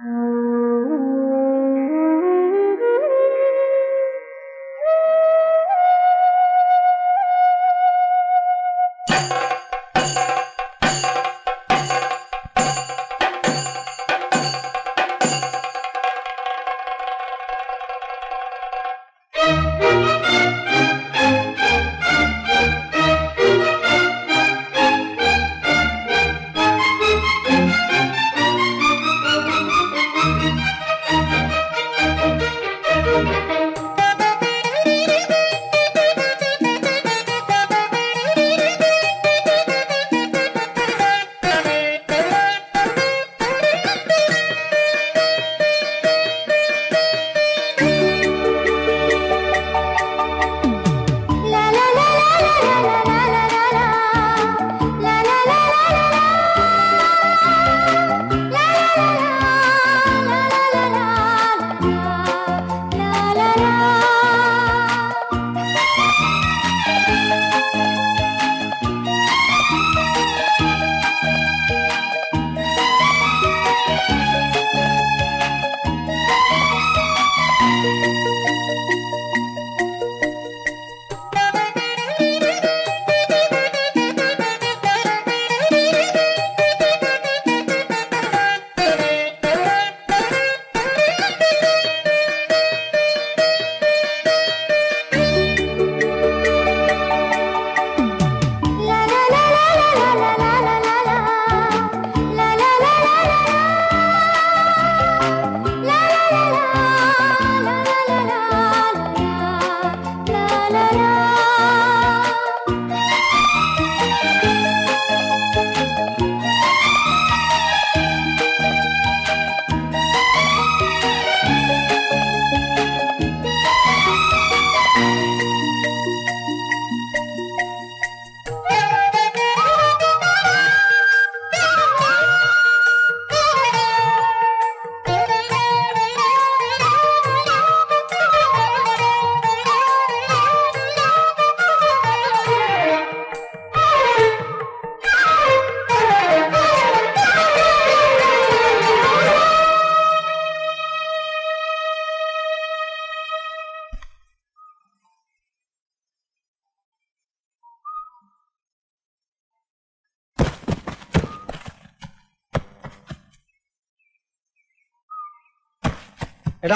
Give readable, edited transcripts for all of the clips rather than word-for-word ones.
എടാ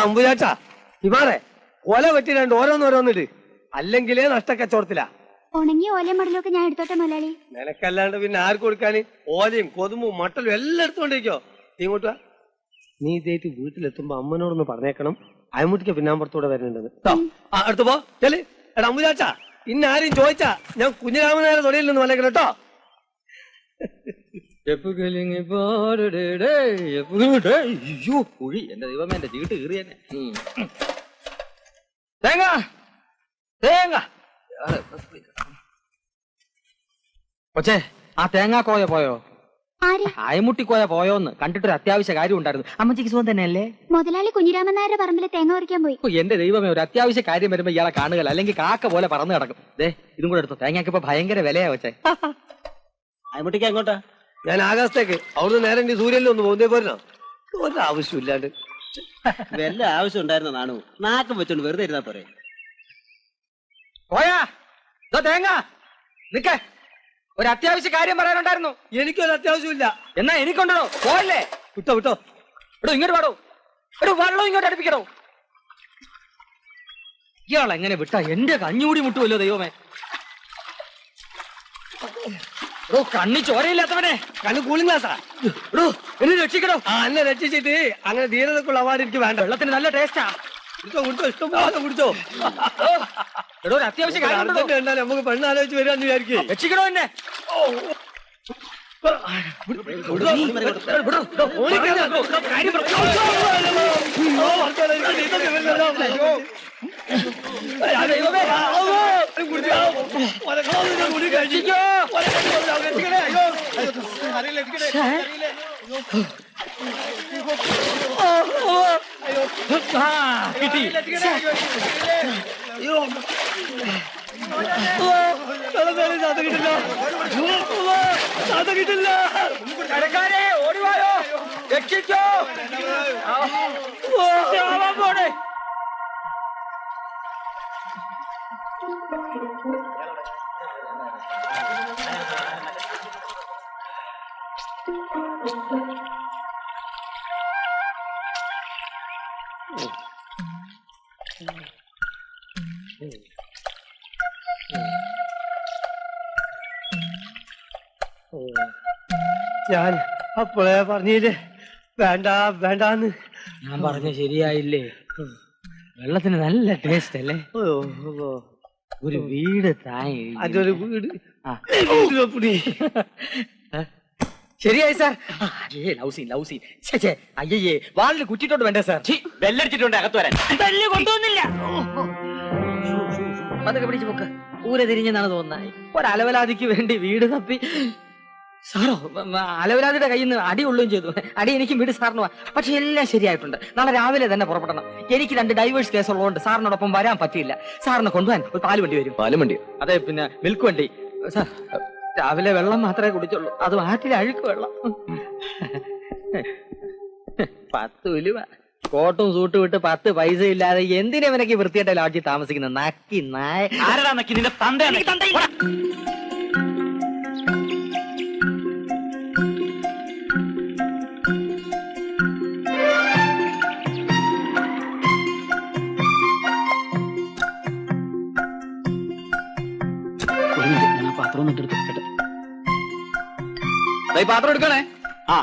അമ്പുചാച്ചാ ഇമാറെ ഓല വെട്ടിരണ്ട് ഓരോന്നോരോന്നിട്ട് അല്ലെങ്കിലേ നഷ്ടക്കച്ചവടത്തില. ഉണങ്ങിയ ഓലയും മടലൊക്കെ ഞാൻ എടുത്തോട്ടെ മുതലാളി. നിനക്കല്ലാണ്ട് പിന്നെ ആർക്ക് കൊടുക്കാന്? ഓലയും കൊതുമ്പും മട്ടലും എല്ലാം എടുത്തോണ്ടിരിക്കോ. ഇങ്ങോട്ട് നീ ഇതേറ്റ് വീട്ടിലെത്തുമ്പോ അമ്മനോടൊന്ന് പറഞ്ഞേക്കണം അയമുട്ടിക്ക് പിന്നാമ്പുറത്തൂടെ വരുന്നുണ്ടെന്ന്. അടുത്ത് പോ ചെല്. എടാ അമ്പുചാച്ചാ ഇന്നാരും ചോദിച്ചാ ഞാൻ കുഞ്ഞിരാമനായ തൊടിയിൽ നിന്ന് വന്നേക്കണം കേട്ടോ. കുഴി എന്റെ ദൈവമേ എന്റെ ചീട്ട് കീറി തന്നെ. തേങ്ങ തേങ്ങ കൊച്ചേ ആ തേങ്ങാക്കോയ പോയോ? അയമുട്ടിക്കോയ പോയോന്ന് കണ്ടിട്ടൊരു അത്യാവശ്യ കാര്യം ഉണ്ടായിരുന്നു. അമ്മച്ചിക്ക് സുഖം തന്നെയല്ലേ? മുതലാളി കുഞ്ഞിരാമൻ നായരുടെ പറമ്പിലെ തേങ്ങ പറിക്കാൻ പോയി. എന്റെ ദൈവമേ ഒരു അത്യാവശ്യ കാര്യം വരുമ്പോ ഇയാളെ കാണുകയല്ല, അല്ലെങ്കിൽ കാക്ക പോലെ പറന്ന് കിടക്കും. ദേ ഇതും കൂടെ എടുത്തു. തേങ്ങയ്ക്ക് ഇപ്പൊ ഭയങ്കര വിലയാ വെച്ചേ. അയമുട്ടിക്ക് എങ്ങോട്ടാ? ഞാൻ ആകാശത്തേക്ക്. അവിടുന്ന് നേരെ സൂര്യനിൽ ഒന്ന് പോകുന്നേ പോരണോ? ഒരാവശ്യമില്ലാണ്ട്. വല്ല ആവശ്യം ഉണ്ടായിരുന്ന നാണു നാക്കം വെച്ചോണ്ട് വെറുതെ ഇരുന്നാ പോരെ. പോയാ തേങ്ങ നിക്ക, ഒരു അത്യാവശ്യ കാര്യം പറയാനുണ്ടായിരുന്നു. എനിക്കൊരു അത്യാവശ്യമില്ല. എന്നാ എനിക്കുണ്ടോ? പോയല്ലേ? വിട്ടോ വിട്ടോ. എടോ ഇങ്ങോട്ട് പാടോ. എടോ വെള്ളം ഇങ്ങോട്ട് അടുപ്പിക്കണോ. ഇയാൾ എങ്ങനെ വിട്ടാ എന്റെ കഞ്ഞൂടി മുട്ടുമല്ലോ ദൈവമേ. എടോ കണ്ണി ചോരയില്ലാത്തവനെ. കണ്ണ് കൂളിംഗ് ഗ്ലാസാ. എടോ എന്നെ രക്ഷിക്കണോ. എന്നെ രക്ഷിച്ചിട്ട് അങ്ങനെ ധീരതക്കുള്ള അവാർഡ് എനിക്ക് വേണ്ട. വെള്ളത്തിന് നല്ല ടേസ്റ്റാ. കുടിച്ചോ കുടിച്ചോ, ഇഷ്ടം പോലെ കുടിച്ചോ. എടോ ഒരു അത്യാവശ്യ കാര്യം കണ്ടാൽ നമുക്ക് പെണ്ണ് ആലോചിച്ച് വരാന്ന് വിചാരിക്കും. രക്ഷിക്കണോ എന്നെ. കിട്ടി. കിട്ടില്ല. കിട്ടില്ല. ഓടിവായോ. രക്ഷിച്ചോ ശാപം പോണേ. ഞാൻ അപ്പോഴേ പറഞ്ഞില്ലേ വേണ്ട വേണ്ടാന്ന്. ഞാൻ പറഞ്ഞ ശരിയായില്ലേ? വെള്ളത്തിന് നല്ല ടേസ്റ്റ് അല്ലേ? ഒരു വീട് തായി അതൊരു വീട് ശരിയായി സാർ. ലൗസീൻ അയ്യേ വാളിൽ കുറ്റിട്ടോണ്ട് വേണ്ടേ സാർ? ബെല്ലടിച്ചിട്ടുണ്ട് അകത്ത് വരാൻ. ബെല്ല് കൊണ്ടുവന്നില്ല. അതൊക്കെ പിടിച്ചു പോക്ക് ഊരെ തിരിഞ്ഞെന്നാണ് തോന്നുന്നത്. ഒരലവലാതിക്ക് വേണ്ടി വീട് തപ്പി സാറോ അലവലാതിയുടെ കയ്യിൽ നിന്ന് അടി കൊള്ളുകയും ചെയ്തു. അടി എനിക്കും വീട് സാറിന്. പക്ഷെ എല്ലാം ശരിയായിട്ടുണ്ട്. നാളെ രാവിലെ തന്നെ പുറപ്പെടണം. എനിക്ക് 2 ഡൈവേഴ്സ് കേസ് ഉള്ളതുകൊണ്ട് സാറിനോടൊപ്പം വരാൻ പറ്റിയില്ല. സാറിനെ കൊണ്ടുപോകാൻ ഒരു പാല് വണ്ടി വരും. പാലും വണ്ടി? അതെ, പിന്നെ മിൽക്ക് വണ്ടി. സാർ രാവിലെ വെള്ളം മാത്രമേ കുടിച്ചുള്ളൂ, അതും ആറ്റിലെ അഴുക്ക് വെള്ളം. 10 ഉലുവ കോട്ടും സൂട്ട് വിട്ട് 10 പൈസ ഇല്ലാതെ എന്തിനവനൊക്കെ വൃത്തിയായിട്ട ലോഡ്ജിൽ താമസിക്കുന്നത്? നക്കി നായ. ആരാടാ നക്കി? നിന്റെ തന്തയാണ്. പാത്രം പാത്രം എടുക്കണേ. ആ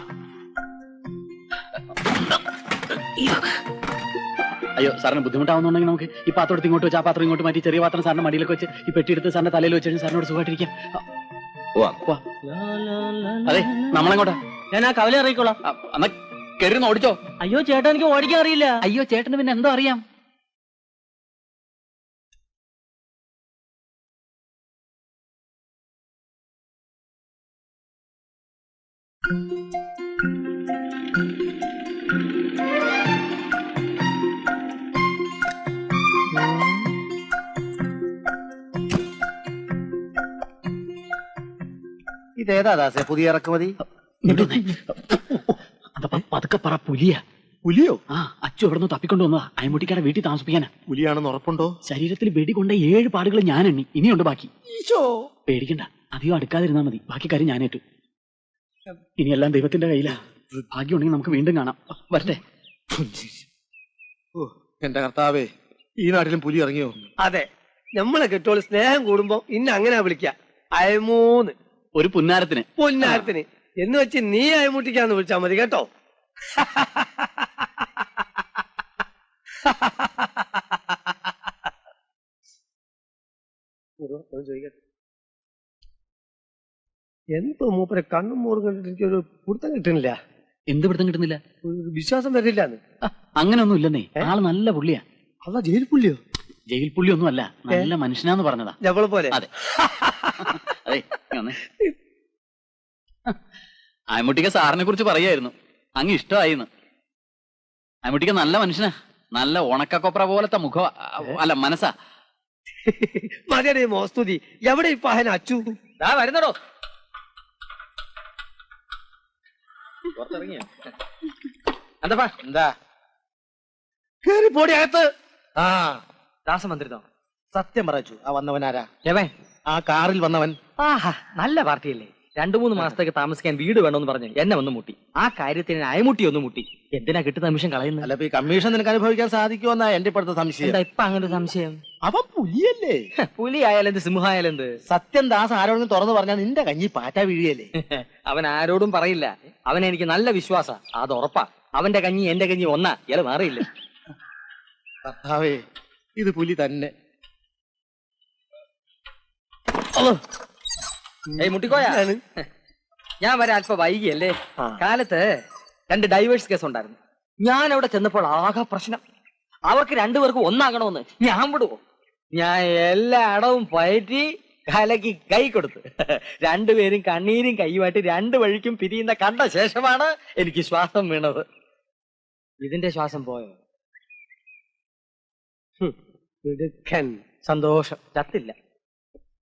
അയ്യോ സാറിന് ബുദ്ധിമുട്ടാവുന്നുണ്ടെങ്കിൽ നമുക്ക് ഈ പാത്രം എടുത്ത് ഇങ്ങോട്ട് വെച്ച് ആ പാത്രം ഇങ്ങോട്ട് മാറ്റി ചെറിയ പാത്രം സാറിന്റെ മടിയിലൊക്കെ വെച്ച് ഈ പെട്ടി എടുത്ത് സാറിന്റെ തലയിൽ വെച്ച് സാറിനോട് സുഖമായിട്ടിരിക്കാം. അതെ നമ്മളെങ്ങോട്ടാ? ഞാൻ ആ കവല ഇറങ്ങിക്കോളാം. എന്നാ കയറി ഓടിച്ചോ. അയ്യോ ചേട്ടാ, എനിക്ക് ഓടിക്കാൻ അറിയില്ല. അയ്യോ ചേട്ടന് പിന്നെ എന്തോ അറിയാം. ഇതേതാ ദാസേ പുതിയ ഇറക്കുമതി? പതുക്കെ പറ. പുലിയാ. പുലിയോ? ആ അച്ചു എവിടെ നിന്ന് തപ്പിക്കൊണ്ട് വന്നതാ. അയമുട്ടിക്കാരെ വീട്ടിൽ താമസിപ്പിക്കാനാ. പുലിയാണെന്ന് ഉറപ്പുണ്ടോ? ശരീരത്തിൽ വെടി കൊണ്ട 7 പാടുകൾ ഞാൻ എണ്ണി. ഇനിയുണ്ട് ബാക്കി. ഈശോ, പേടിക്കണ്ട, അധികം അടുക്കാതിരുന്നാ മതി. ബാക്കി കാര്യം ഞാനേറ്റു. ഇനിയെല്ലാം ദൈവത്തിന്റെ കയ്യിലാ. ഭാഗ്യം ഉണ്ടെങ്കിൽ നമുക്ക് വീണ്ടും കാണാം. വരട്ടെ. എന്റെ കർത്താവേ, ഈ നാട്ടിലും പുലി ഇറങ്ങിയോ? അതെ, നമ്മളെ കെട്ടോള് സ്നേഹം കൂടുമ്പോ ഇന്ന അങ്ങനെ വിളിക്ക. അയമൂന്ന് ഒരു പുന്നാരത്തിന്. പൊന്നാരത്തിന് എന്ന് വെച്ച് നീ അയമുട്ടിക്കാന്ന് വിളിച്ചാ മതി കേട്ടോ. എന്തോ മൂപ്പരെ കണ്ണും മോറും കണ്ടിട്ട് എനിക്കൊരു പിടുത്തം കിട്ടുന്നില്ല. എന്ത് പിടുത്തം കിട്ടുന്നില്ല? വിശ്വാസം വരുന്നില്ലാന്ന്. അങ്ങനെയൊന്നും ഇല്ലെന്നേ. ആള് നല്ല പുള്ളിയാ. അതാ ജയിൽ പുള്ളിയോ? ജയിൽ പുള്ളിയൊന്നും അല്ല, നല്ല മനുഷ്യനാന്ന് പറഞ്ഞതാ. ഞമ്മളെ പോലെ. അതെ അതെ. അയമുട്ടിക്ക സാറിനെ കുറിച്ച് പറയായിരുന്നു. അങ്ങ് ഇഷ്ടമായിന്ന്. അയമുട്ടിക്ക നല്ല മനുഷ്യനാ. നല്ല ഉണക്കക്കൊപ്ര പോലത്തെ മുഖ അല്ല മനസ്സാ. മതിയടേ മോസ്തുതി. എവിടെ ഇപ്പൊ അഹന അച്ചു? വരുന്നടോ. എന്താ കേറി പോടി അകത്ത്. ആ ദാസമന്ത്രിതോ? സത്യം പറച്ചു. ആ വന്നവനാരാ? രവേ, ആ കാറിൽ വന്നവൻ. ആഹാ, നല്ല പാർട്ടിയല്ലേ. 2-3 മാസത്തേക്ക് താമസിക്കാൻ വീട് വേണമെന്ന് പറഞ്ഞ് എന്നെ ഒന്ന് മുട്ടി. ആ കാര്യത്തിന് അയമുട്ടി ഒന്ന് മുട്ടി. എന്തിനാ കിട്ടുന്ന നിമിഷം കളയുന്നത്? അല്ല, ഈ കമ്മീഷൻ നിനക്ക് അനുഭവിക്കാൻ സാധിക്കുമെന്നാ എന്റെ ഇപ്പോഴത്തെ സംശയം. എന്താ ഇപ്പൊ അങ്ങനെ ഒരു സംശയം? അവൻ പുലിയല്ലേ? പുലി ആയാലെന്ത്, സിംഹമായാലെന്ത്? സത്യം ദാസ് ആരോടെങ്കിലും തുറന്നു പറഞ്ഞാൽ നിന്റെ കഞ്ഞി പാറ്റ വീഴിയല്ലേ? അവൻ ആരോടും പറയില്ല. അവനെനിക്ക് നല്ല വിശ്വാസ. അത് ഉറപ്പാ. അവന്റെ കഞ്ഞി എന്റെ കഞ്ഞി ഒന്നാ. ഇയാള് മാറിയില്ല. കർത്താവേ, ഇത് പുലി തന്നെ. മുട്ടിക്കോയാ, ഞാൻ വരെ അല്പം വൈകിയല്ലേ? കാലത്ത് 2 ഡൈവേഴ്സ് കേസ് ഉണ്ടായിരുന്നു. ഞാൻ അവിടെ ചെന്നപ്പോൾ ആകെ പ്രശ്നം. അവർക്ക് 2 പേർക്കും ഒന്നാകണമെന്ന് ഞാൻ വിടുവോ? ഞാൻ എല്ലാ അടവും പയറ്റി കലക്കി കൈ കൊടുത്തു. 2 പേരും കണ്ണീരും കൈയുമായിട്ട് 2 വഴിക്കും പിരിയുന്ന കണ്ട ശേഷമാണ് എനിക്ക് ശ്വാസം വീണത്. ഇതിന്റെ ശ്വാസം പോയോ? സന്തോഷം, ചത്തില്ല.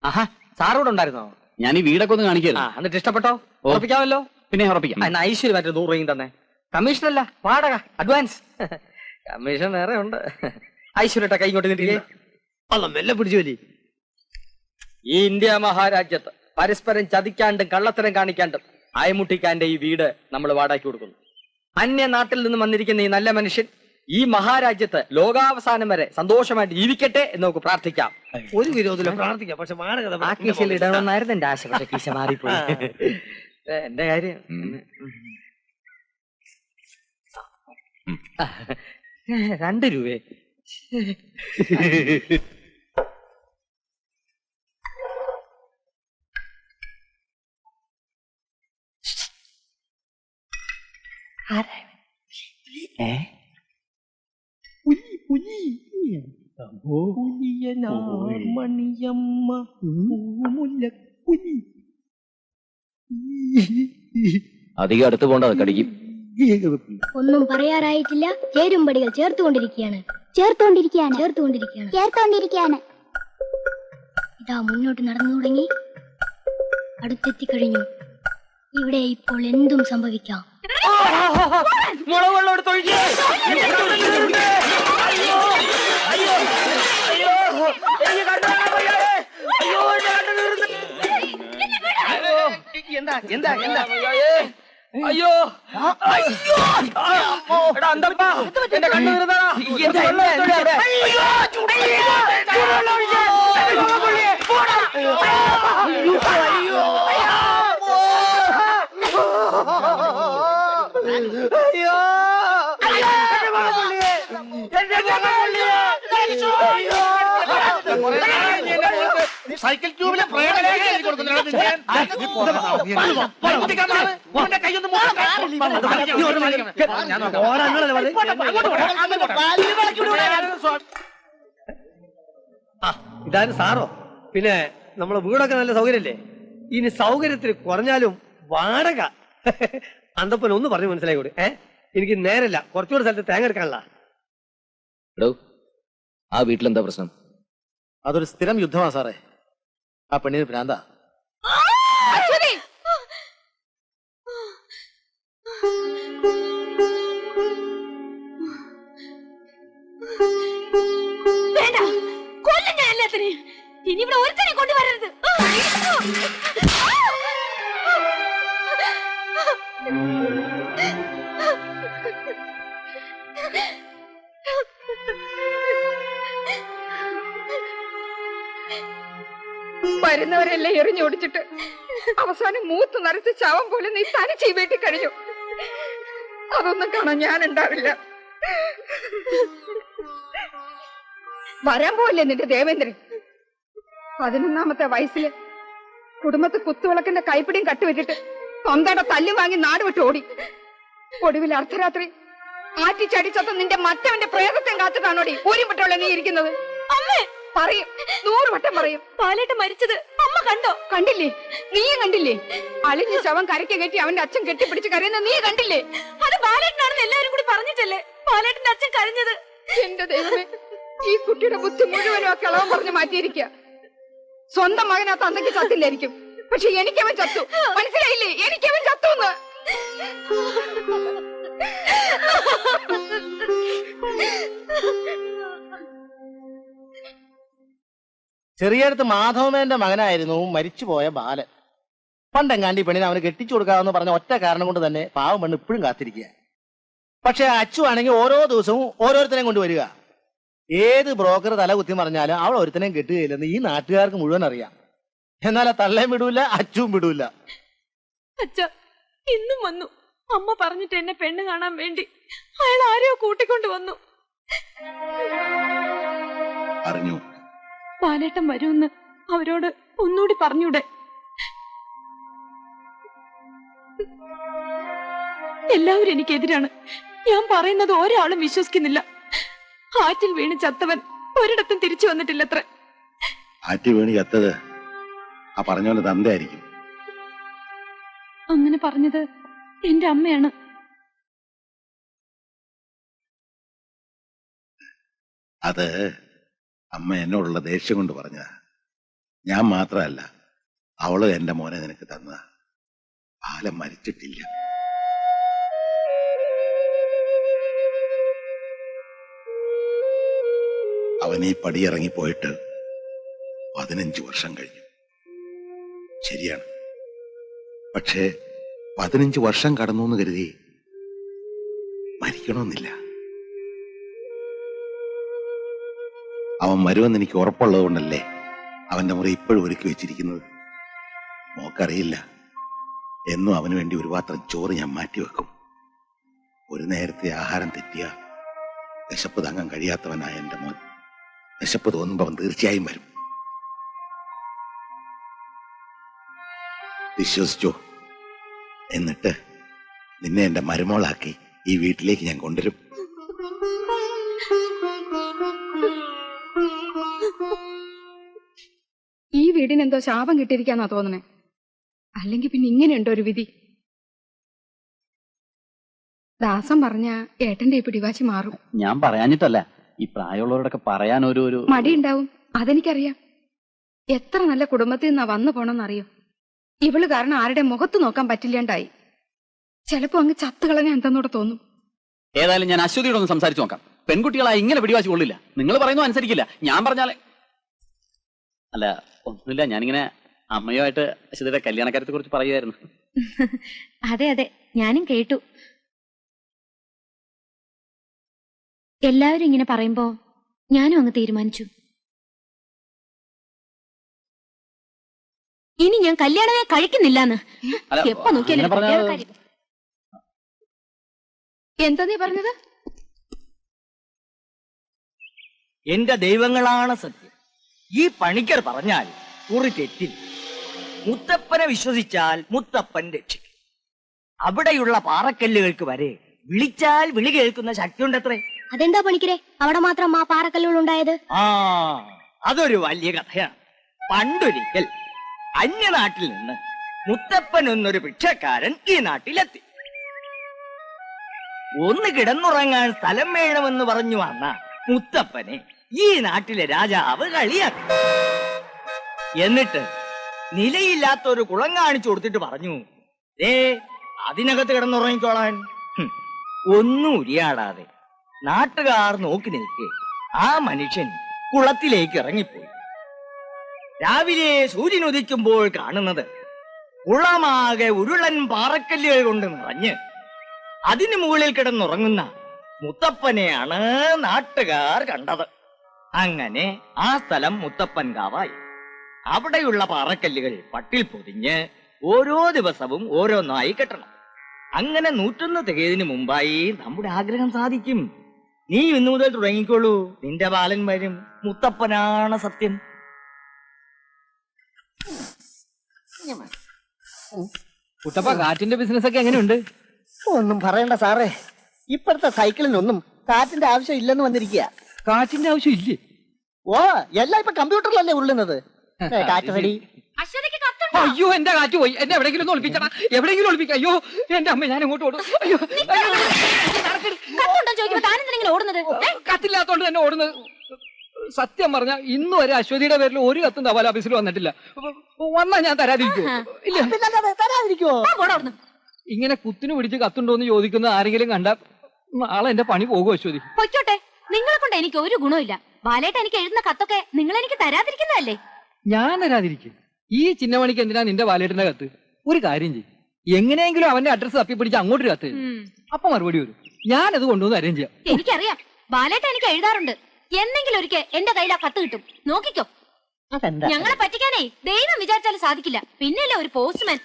ആഹാ, സാറൂടെ ഉണ്ടായിരുന്നോ? ഞാൻ ഈ വീടൊക്കെ ഒന്ന് കാണിക്കായിരുന്നു. എന്നിട്ട് ഇഷ്ടപ്പെട്ടോ? ഉറപ്പിക്കാമല്ലോ. പിന്നെ ഉറപ്പിക്കാം. ഐശ്വര്യമായിട്ട് 100 രൂപയും തന്നെ. കമ്മീഷനല്ല, വാടക, അഡ്വാൻസ്. കമ്മീഷൻ വേറെ ഉണ്ട്. ഐശ്വര്യട്ട കൈ ഇങ്ങോട്ട് നീട്ടിക്കേ. അല്ല മെല്ലെ പിടിച്ചു വലി. ഈ ഇന്ത്യ മഹാരാജ്യത്ത് പരസ്പരം ചതിക്കാണ്ടും കള്ളത്തരം കാണിക്കാണ്ടും അയമുട്ടിക്കാന്റെ ഈ വീട് നമ്മൾ വാടകയ്ക്ക് കൊടുക്കുന്നു. അന്യ നാട്ടിൽ നിന്ന് വന്നിരിക്കുന്ന ഈ നല്ല മനുഷ്യൻ ഈ മഹാരാജ്യത്ത് ലോകാവസാനം വരെ സന്തോഷമായിട്ട് ജീവിക്കട്ടെ എന്ന് നമുക്ക് പ്രാർത്ഥിക്കാം. ഒരു വിരോധമില്ല, പ്രാർത്ഥിക്കാം. പക്ഷെ ആ കീശയിൽ ഇടണമെന്നായിരുന്നു എന്റെ ആശ. പക്ഷെ കീശ മാറിപ്പോയി. എന്റെ കാര്യം 2 രൂപയെ. അധികം അടുത്ത് പോകണ്ട, കടിക്കും. ഒന്നും പറയാറായിട്ടില്ല. ചേരുംപടികൾ ചേർത്തുകൊണ്ടിരിക്കുകയാണ്. ഇതാ മുന്നോട്ട് നടന്നു തുടങ്ങി. അടുത്തെത്തിക്കഴിഞ്ഞു. ഇവിടെ ഇപ്പോൾ എന്തും സംഭവിക്കാം. മുളക് വെള്ളം എടുത്ത് ഒഴിക്ക്. എന്താ അയ്യോ എടാ അന്തപ്പാ, എന്റെ കണ്ണു തീർന്നടാ. സൈക്കിൾ ട്യൂബിലെ ഇതാരും സാറോ? പിന്നെ നമ്മളെ വീടൊക്കെ നല്ല സൗകര്യല്ലേ? ഇനി സൗകര്യത്തിൽ കുറഞ്ഞാലും വാടക. അന്തപ്പൻ ഒന്ന് പറഞ്ഞു മനസ്സിലായി കൂടി. എനിക്ക് നേരല്ല, കുറച്ചുകൂടെ സ്ഥലത്ത് തേങ്ങ എടുക്കാനുള്ള. ആ വീട്ടിലെന്താ പ്രശ്നം? അതൊരു സ്ഥിരം യുദ്ധമാ സാറേ. ആ പെണ്ണിന് ഭ്രാന്താ. ഇനി ഇവിടെ ഒരുത്തനെ കൊണ്ടുവരരുത്. വരുന്നവരെല്ലാം എറിഞ്ഞോടിച്ചിട്ട് അവസാനം മൂത്ത് നരച്ച് ശവം പോലെ നീ തനിച്ച് ഈ വീട്ടിൽ കഴിഞ്ഞു. അതൊന്നും കാണാൻ ഞാൻ ഉണ്ടാവില്ല. വരാൻ പോവല്ലേ നിന്റെ ദേവേന്ദ്രൻ? 11ാമത്തെ വയസ്സില് കുടുംബത്ത് കുത്തുവിളക്കിന്റെ കൈപ്പിടിയും കട്ടുവിട്ടിട്ട് സ്വന്തയുടെ തല്ലു വാങ്ങി നാട് വിട്ട് ഓടി. ഒടുവിൽ അർദ്ധരാത്രി ആറ്റിച്ചടിച്ചത്ത നിന്റെ മറ്റവന്റെ പ്രേതത്തെ കാത്തിട്ടാണോടി ഊരിപ്പെട്ടുള്ള നീ ഇരിക്കുന്നത്? അമ്മേ പറയും, 100 വട്ടം പറയും. പാലേട്ട മരിച്ചത് അമ്മ കണ്ടോ? കണ്ടില്ലേ? നീയും കണ്ടില്ലേ? അളിഞ്ഞ ശവം കരയ്ക്ക് കയറ്റി അവന്റെ അച്ഛൻ കെട്ടിപ്പിടിച്ച് കരയുന്ന നീ കണ്ടില്ലേ? അത് പാലേട്ടനാണെന്ന് എല്ലാരും കൂടി പറഞ്ഞിട്ടല്ലേ പാലേട്ടന്റെ അച്ഛൻ കരഞ്ഞത്? എന്റെ ദൈവമേ, ഈ കുട്ടിയുടെ ബുദ്ധി മുഴുവനും ആ കിളവൻ പറഞ്ഞു മാറ്റിയിരിക്കുക. സ്വന്തം മകനാ തന്തയ്ക്ക് ചത്തില്ലായിരിക്കും, പക്ഷെ എനിക്കവൻ ചത്തു. മനസ്സിലായില്ലേ? എനിക്കവൻ ചത്തുന്ന്. ചെറിയടുത്ത് മാധവമേന്റെ മകനായിരുന്നു മരിച്ചുപോയ ബാലൻ. പണ്ടെങ്ങാണ്ടി പെണ്ണിനെ അവന് കെട്ടിച്ചു കൊടുക്കാമെന്ന് പറഞ്ഞ ഒറ്റ കാരണം കൊണ്ട് തന്നെ പാവം പെണ്ണ് ഇപ്പോഴും കാത്തിരിക്കുക. പക്ഷെ അച്ചു ആണെങ്കിൽ ഓരോ ദിവസവും ഓരോരുത്തരെയും കൊണ്ടുവരിക. ഏത് ബ്രോക്കർ തല കുത്തി പറഞ്ഞാലും അവൾ ഒരുത്തനെയും കെട്ടുകയില്ലെന്ന് ഈ നാട്ടുകാർക്ക് മുഴുവൻ അറിയാം. എന്നാൽ ആ തള്ളയും വിടൂല, അച്ചുവും വിടൂല. അച്ഛ ഇന്നും വന്നു. അമ്മ പറഞ്ഞിട്ട് എന്നെ പെണ്ണ് കാണാൻ വേണ്ടി അയാൾ ആരെയോ കൂട്ടിക്കൊണ്ട് വന്നു. അറിഞ്ഞു. പാലേട്ടൻ വരുമെന്ന് അവരോട് ഒന്നുകൂടി പറഞ്ഞൂടെ? എല്ലാവരും എനിക്കെതിരാണ്. ഞാൻ പറയുന്നത് ഒരാളും വിശ്വസിക്കുന്നില്ല. ആറ്റിൽ വീണ് ചത്തവൻ ഒരിടത്തും തിരിച്ചു വന്നിട്ടില്ലത്ര. ആറ്റി വീണ് ചത്തത് ആ പറഞ്ഞോലെ തന്തയായിരിക്കും. അങ്ങനെ പറഞ്ഞത് എന്റെ അമ്മയാണ്. അത് അമ്മ എന്നോടുള്ള ദേഷ്യം കൊണ്ട് പറഞ്ഞതാ. ഞാൻ മാത്രമല്ല, അവള് എന്റെ മോനെ നിനക്ക് തന്നതാ. ബാലൻ മരിച്ചിട്ടില്ല. അവൻ ഈ പടിയിറങ്ങി പോയിട്ട് 15 വർഷം കഴിഞ്ഞു. ശരിയാണ്. പക്ഷേ 15 വർഷം കടന്നു എന്ന് കരുതി മരിക്കണമെന്നില്ല. അവൻ വരുമെന്ന് എനിക്ക് ഉറപ്പുള്ളത് കൊണ്ടല്ലേ അവന്റെ മുറി ഇപ്പോഴും ഒരുക്കി വെച്ചിരിക്കുന്നത്. മോക്കറിയില്ല, എന്നും അവന് വേണ്ടി ഒരു പാത്രം ചോറ് ഞാൻ മാറ്റിവെക്കും. ഒരു നേരത്തെ ആഹാരം തെറ്റിയ വിശപ്പ് താങ്ങാൻ കഴിയാത്തവനായ എന്റെ മോൻ വിശപ്പ് തോന്നുമ്പോ അവൻ തീർച്ചയായും വരും. വിശ്വസിച്ചോ? എന്നിട്ട് നിന്നെ എന്റെ മരുമോളാക്കി ഈ വീട്ടിലേക്ക് ഞാൻ കൊണ്ടുവരും. ഈ വീടിനെന്തോ ശാപം കിട്ടിയിരിക്കാന്നാ തോന്നണേ. അല്ലെങ്കിൽ പിന്നെ ഇങ്ങനെയുണ്ടോ ഒരു വിധി? ദാസം പറഞ്ഞ ഏട്ടന്റെ ഈ പിടിവാശി മാറും. ഞാൻ പറയാഞ്ഞിട്ടല്ല, ഈ പ്രായമുള്ളവരോടൊക്കെ പറയാൻ ഒരു മടിയുണ്ടാവും, അതെനിക്കറിയാം. എത്ര നല്ല കുടുംബത്തിൽ നിന്നാ വന്നു പോണെന്നറിയോ? ഇവള് കാരണം ആരുടെ മുഖത്ത് നോക്കാൻ പറ്റില്ലാണ്ടായി. ചിലപ്പോ അങ്ങ് ചത്തുകളഞ്ഞ എന്തെന്നോടെ തോന്നും. ഏതായാലും ഞാൻ അശ്വതിയോടൊന്ന് സംസാരിച്ചു നോക്കാം. പെൺകുട്ടികളായി ഇങ്ങനെ പിടിവാശി കൊള്ളില്ല. നിങ്ങൾ പറയുന്നു അനുസരിക്കില്ല, ഞാൻ പറഞ്ഞാലേ. അല്ല, ഒന്നുമില്ല, ഞാനിങ്ങനെ അമ്മയുമായിട്ട് അശ്വതിയുടെ കല്യാണക്കാര്യത്തെ കുറിച്ച് പറയുമായിരുന്നു. അതെ അതെ, ഞാനും കേട്ടു. എല്ലാവരും ഇങ്ങനെ പറയുമ്പോ ഞാനും അങ്ങ് തീരുമാനിച്ചു. ഇനി ഞാൻ കല്യാണമേ കഴിക്കുന്നില്ലെന്ന്. അല്ല, എപ്പോ നോക്കിയാലും അങ്ങനെ പറഞ്ഞാൽ- കല്യാണക്കാരി. എന്താ നീ പറഞ്ഞത്? എന്റെ ദൈവങ്ങളാണ് സത്യം. ഈ പണിക്കർ പറഞ്ഞാൽ കുറി തെറ്റിൽ. മുത്തപ്പനെ വിശ്വസിച്ചാൽ മുത്തപ്പൻ രക്ഷിക്കും. അവിടെയുള്ള പാറക്കല്ലുകൾക്ക് വരെ വിളിച്ചാൽ വിളി കേൾക്കുന്ന ശക്തിയുണ്ടത്രേ. അതെന്താ പണിക്കരെ അവിടെ മാത്രം ആ പാറക്കല്ലുകൾ ഉണ്ടായത്? ആ, അതൊരു വലിയ കഥയാണ്. പണ്ടൊരിക്കൽ അന്യനാട്ടിൽ നിന്ന് മുത്തപ്പൻ എന്നൊരു ഭിക്ഷക്കാരൻ ഈ നാട്ടിലെത്തി. ഒന്ന് കിടന്നുറങ്ങാൻ സ്ഥലം വേണമെന്ന് പറഞ്ഞു വന്ന മുത്തപ്പനെ ഈ നാട്ടിലെ രാജാവ് കളിയാക്കി. എന്നിട്ട് നിലയില്ലാത്ത ഒരു കുളം കാണിച്ചു കൊടുത്തിട്ട് പറഞ്ഞു, അതിനകത്ത് കിടന്നുറങ്ങിക്കോളാൻ. ഒന്നും ഉരിയാടാതെ നാട്ടുകാർ നോക്കി നിൽക്കെ ആ മനുഷ്യൻ കുളത്തിലേക്ക് ഇറങ്ങിപ്പോയി. രാവിലെ സൂര്യൻ ഉദിക്കുമ്പോൾ കാണുന്നത് കുളമാകെ ഉരുളൻ പാറക്കല്ലുകൾ കൊണ്ട് നിറഞ്ഞ് അതിനു മുകളിൽ കിടന്നുറങ്ങുന്ന മുത്തപ്പനെയാണ് നാട്ടുകാർ കണ്ടത്. അങ്ങനെ ആ സ്ഥലം മുത്തപ്പൻ കാവായി. അവിടെയുള്ള പാറക്കല്ലുകൾ പട്ടിൽ പൊതിഞ്ഞ് ഓരോ ദിവസവും ഓരോന്നായി കെട്ടണം. അങ്ങനെ 101 തികയതിനു മുമ്പായി നമ്മുടെ ആഗ്രഹം സാധിക്കും. നീ ഇന്നു മുതൽ തുടങ്ങിക്കോളൂ, നിന്റെ ബാലൻ വരും. മുത്തപ്പനാണ് സത്യം. കുട്ടപ്പ, കാറ്റിന്റെ ബിസിനസ് ഒക്കെ എങ്ങനെയുണ്ട്? ഒന്നും പറയണ്ട സാറേ, ഇപ്പോഴത്തെ സൈക്കിളിനൊന്നും കാറ്റിന്റെ ആവശ്യം ഇല്ലെന്ന് വന്നിരിക്കുക. കാറ്റിന്റെ ആവശ്യം ഇല്ലേ? ഓ, എല്ലാം ഇപ്പൊ കമ്പ്യൂട്ടറിലല്ലേ ഉള്ളുന്നത്. കാറ്റ് റെഡി. അയ്യോ, എന്റെ കാറ്റ് പോയി. എന്നെ എവിടെയെങ്കിലും ഒന്ന് ഒളിപ്പിച്ചടാ, എവിടെയെങ്കിലും ഒളിപ്പിക്കാം. അയ്യോ എന്റെ അമ്മ, ഞാൻ അങ്ങോട്ട് ഓടും. അയ്യോ, കത്തില്ലാത്തോണ്ട് തന്നെ ഓടുന്നത്. സത്യം പറഞ്ഞ ഇന്ന് വരെ അശ്വതിയുടെ പേരിൽ ഒരു കത്തും തപാൽ ഓഫീസിൽ വന്നിട്ടില്ല. വന്നാ ഞാൻ തരാതിരിക്കോ? ഇല്ല. ഇങ്ങനെ കുത്തിനു പിടിച്ച് കത്തുണ്ടോന്ന് ചോദിക്കുന്ന ആരെങ്കിലും കണ്ട നാളെ എന്റെ പണി പോകും. അശ്വതി പൊയ്ക്കോട്ടെ, നിങ്ങളെ കൊണ്ട് എനിക്ക് ഒരു ഗുണമില്ല. ബാലേട്ട എനിക്ക് എഴുതുന്ന കത്തൊക്കെ നിങ്ങൾ എനിക്ക് തരാതിരിക്കുന്നതല്ലേ? ഞാൻ തരാതിരിക്കും. ഈ ചിന്നമണിക്ക് എന്തിനാ നിന്റെ ബാലേട്ടന്റെ കത്ത്? ഒരു കാര്യം ചെയ്യും, എങ്ങനെയെങ്കിലും അവന്റെ അഡ്രസ് തപ്പിപ്പിടിച്ച് അങ്ങോട്ടൊരു കത്ത്. അപ്പൊ മറുപടി വരും. ഞാനത് കൊണ്ടുവന്ന് അറേഞ്ച് ചെയ്യാം. എനിക്കറിയാം, ബാലേട്ട എനിക്ക് എഴുതാറുണ്ട്. എന്നെങ്കിലും ഒരിക്കൽ എന്റെ കയ്യിൽ ആ കത്ത് കിട്ടും, നോക്കിക്കോ. ഞങ്ങളെ പറ്റിക്കാനേ ദൈവം വിചാരിച്ചാലും സാധിക്കില്ല. പിന്നെയല്ലേ ഒരു പോസ്റ്റ്മാൻ.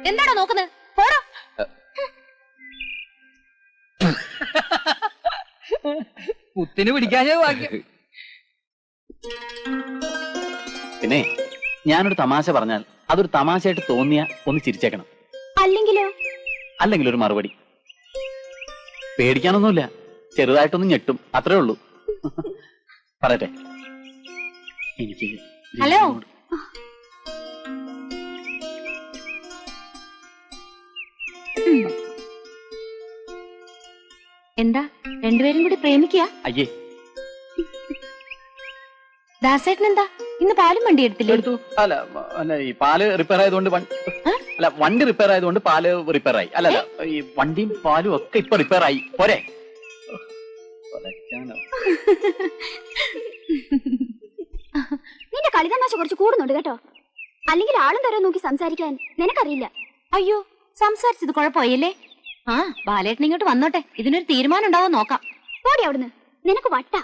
എന്താണോ നോക്കുന്നത്? പോടോ. കുത്തിന് പിടിക്കാഞ്ഞേ ഭാഗ്യം. പിന്നെ ഞാനൊരു തമാശ പറഞ്ഞാൽ അതൊരു തമാശയായിട്ട് തോന്നിയ ഒന്ന് ചിരിച്ചേക്കണം. അല്ലെങ്കിലോ? അല്ലെങ്കിൽ ഒരു മറുപടി. പേടിക്കാനൊന്നുമില്ല, ചെറുതായിട്ടൊന്നും ഞെട്ടും, അത്രേ ഉള്ളൂ. പറയട്ടെ, എനിക്ക് ഹലോ, എന്താ രണ്ടുപേരും കൂടി പ്രേമിക്കുക? അയ്യേ, ദാസേട്ടൻ എന്താ ഇന്ന് പാലും വണ്ടി എടുത്തില്ലേ? എടുത്തു. അല്ല അല്ല ഈ പാല് റിപ്പയർ ആയതുകൊണ്ട് അല്ല വണ്ടി റിപ്പയർ ആയതുകൊണ്ട് പാല് റിപ്പയർ ആയി. അല്ല ഈ വണ്ടിയും പാലും ഒക്കെ ഇപ്പൊ റിപ്പയർ ആയി. പോരെ നിന്റെ കളി തമാശ കുറച്ച് കൂടുന്നുണ്ട് കേട്ടോ. അല്ലെങ്കിൽ ആളും തരം നോക്കി സംസാരിക്കാൻ നിനക്കറിയില്ല. അയ്യോ, സംസാരിച്ചത് കുഴപ്പമായല്ലേ? ആ, ബാലേട്ടൻ ഇങ്ങോട്ട് വന്നോട്ടെ, ഇതിനൊരു തീരുമാനം ഉണ്ടാവോ നോക്കാം. പോടി അവിടുന്ന്, നിനക്ക് വട്ട.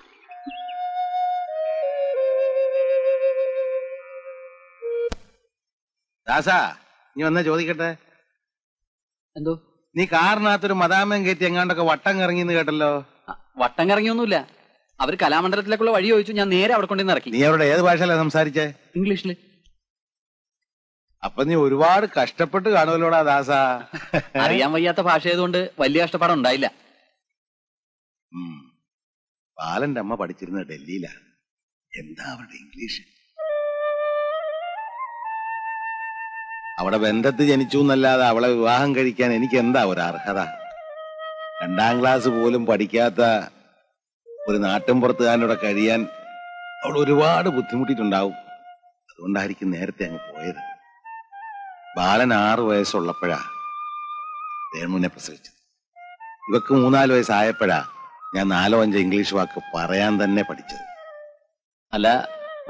ദാസാ, നീ വന്നാ ചോദിക്കട്ടെ. എന്തോ? നീ കാറിനകത്തൊരു മദാമൻ കയറ്റി എങ്ങാണ്ടൊക്കെ വട്ടം കറങ്ങിന്ന് കേട്ടല്ലോ. വട്ടം കറങ്ങിയൊന്നുമില്ല. അവര് കലാമണ്ഡലത്തിലേക്കുള്ള വഴി ചോദിച്ചു, ഞാൻ നേരെ അവിടെ കൊണ്ടുവന്ന് ഇറക്കി. നീ അവരുടെ ഏത് ഭാഷയിലാണ് സംസാരിച്ചേ? ഇംഗ്ലീഷില്. അപ്പൊ നീ ഒരുപാട് കഷ്ടപ്പെട്ട് കാണുമല്ലോടാ ദാസാ. അറിയാൻ വയ്യാത്ത ഭാഷ ആയതുകൊണ്ട് വലിയ കഷ്ടപ്പാടം ഉണ്ടായില്ല. ബാലന്റെ അമ്മ പഠിച്ചിരുന്നത് ഡൽഹിയിലാ. എന്താ അവരുടെ ഇംഗ്ലീഷ്? അവിടെ ബന്ധത്ത് ജനിച്ചു എന്നല്ലാതെ അവളെ വിവാഹം കഴിക്കാൻ എനിക്ക് എന്താ ഒരു അർഹത? 2ാം ക്ലാസ് പോലും പഠിക്കാത്ത ഒരു നാട്ടിൻപുറത്തുകാരനോടെ കഴിയാൻ അവൾ ഒരുപാട് ബുദ്ധിമുട്ടിയിട്ടുണ്ടാവും. അതുകൊണ്ടായിരിക്കും നേരത്തെ അങ്ങ് പോയത്. ബാലൻ 6 വയസ്സുള്ളപ്പോഴാ രേണുവിനെ പ്രസവിച്ചത്. ഇവക്ക് 3-4 വയസ്സായപ്പോഴാ ഞാൻ 4-5 ഇംഗ്ലീഷ് വാക്ക് പറയാൻ തന്നെ പഠിച്ചത്. അല്ല,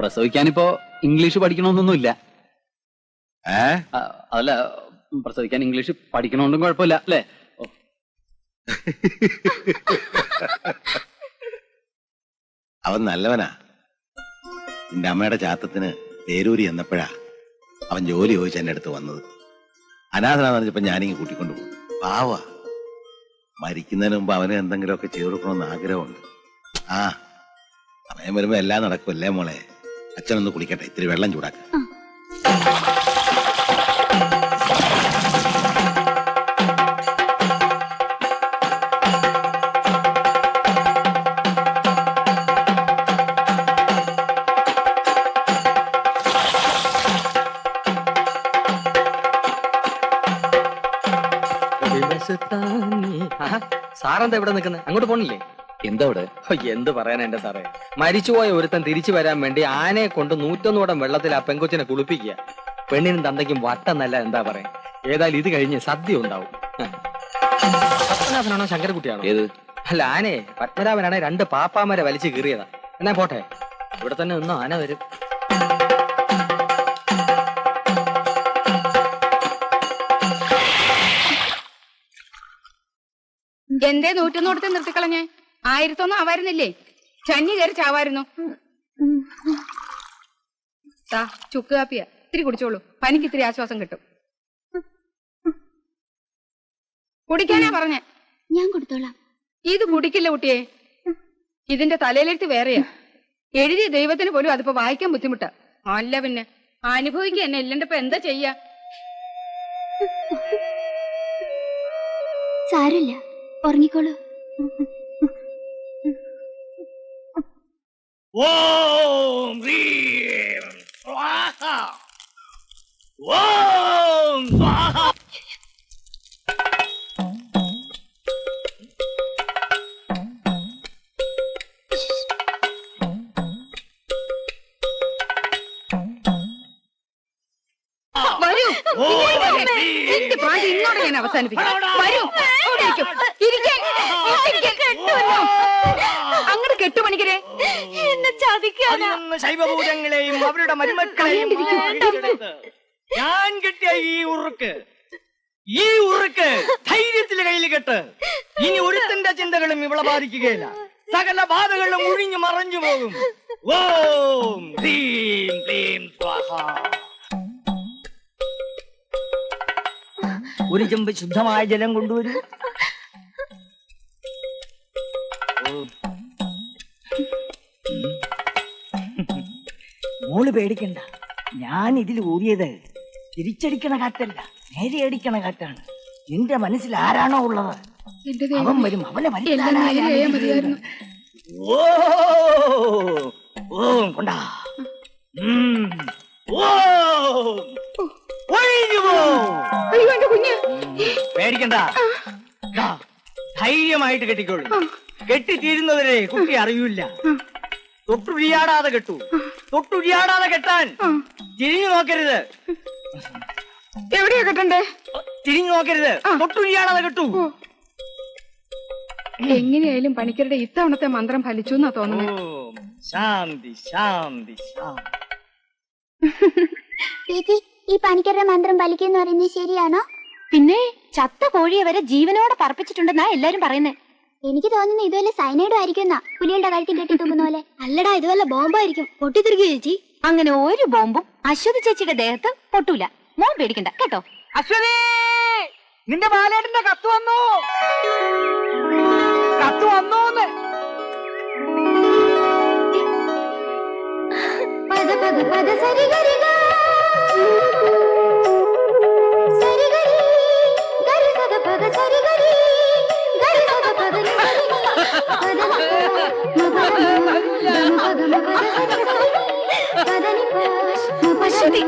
പ്രസവിക്കാനിപ്പോ ഇംഗ്ലീഷ് പഠിക്കണമെന്നൊന്നുമില്ല. അതല്ല, പ്രസവിക്കാൻ ഇംഗ്ലീഷ് പഠിക്കണോണ്ടും കുഴപ്പമില്ല അല്ലേ? അവൻ നല്ലവനാ. നിന്റെ അമ്മയുടെ ചാത്തത്തിന് പേരൂരി എന്നപ്പോഴാ അവൻ ജോലി ചോദിച്ച് എന്റെ അടുത്ത് വന്നത്. അനാഥനാന്ന് പറഞ്ഞപ്പോ ഞാനിങ്ങ് കൂട്ടിക്കൊണ്ടു പോകും. പാവാ. മരിക്കുന്നതിന് മുമ്പ് അവന് എന്തെങ്കിലുമൊക്കെ ചെയ്തു കൊടുക്കണമെന്ന് ആഗ്രഹമുണ്ട്. ആ, സമയം വരുമ്പോ എല്ലാം നടക്കുമല്ലേ മോളെ. അച്ഛനൊന്ന് കുളിക്കട്ടെ, ഇത്തിരി വെള്ളം ചൂടാക്ക. സാറെന്താ ഇവിടെ നിൽക്കുന്നത്? അങ്ങോട്ട് പോണില്ലേ? എന്താ ഇവിടെ? എന്ത് പറയാനാ എന്റെ സാറേ, മരിച്ചുപോയ ഒരുത്തൻ തിരിച്ചു വരാൻ വേണ്ടി ആനയെ കൊണ്ട് 101 കുടം വെള്ളത്തിൽ ആ പെങ്കൊച്ചിനെ കുളിപ്പിക്കുക. പെണ്ണിനും തന്തയ്ക്കും വട്ടെന്നല്ല, എന്താ പറയാ. ഏതായാലും ഇത് കഴിഞ്ഞ് സദ്യ ഉണ്ടാവും. പത്മനാഭനാണോ ശങ്കരകുട്ടിയാണോ? ഏത്? അല്ല, ആനയെ പത്മനാഭനാണെ 2 പാപ്പാമാരെ വലിച്ചു കീറിയതാ. എന്നാ പോട്ടെ, ഇവിടെ തന്നെ നിന്ന് ആന വരും. എന്തേ 101 നിർത്തിക്കളഞ്ഞേ? 1001 ആവായിരുന്നില്ലേ? ചന്നി കയറി ചാവായിരുന്നു. ചുക്ക് കാപ്പിയാ, ഇത്തിരി കുടിച്ചോളൂ. പനിക്ക് ഇത്തിരി ആശ്വാസം കിട്ടും. കുടിക്കാനാ പറഞ്ഞേ. ഞാൻ കൊടുത്തോളാം. ഇത് കുടിക്കില്ല കുട്ടിയെ. ഇതിന്റെ തലയിലെടുത്ത് വേറെയാ. എഴുതിയ ദൈവത്തിന് പോലും അതിപ്പോ വായിക്കാൻ ബുദ്ധിമുട്ടാ. അല്ല പിന്നെ അനുഭവിക്കുക എന്നെ ഇല്ലണ്ട ഇപ്പൊ എന്താ ചെയ്യാ? സാരമില്ല, ഉറങ്ങിക്കോളൂ. ഓം ഹ്രീം സ്വാഹ, ഓം സ്വാഹ. വരൂ, എന്റെ പ്രാന്ത് ഇന്നോടെ ഞാൻ അവസാനിപ്പിക്കാം. വരൂ, അവിടെ ഇരിക്കും. ഇരിക്കാൻ, അങ്ങോട്ട് കെട്ടുപണിക്കരെ എന്നെ ചതിക്കാനാ. ശൈവഭൂതങ്ങളെയും അവരുടെ മരുമക്കളെയും ഞാൻ കെട്ടിയ ഈ ഉറുക്ക് ധൈര്യത്തിലെ കയ്യിൽ കെട്ട്. ഇനി ഒരുത്തന്റെ ചിന്തകളും ഇവളെ ബാധിക്കുകയില്ല. സകല ബാധകളും ഒഴിഞ്ഞു മറഞ്ഞു പോകും. ഓം ഹ്രീം ക്ലീം സ്വാഹ. ഒരു ചെമ്പ് ശുദ്ധമായ ജലം കൊണ്ടുവരൂ. മോള് പേടിക്കണ്ട, ഞാൻ ഇതിൽ ഊരിയത് തിരിച്ചടിക്കണ കാറ്റല്ല, നേരെ അടിക്കണ കാറ്റാണ്. നിന്റെ മനസ്സിൽ ആരാണോ ഉള്ളത് അവൻ വരും, അവനെ മതിയായിരുന്നു. ഓം കൊണ്ടാ. പേടിക്കണ്ട, ധൈര്യമായിട്ട് കെട്ടിക്കോളൂ. കെട്ടിത്തീരുന്നവരെ കുട്ടി അറിയൂല. തൊട്ടുഴിയാടാതെ കെട്ടു. തൊട്ടുരിയാടാതെ കെട്ടാൻ. തിരിഞ്ഞു നോക്കരുത്. എവിടെയാ കെട്ടണ്ടേ? തിരിഞ്ഞു നോക്കരുത്. തൊട്ടുരിയാടാതെ കെട്ടു. എങ്ങനെയായാലും പണിക്കരുടെ ഇത്തവണത്തെ മന്ത്രം ഫലിച്ചു എന്നാ തോന്നുന്നത്. ശാന്തി ശാന്തി ശാന്തി. ചേച്ചി, ഈ പണിക്കരുടെ മന്ത്രം ഫലിക്കെന്ന് പറയുന്നത് ശരിയാണോ? പിന്നെ ചത്ത കോഴിയെ വരെ ജീവനോടെ പറപ്പിച്ചിട്ടുണ്ടെന്നാ എല്ലാരും പറയുന്നേ. എനിക്ക് തോന്നുന്നു ഇതുവല്ല സൈനൈഡും ആയിരിക്കും. പുലിയുടെ കഴുത്തിൽ കെട്ടി തൂക്കുന്ന പോലെ. അല്ലടാ, ഇതുവല്ല ബോംബായിരിക്കും. പൊട്ടിത്തെറിക്കുക ചേച്ചി. അങ്ങനെ ഒരു ബോംബും അശ്വതി ചേച്ചിയുടെ ദേഹത്ത് പൊട്ടൂല. മോൻ പേടിക്കണ്ട കേട്ടോ. അശ്വതി, നിന്റെ ബാലേട്ടന്റെ കത്ത് വന്നു. കത്ത് വന്നൂന്ന്. പദ പദ പദ സരി ഗരി ഗ സരി ഗരി ഗരി സദ പദ സരി ഗരി ഗരി സദ പദ നി സരി നി പദ ന പദ ന പദ നി പശ്വതി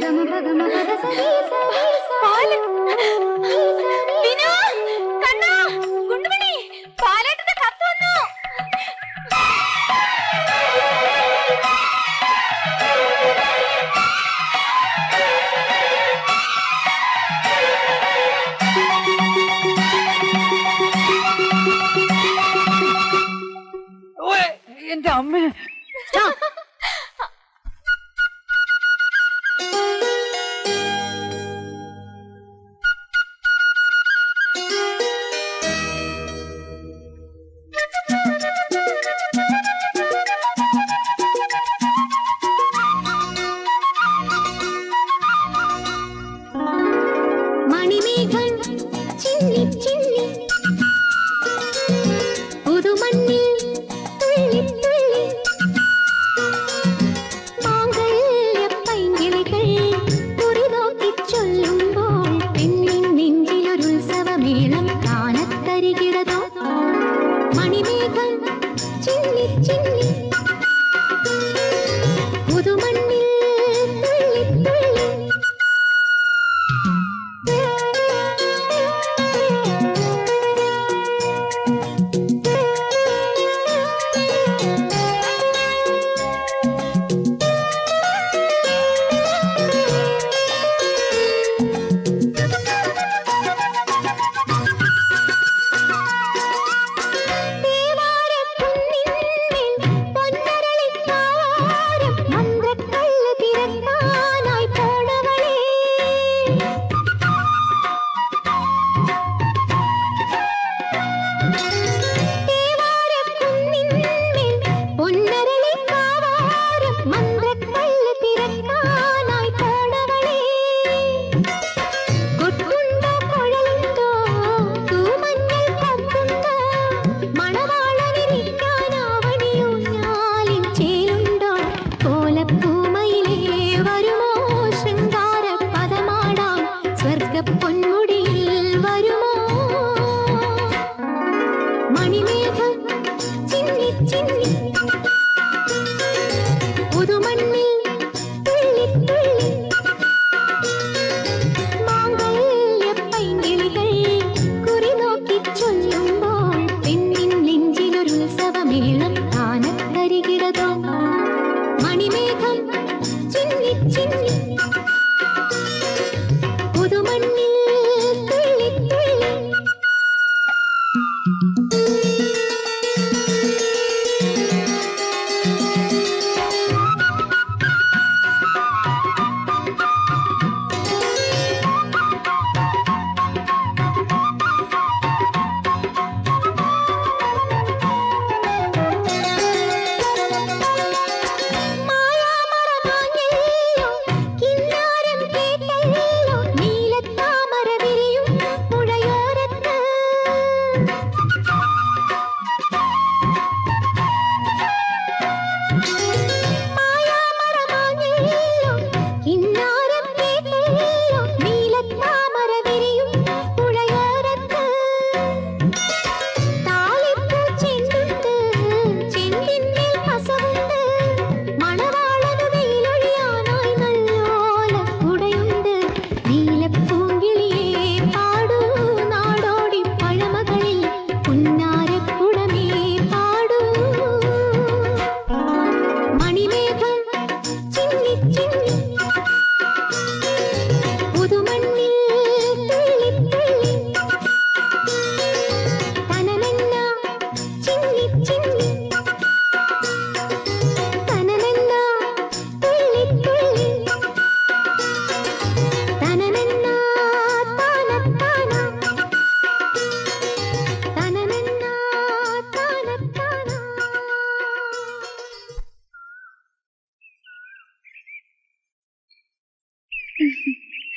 ഗമ പദ ന പദ സരി സരി പാല വിനു കണ്ണ ഗുണ്ടുമണി പാലേട്ടന്റെ കത്ത് വന്നു. എന്റെ അമ്മ. മണിമേഘം ചിന്നി ചിന്നി പുതുമണ്ണിൽ തുള്ളി തുള്ളി മാംഗല്യപ്പൈങ്കിളികൾ കുറിനോക്കി ചൊല്ലുമ്പോൾ പെണ്ണിൻ നെഞ്ചിലൊരുത്സവമേളം കാനത്തരികിടതോ. മണിമേഘം ചിന്നി ചിന്നി പുതുമണ്ണിൽ തുള്ളി തുള്ളി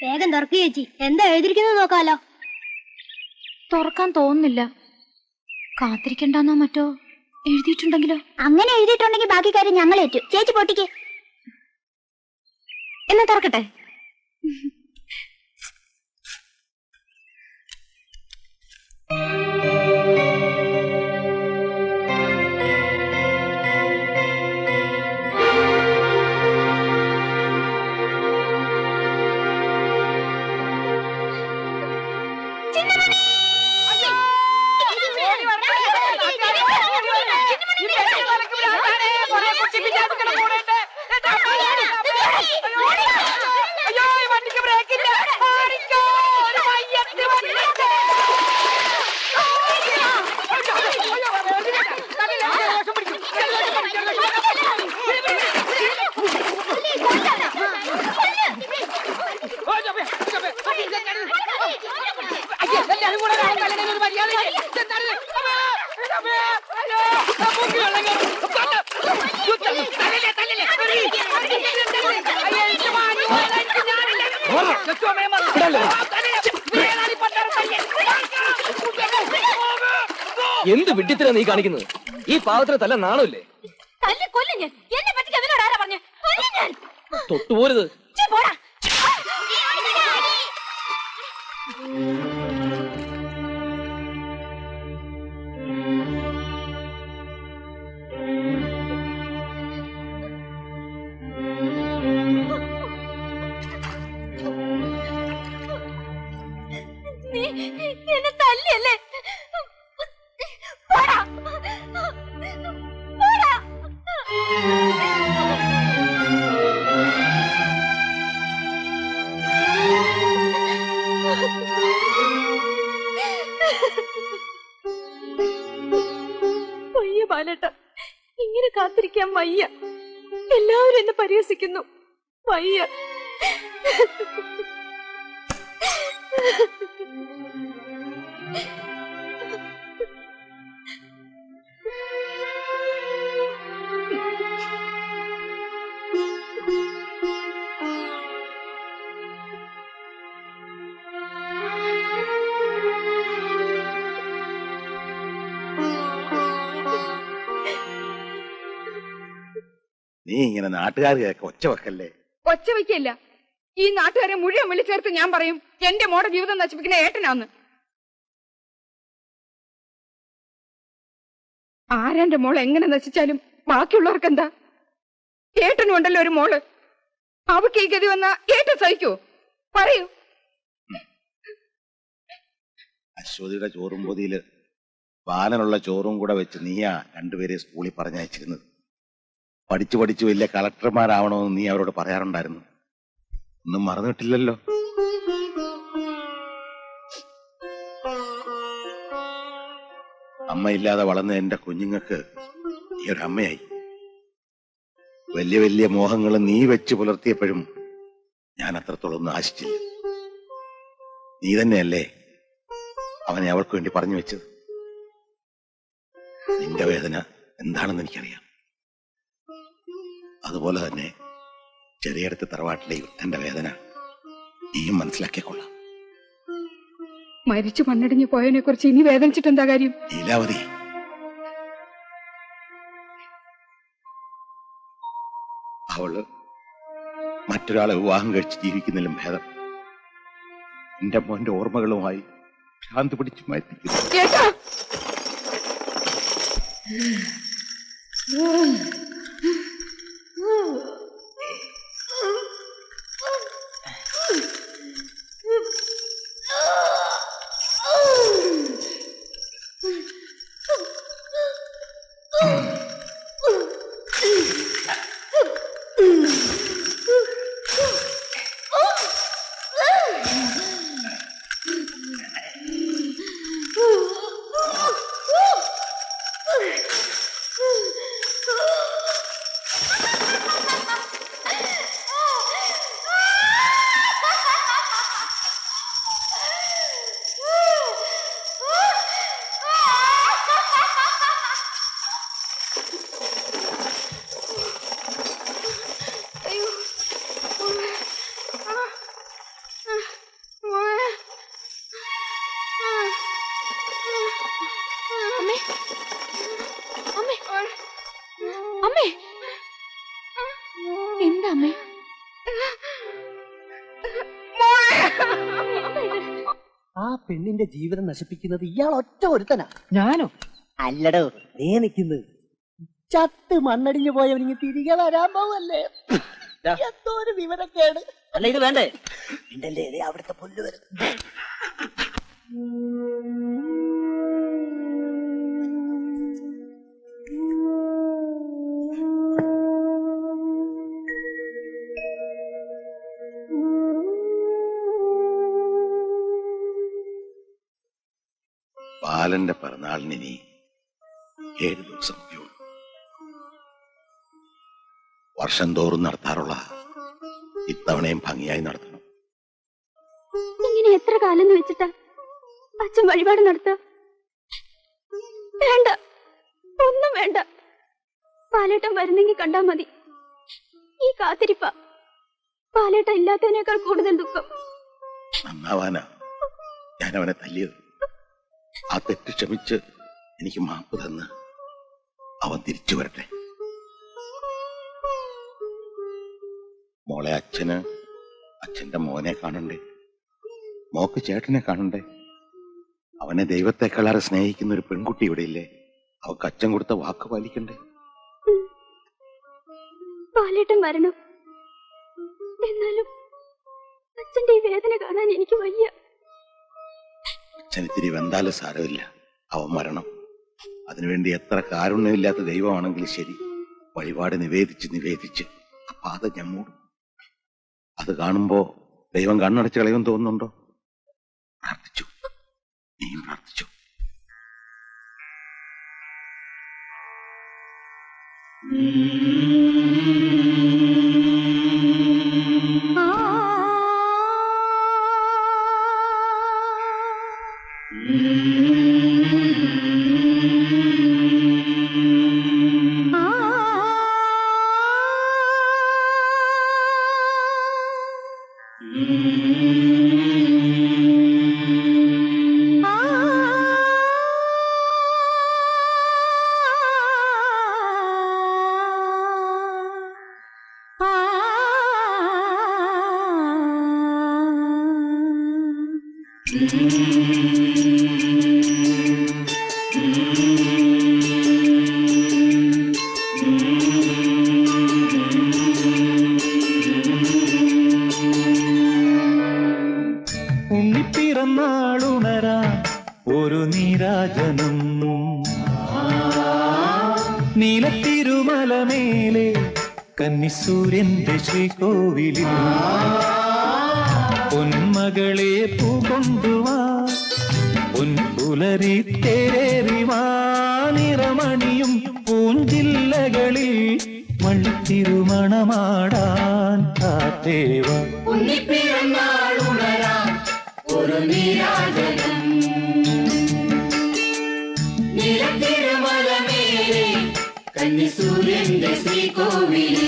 വേഗം തുറക്കുക ചേച്ചി. എന്താ എഴുതിയിരിക്കുന്നത് നോക്കാലോ. തുറക്കാൻ തോന്നുന്നില്ല. കാത്തിരിക്കണ്ടെന്നോ മറ്റോ എഴുതിയിട്ടുണ്ടെങ്കിലോ? അങ്ങനെ എഴുതിയിട്ടുണ്ടെങ്കിൽ ബാക്കി കാര്യം ഞങ്ങൾ ഏറ്റു. ചേച്ചി പൊട്ടിക്ക്. എന്നാ തുറക്കട്ടെ. എന്ത് വിഡ്ഢിത്തരാ നീ കാണിക്കുന്നത്? ഈ പാവത്തിന് തല്ല നാണമില്ലേ? തൊട്ടുപോരുത്. എന്നെ തല്ലിയല്ലേ? പോടാ. പോടാ. വയ്യ ബാലേട്ട, ഇങ്ങനെ കാത്തിരിക്കാൻ വയ്യ. എല്ലാവരും എന്നെ പരിഹസിക്കുന്നു. വയ്യ. നീ ഇങ്ങനെ നാട്ടുകാർക്ക് ഒച്ച വെക്കല്ലേ. ഒച്ച വയ്ക്കല്ല. ഈ നാട്ടുകാരെ മുഴുവൻ വിളിച്ചേർത്ത് ഞാൻ പറയും എന്റെ മോടെ ജീവിതം നശിപ്പിക്കുന്ന ഏട്ടനാന്ന്. ആരാന്റെ മോൾ എങ്ങനെ നശിച്ചാലും ബാക്കിയുള്ളവർക്ക് എന്താ? ഏട്ടനും ഉണ്ടല്ലോ ഒരു മോള്. അവക്ക് ഈ ഗതി വന്നാ ഏട്ടൻ സഹിക്കോ? പറയൂ. അശ്വതിയുടെ ചോറും പൊതിയില് ബാലനുള്ള ചോറും കൂടെ വെച്ച് നീയാ രണ്ടുപേരെ സ്കൂളിൽ പറഞ്ഞയച്ചിരുന്നത്. പഠിച്ചു പഠിച്ചു വലിയ കളക്ടർമാരാവണമെന്ന് നീ അവരോട് പറയാറുണ്ടായിരുന്നു. ഒന്നും മറന്നിട്ടില്ലല്ലോ. അമ്മയില്ലാതെ വളർന്ന എന്റെ കുഞ്ഞുങ്ങൾക്ക് നീ ഒരു അമ്മയായി. വലിയ വലിയ മോഹങ്ങൾ നീ വെച്ച് പുലർത്തിയപ്പോഴും ഞാൻ അത്രത്തോളം ഒന്നും ആശിച്ചില്ല. നീ തന്നെയല്ലേ അവനെ അവൾക്ക് വേണ്ടി പറഞ്ഞു വെച്ചത്. നിന്റെ വേദന എന്താണെന്ന് എനിക്കറിയാം. അതുപോലെ തന്നെ ചെറിയടത്ത് തറവാട്ടിലെ യുദ്ധന്റെ വേദന നീയും മനസ്സിലാക്കിക്കൊള്ളാം. മരിച്ചു മണ്ണടിഞ്ഞു പോയതിനെ കുറിച്ച് ഇനി വേദനിച്ചിട്ട് എന്താ കാര്യം? ലീലാവതി, അവള് മറ്റൊരാളെ വിവാഹം കഴിച്ച് ജീവിക്കുന്നതിലും ഭേദം എന്റെ മോന്റെ ഓർമ്മകളുമായി ഭ്രാന്ത് പിടിച്ചു മാറ്റിക്കുന്നു. എന്താ അമ്മേ? ആ പെണ്ണിന്റെ ജീവിതം നശിപ്പിക്കുന്നത് ഇയാൾ ഒറ്റ ഒരുത്തനാ. ഞാനോ? അല്ലടോ, നീ നിൽക്കുന്നത് ചത്ത് മണ്ണടിഞ്ഞു പോയവനിങ്ങ് തിരികെ വരാൻ പോവല്ലേ. എന്തോ ഒരു വിവരക്കേട്. അല്ല ഇത് വേണ്ടേ? ഇണ്ടല്ലേ അവിടുത്തെ പുല്ല് വരും. ബാലന്റെ പിറന്നാളിന് ഇനി 7 ദിവസം കൂടി. വർഷം തോറും നടത്താറുള്ള ഇത്തവണയും ഭംഗിയായി നടത്തണം. ഇങ്ങനെ എത്ര കാലം എന്ന് വെച്ചിട്ടാ അച്ഛൻ വഴിപാട് നടത്ത? വേണ്ട, ഒന്നും വേണ്ട. പാലേട്ടൻ വരുന്നെങ്കിൽ കണ്ടാ മതി. ഈ കാത്തിരിപ്പ പാലേട്ടൻ ഇല്ലാത്തതിനേക്കാൾ കൂടുതൽ ദുഃഖം. നന്നാവാനാ ഞാൻ അവനെ തല്ലിയത്. ആ തെറ്റ് ക്ഷമിച്ച് എനിക്ക് മാപ്പ് തന്ന് അവൻ തിരിച്ചു വരട്ടെ. മോളെ, അച്ഛന്റെ മോനെ കാണണ്ടേ? മോക്ക് ചേട്ടനെ കാണണ്ടേ? അവനെ ദൈവത്തെക്കാളേറെ സ്നേഹിക്കുന്ന ഒരു പെൺകുട്ടി ഇവിടെ ഇല്ലേ? അവക്ക് അച്ഛൻ കൊടുത്ത വാക്ക് പാലിക്കണ്ടേ? പാലേട്ടൻ വരണം. എന്നാലും അച്ഛന്റെ ഈ വേദന കാണാൻ എനിക്ക് വയ്യ. അച്ഛനിത്തിരി വെന്താലും സാരമില്ല, അവൻ മരണം. അതിനുവേണ്ടി എത്ര കാരുണ്യമില്ലാത്ത ദൈവമാണെങ്കിലും ശരി, വഴിപാട് നിവേദിച്ച് ആ പാത ഞാൻ മൂടും. അത് കാണുമ്പോ ദൈവം കണ്ണടച്ച് കളയുമെന്ന് തോന്നുന്നുണ്ടോ? പ്രാർത്ഥിച്ചു, നീയും പ്രാർത്ഥിച്ചു. ഉണ്ണിപ്പിറന്നാളുണരാ ഒരു നീരാജനം നീലത്തിരുമലമേലെ കന്നിസൂര്യന്റെ ശ്രീകോവിലിൽ പൊന്മകളെ പൂകൊണ്ടുവാ പൊൻപുലരി തേരേറിവാ നിറമണിയും പൂഞ്ചില്ലകളിൽ വള്ളിത്തിരുമണമാടാൻ കാത്തേവ. ഒരു നീരാജനം നീലത്തിരുമലമേലെ കന്നിസൂര്യന്റെ ശ്രീകോവിലിൽ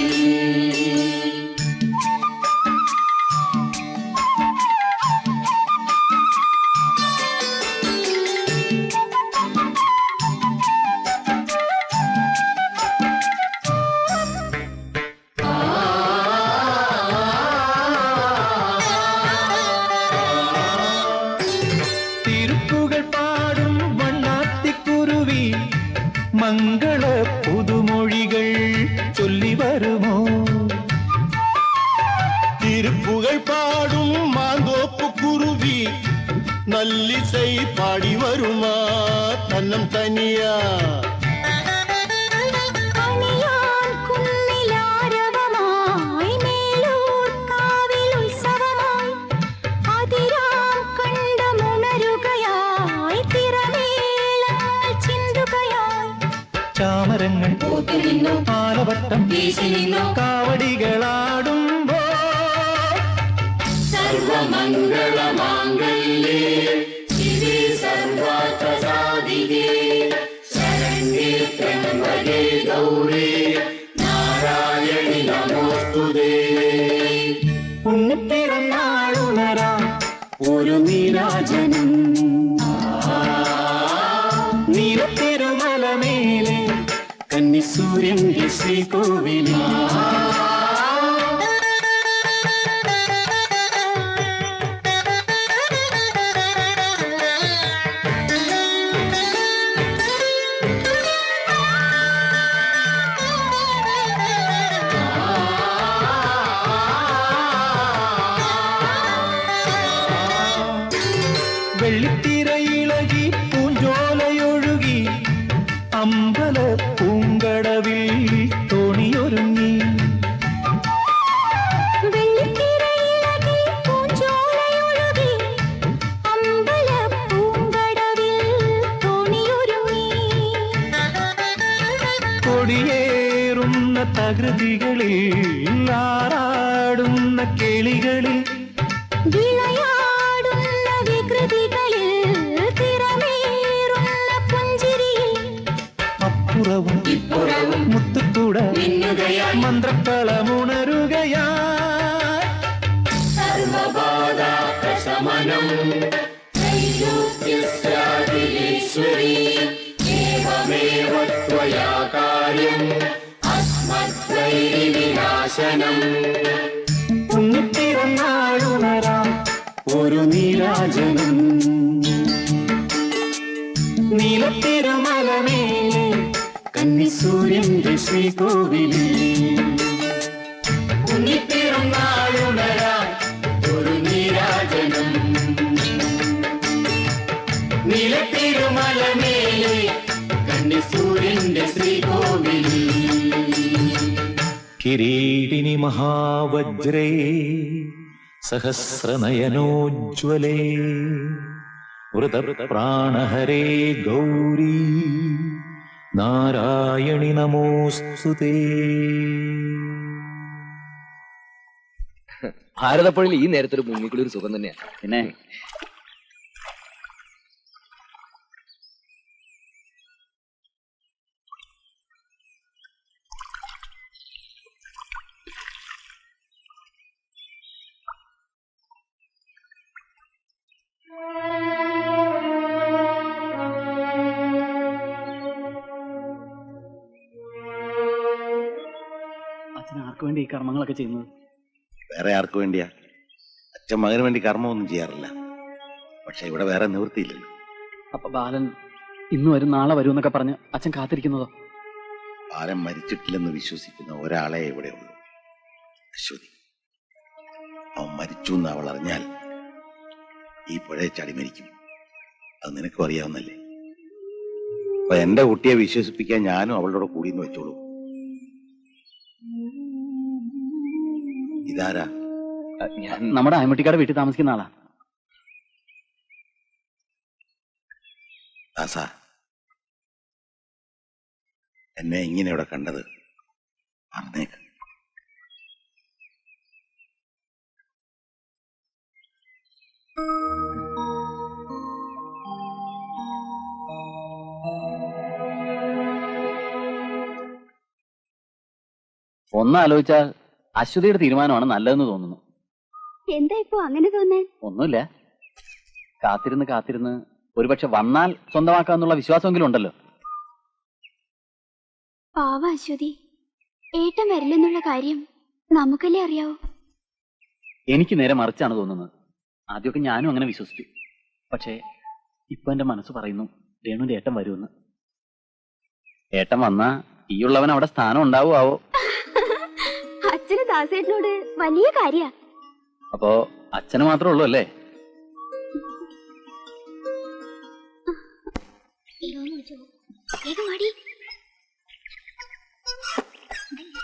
മംഗള പുതുമൊഴികൾ ചൊല്ലി വരുമോ? തിരുപ്പുകൾ പാടും മാന്തോപ്പ് കുരുവി നല്ലിസൈ പാടി വരുമാ തന്നം തനിയാ. ചാമരങ്ങൾ ആലവട്ടം കാവടികളാടുമ്പോ സർവമംഗളമാംഗല്യേ ശിവേ സർവാർത്ഥസാധികേ ശരണ്യേ ത്ര്യംബകേ ഗൗരീ നാരായണി നമോസ്തുതേ. ഉണ്ണിപ്പിറന്നാളുണരാ ഒരു നീരാജനം നീലത്തിരുമലമേലെ കന്നിസൂര്യന്റെ ശ്രീകോവിലിൽ നദികളിൽ ആറാടുന്ന കിളികളിൽ വിളയാടുന്ന വികൃതികളിൽ തിരമേറുന്ന പുഞ്ചിരിയിൽ അപ്പുറവും ഇപ്പുറവും മുത്തുകൂട മന്ത്രക്കളമുണരുകയാ സർവബാധാപ്രശമനം ത്രൈലോക്യസ്യാഖിലേശ്വരീ ഏവമേവ ത്വയാ കാര്യം അസ്മദ്വൈരിവിനാശനം ഉണ്ണിപ്പിറന്നാളുണരാം ഒരു നീരാജനം നീലത്തിരുമലമേലെ കന്നിസൂര്യന്റെ ശ്രീകോവിലിൽ ഉണ്ണിപ്പിറന്നാളുണരാം ഒരു നീരാജനം നീലത്തിരുമലമേലെ കന്നിസൂര്യന്റെ ശ്രീകോവിലിൽ കിരീടിനി മഹാവജ്രേ സഹസ്രനയനോജ്വലേ വൃതപ്രാണഹരേ ഗൗരീ നാരായണി നമോസ്തുതേ. ഭാരതപ്പുഴയിൽ ഈ നേരത്തൊരു മുങ്ങിക്കുളി ഒരു സുഖം തന്നെയാണ്. പിന്നെ അച്ഛൻ ആർക്ക് വേണ്ടി ഈ കർമ്മങ്ങളൊക്കെ ചെയ്യുന്നത്? വേറെ ആർക്ക് വേണ്ടിയാ? അച്ഛൻ മകന് വേണ്ടി കർമ്മമൊന്നും ചെയ്യാറില്ല. പക്ഷെ ഇവിടെ വേറെ നിവൃത്തിയില്ലല്ലോ. അപ്പൊ ബാലൻ ഇന്ന് വരും നാളെ വരും എന്നൊക്കെ പറഞ്ഞ് അച്ഛൻ കാത്തിരിക്കുന്നതോ? ബാലൻ മരിച്ചിട്ടില്ലെന്ന് വിശ്വസിക്കുന്ന ഒരാളെ ഇവിടെ ഉള്ളൂ, അശ്വതി. അവൻ മരിച്ചു എന്ന് അവൾ അറിഞ്ഞാൽ ഈ പുഴയെ ചാടി മരിക്കും. അത് നിനക്കും അറിയാവുന്നല്ലേ. അപ്പൊ എന്റെ കുട്ടിയെ വിശ്വസിപ്പിക്കാൻ ഞാനും അവളുടെ കൂടിയെന്ന് വെച്ചോളൂ. ഇതാരാ? ഞാൻ നമ്മുടെ അയമുട്ടിക്കാട് വീട്ടിൽ താമസിക്കുന്ന ആളാ. ദാസാ, എന്നെ ഇങ്ങനെ ഇവിടെ കണ്ടത് മറന്നേക്ക്. ഒന്നാലോചിച്ചാൽ അശ്വതിയുടെ തീരുമാനമാണ് നല്ലതെന്ന് തോന്നുന്നു. എന്താ ഇപ്പൊ അങ്ങനെ തോന്നാൻ? ഒന്നുമില്ല, കാത്തിരുന്ന് കാത്തിരുന്ന് ഒരുപക്ഷെ വന്നാൽ സ്വന്തമാക്കാന്നുള്ള വിശ്വാസമെങ്കിലും ഉണ്ടല്ലോ. പാവ അശ്വതി, ഏട്ടൻ വരില്ലെന്നുള്ള കാര്യം നമുക്കല്ലേ അറിയാവൂ. എനിക്ക് നേരെ മറിച്ചാണ് തോന്നുന്നത്. ആദ്യമൊക്കെ ഞാനും അങ്ങനെ വിശ്വസിച്ചു. പക്ഷേ ഇപ്പൊ എന്റെ മനസ്സ് പറയുന്നു രേണുവിന്റെ ഏട്ടൻ വരുമെന്ന്. ഏട്ടൻ വന്നാ ഈയുള്ളവൻ അവിടെ സ്ഥാനം ഉണ്ടാവുമാവോ? അച്ഛന് ദാസേട്ടനോട് വലിയ കാര്യ. അപ്പോ അച്ഛന് മാത്രമേ ഉള്ളൂ അല്ലേ?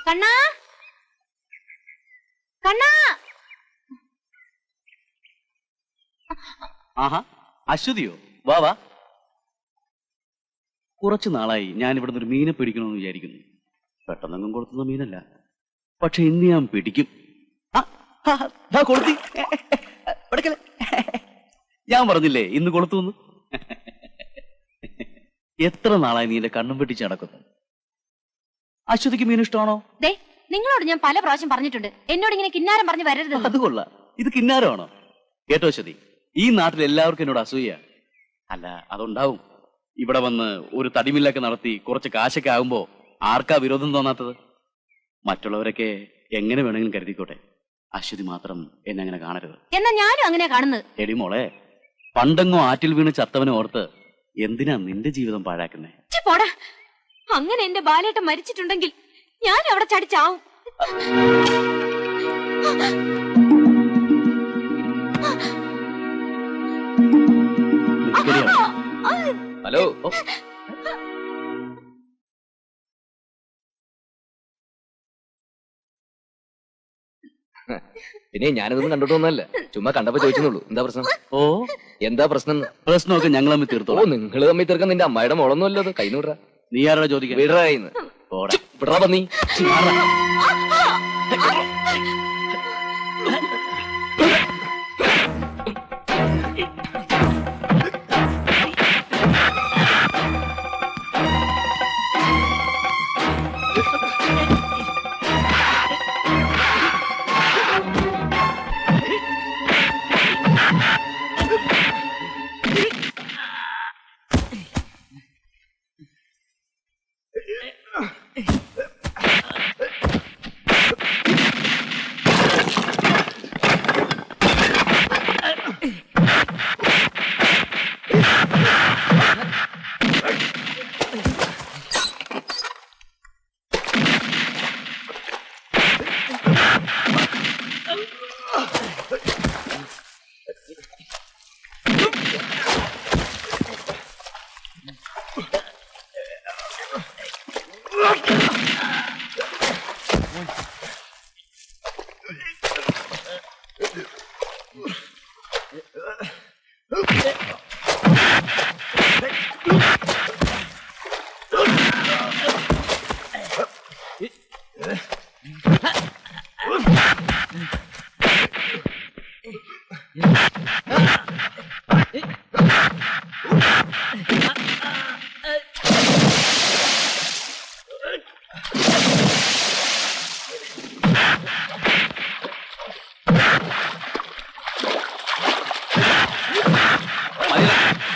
കണ്ണാ, കണ്ണാ. ആഹാ, അശ്വതിയോ? വാ വാ. കുറച്ചു നാളായി ഞാൻ ഇവിടുന്ന് ഒരു മീനെ പിടിക്കണമെന്ന് വിചാരിക്കുന്നു. പെട്ടെന്നെങ്ങും കൊടുത്തുന്ന മീനല്ല, പക്ഷെ ഇന്ന് ഞാൻ പിടിക്കും. കൊളുത്തി. ഞാൻ പറഞ്ഞില്ലേ ഇന്ന് കൊളുത്തുന്ന്. എത്ര നാളായി നീ എന്റെ കണ്ണും വെട്ടിച്ച് നടക്കുന്നു. അശ്വതിക്ക് മീൻ ഇഷ്ടമാണോ? നിങ്ങളോട് ഞാൻ പല പ്രാവശ്യം പറഞ്ഞിട്ടുണ്ട്, എന്നോട് ഇങ്ങനെ കിന്നാരം പറഞ്ഞു വരരുത്. അത് കൊള്ളാം. ഇത് കിന്നാരമാണോ? കേട്ടോ അശ്വതി, ഈ നാട്ടിൽ എല്ലാവർക്കും എന്നോട് അസൂയ. അല്ല, അതുണ്ടാവും. ഇവിടെ വന്ന് ഒരു തടിമില്ലൊക്കെ നടത്തി കുറച്ച് കാശൊക്കെ ആകുമ്പോ ആർക്കാ വിരോധം തോന്നാത്തത്? മറ്റുള്ളവരൊക്കെ എങ്ങനെ വേണമെങ്കിലും കരുതിക്കോട്ടെ, അശ്വതി മാത്രം എന്നെ അങ്ങനെ കാണരുത്. എന്നാ ഞാനും അങ്ങനെ കാണുന്നത്. എടി മോളെ, പണ്ടെങ്ങോ ആറ്റിൽ വീണ് ചത്തവനെ ഓർത്ത് എന്തിനാ നിന്റെ ജീവിതം പാഴാക്കുന്നേ? പോടാ, അങ്ങനെ എന്റെ ബാലേട്ടൻ മരിച്ചിട്ടുണ്ടെങ്കിൽ ഞാൻ അവിടെ ചടിച്ചാവും. ഹലോ, പിന്നെ ഞാനിതൊന്നും കണ്ടിട്ടൊന്നുമല്ല, ചുമ്മാ കണ്ടപ്പോ ചോദിച്ചെന്നുള്ളൂ. എന്താ പ്രശ്നം? ഓ, എന്താ പ്രശ്നം? പ്രശ്നമൊക്കെ ഞങ്ങൾ തമ്മിൽ തീർത്തോ. നിങ്ങൾ തമ്മിൽ തീർക്കാൻ നിന്റെ അമ്മായിയുടെ മോളൊന്നും അല്ലത്. കൈനൂടാ. നീ ആരാ ചോദിക്കാൻ? വീടായിന്ന്. ഓ, വിടറാ പന്നി.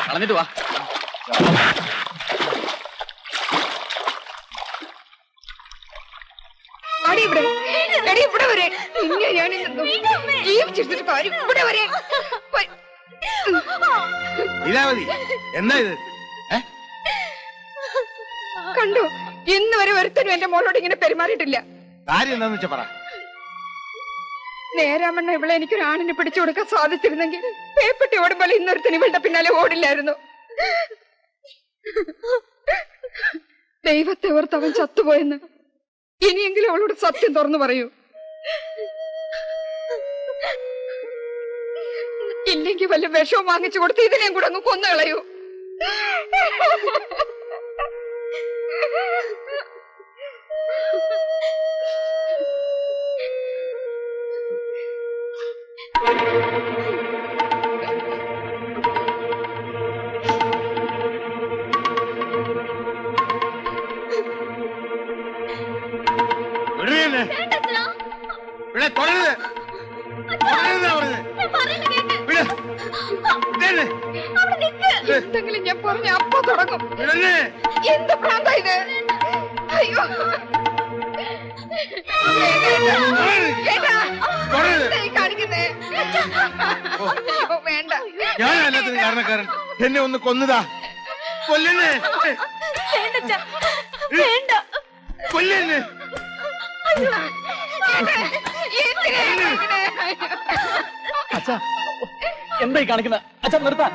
കളഞ്ഞിട്ട് വാ. ഇവിടെ വരെ ഞാൻ ജീവിച്ചിരുന്നിട്ട് കാര്യം ഇവിടെ വരെ ലീലാവതി എന്നാ ഇത് കണ്ടു. ഇന്ന് വരെ ഒരുത്തനും എന്റെ മോളോട് ഇങ്ങനെ പെരുമാറിയിട്ടില്ല. കാര്യം എന്താന്ന് വെച്ചാ പറ. നേരാമണ്ണ ഇവിടെ എനിക്കൊരു ആണിനെ പിടിച്ചു കൊടുക്കാൻ സാധിച്ചിരുന്നെങ്കിൽ പേപ്പട്ടി ഓടുമ്പോൾ ഇന്നൊരുത്തന് ഇവളുടെ പിന്നാലെ ഓടില്ലായിരുന്നു. ദൈവത്തെ ഓർത്ത് അവൻ ചത്തുപോയെന്ന് ഇനിയെങ്കിലും അവളോട് സത്യം തുറന്നു പറയൂ. ഇല്ലെങ്കിൽ വല്ല വിഷവും വാങ്ങിച്ചു കൊടുത്ത് ഇതിനെയും കൂടെ അങ്ങ് കൊന്നു കളയൂ. എന്തെങ്കിലും ഞാൻ പറഞ്ഞ അപ്പ തുടങ്ങും. എന്ത് പ്രാന്താ ഇത്? അയ്യോ കാണിക്കുന്നേ. വേണ്ട, ഞാൻ എല്ലാത്തിനും കാരണക്കാരൻ. എന്നെ ഒന്ന് കൊന്നതാ. കൊല്ലുന്നേ, കൊല്ലുന്നേ. അച്ഛാ എന്തായി കാണിക്കുന്ന? അച്ഛാ നിർത്താൻ.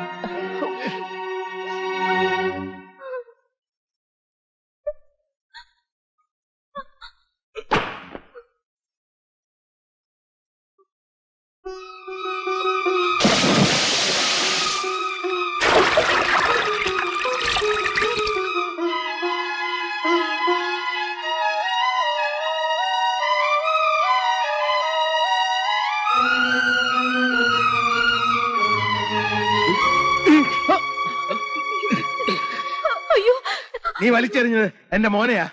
നീ വലിച്ചെറിഞ്ഞത് എന്റെ മോനെയാ.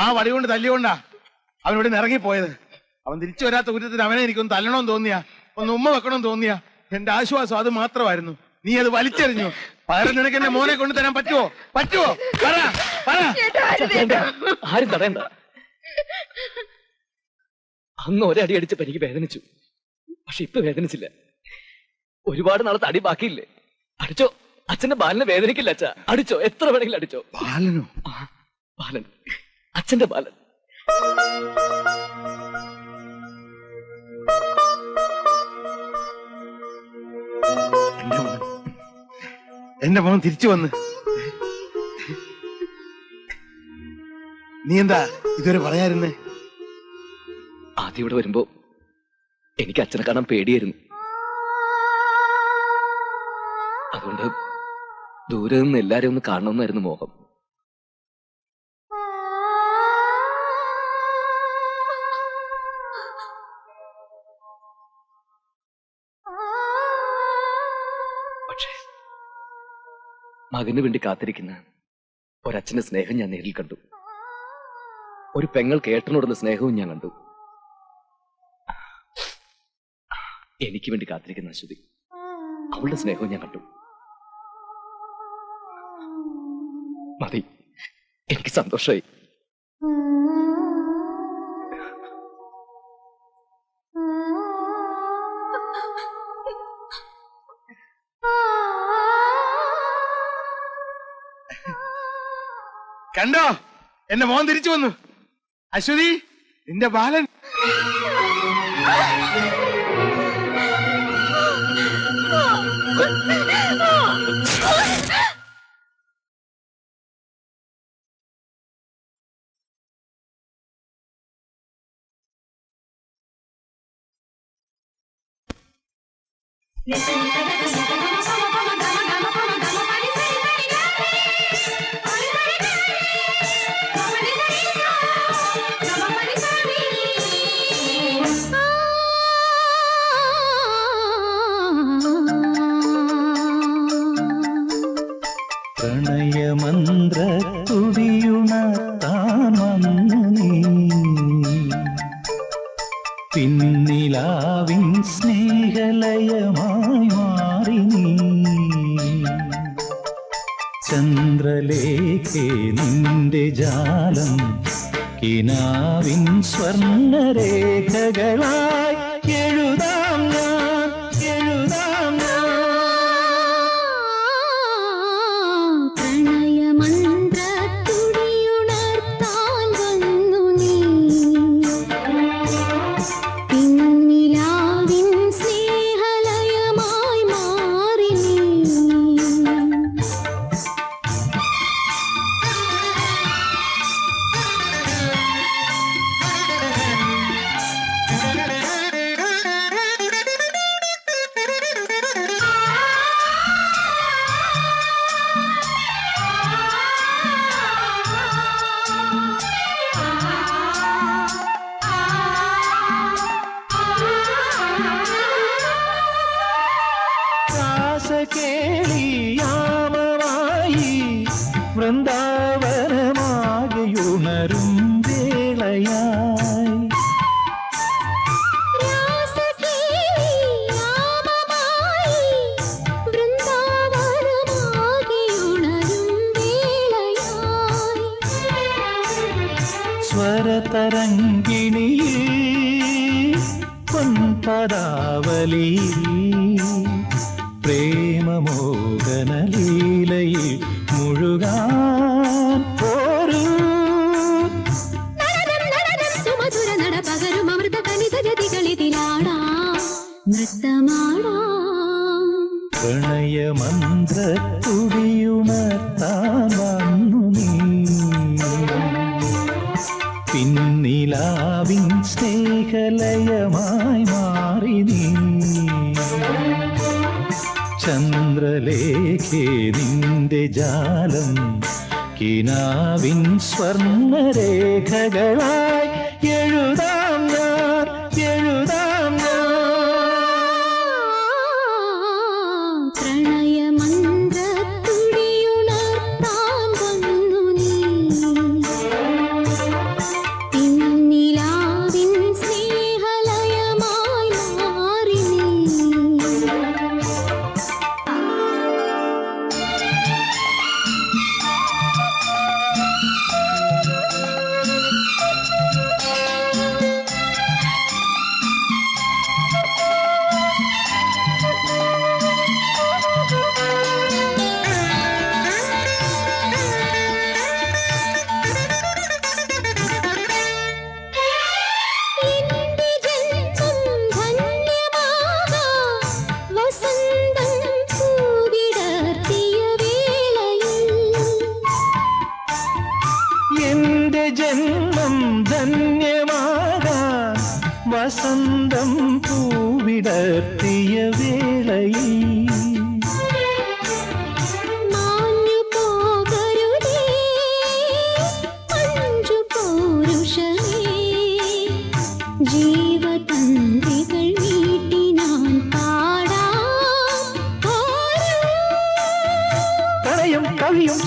ആ വടി കൊണ്ട് തല്ലിക്കൊണ്ടാ അവനോട് ഇറങ്ങിപ്പോയത്. അവൻ തിരിച്ചു വരാത്ത കുറ്റത്തിന് അവനെ എനിക്കൊന്ന് തല്ലണമെന്ന് തോന്നിയാ, ഒന്ന് ഉമ്മ വെക്കണമെന്ന് തോന്നിയാ. എന്റെ ആശ്വാസം അത് മാത്രമായിരുന്നു. നീ അത് വലിച്ചെറിഞ്ഞു. പകരം നിനക്ക് എന്റെ മോനെ കൊണ്ട് തരാൻ പറ്റുമോ? പറ്റുമോ? പറ, പറ. ആരും തടയണ്ട. അന്ന് ഒരടി അടിച്ചപ്പോ എനിക്ക് വേദനിച്ചു. പക്ഷെ ഇപ്പൊ വേദനിച്ചില്ല. ഒരുപാട് നാളത്തെ അടി ബാക്കിയില്ലേ? അടിച്ചോ. അച്ഛന്റെ ബാലനെ വേദനിക്കില്ല അച്ഛാ. അടിച്ചോ, എത്ര വേണമെങ്കിലും അടിച്ചോ. ബാലനോ? ബാലൻ, അച്ഛന്റെ ബാലൻ. എന്റെ മോൻ തിരിച്ചു വന്ന്. നീ എന്താ ഇതുവരെ പറയായിരുന്നേ? ആദ്യം ഇവിടെ വരുമ്പോ എനിക്ക് അച്ഛനെ കാണാൻ പേടിയായിരുന്നു. അതുകൊണ്ട് ദൂരെ നിന്ന് എല്ലാരെയും ഒന്ന് കാണണമെന്നായിരുന്നു മോഹം. മകന് വേണ്ടി കാത്തിരിക്കുന്ന ഒരച്ഛന്റെ സ്നേഹം ഞാൻ നേരിൽ കണ്ടു. ഒരു പെങ്ങൾക്ക് ഏട്ടനോടുള്ള സ്നേഹവും ഞാൻ കണ്ടു. എനിക്ക് വേണ്ടി കാത്തിരിക്കുന്ന അശ്വതി, അവളുടെ സ്നേഹവും ഞാൻ കണ്ടു. മതി, എനിക്ക് സന്തോഷമായി. കണ്ടോ, എന്റെ മോൻ തിരിച്ചു വന്നു. അശ്വതി, നിന്റെ ബാലൻ. പ്രണയമന്ത്ര തുടിയുണർത്താൻ വന്നു നീ, പിന്നിലാവിൻ സ്നേഹലയമായി മാറി നീ. ചന്ദ്രലേഖേ നിന്റെ ജാലം കിനാവിൻ സ്വർണ്ണരേഖകളായി എഴുതാം ഞാൻ, എഴുതാം ഞാൻ. കേളിയാമമായി വൃന്ദാവനമാകെയുണരും വേളയായി, സ്വരതരംഗിണിയിൽ പൊൻപദാവലിയിൽ പ്രേമമോഹനലീലയിൽ മുഴുകാൻ പോരൂ. സുമധുര നട പകരും അമൃത കനിത ജതികളിതിലാടാം നൃത്തമാടാം. പ്രണയമന്ത്ര തുടിയുണർത്താൻ വന്നു നീ, പിന്നിലാവിൻ സ്നേഹലയമായി മാറി നീ. ചന്ദ്രലേഖേ നിന്റെ ജാലം കിനാവിൻ സ്വർണ്ണരേഖകളായി എഴുതാം ഞാൻ, എഴുതാം ഞാൻ. പ്രണയമന്ത്രത്തുടിയുണർത്താൻ വന്നു നീ, പിന്നിലാവിൻ സ്നേഹലയമായി മാറി നീ. എന്റെ ജന്മം ധന്യമാകാൻ വസന്തം പൂവിടർത്തിയ വേളയിൽ, മാഞ്ഞു പോകരുതേ മഞ്ജു പൗരുഷമേ, ജീവതന്ത്രികൾ നീട്ടി ഞാൻ പാടാം. പ്രണയം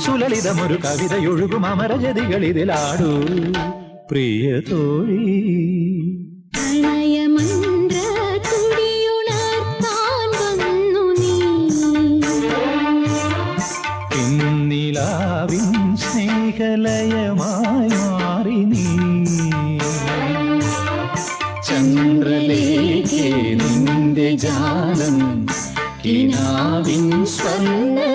സുലളിതമൊരു കവിതയൊഴുകും അമരജതികളിതിലാടൂ പ്രിയ തോഴി. പിന്നിലാവിൻ സ്നേഹലയമായി മാറി നീ. ചന്ദ്രലേഖേ നിന്റെ ജാലം കിനാവിൻ സ്വർണ്ണരേഖകളായി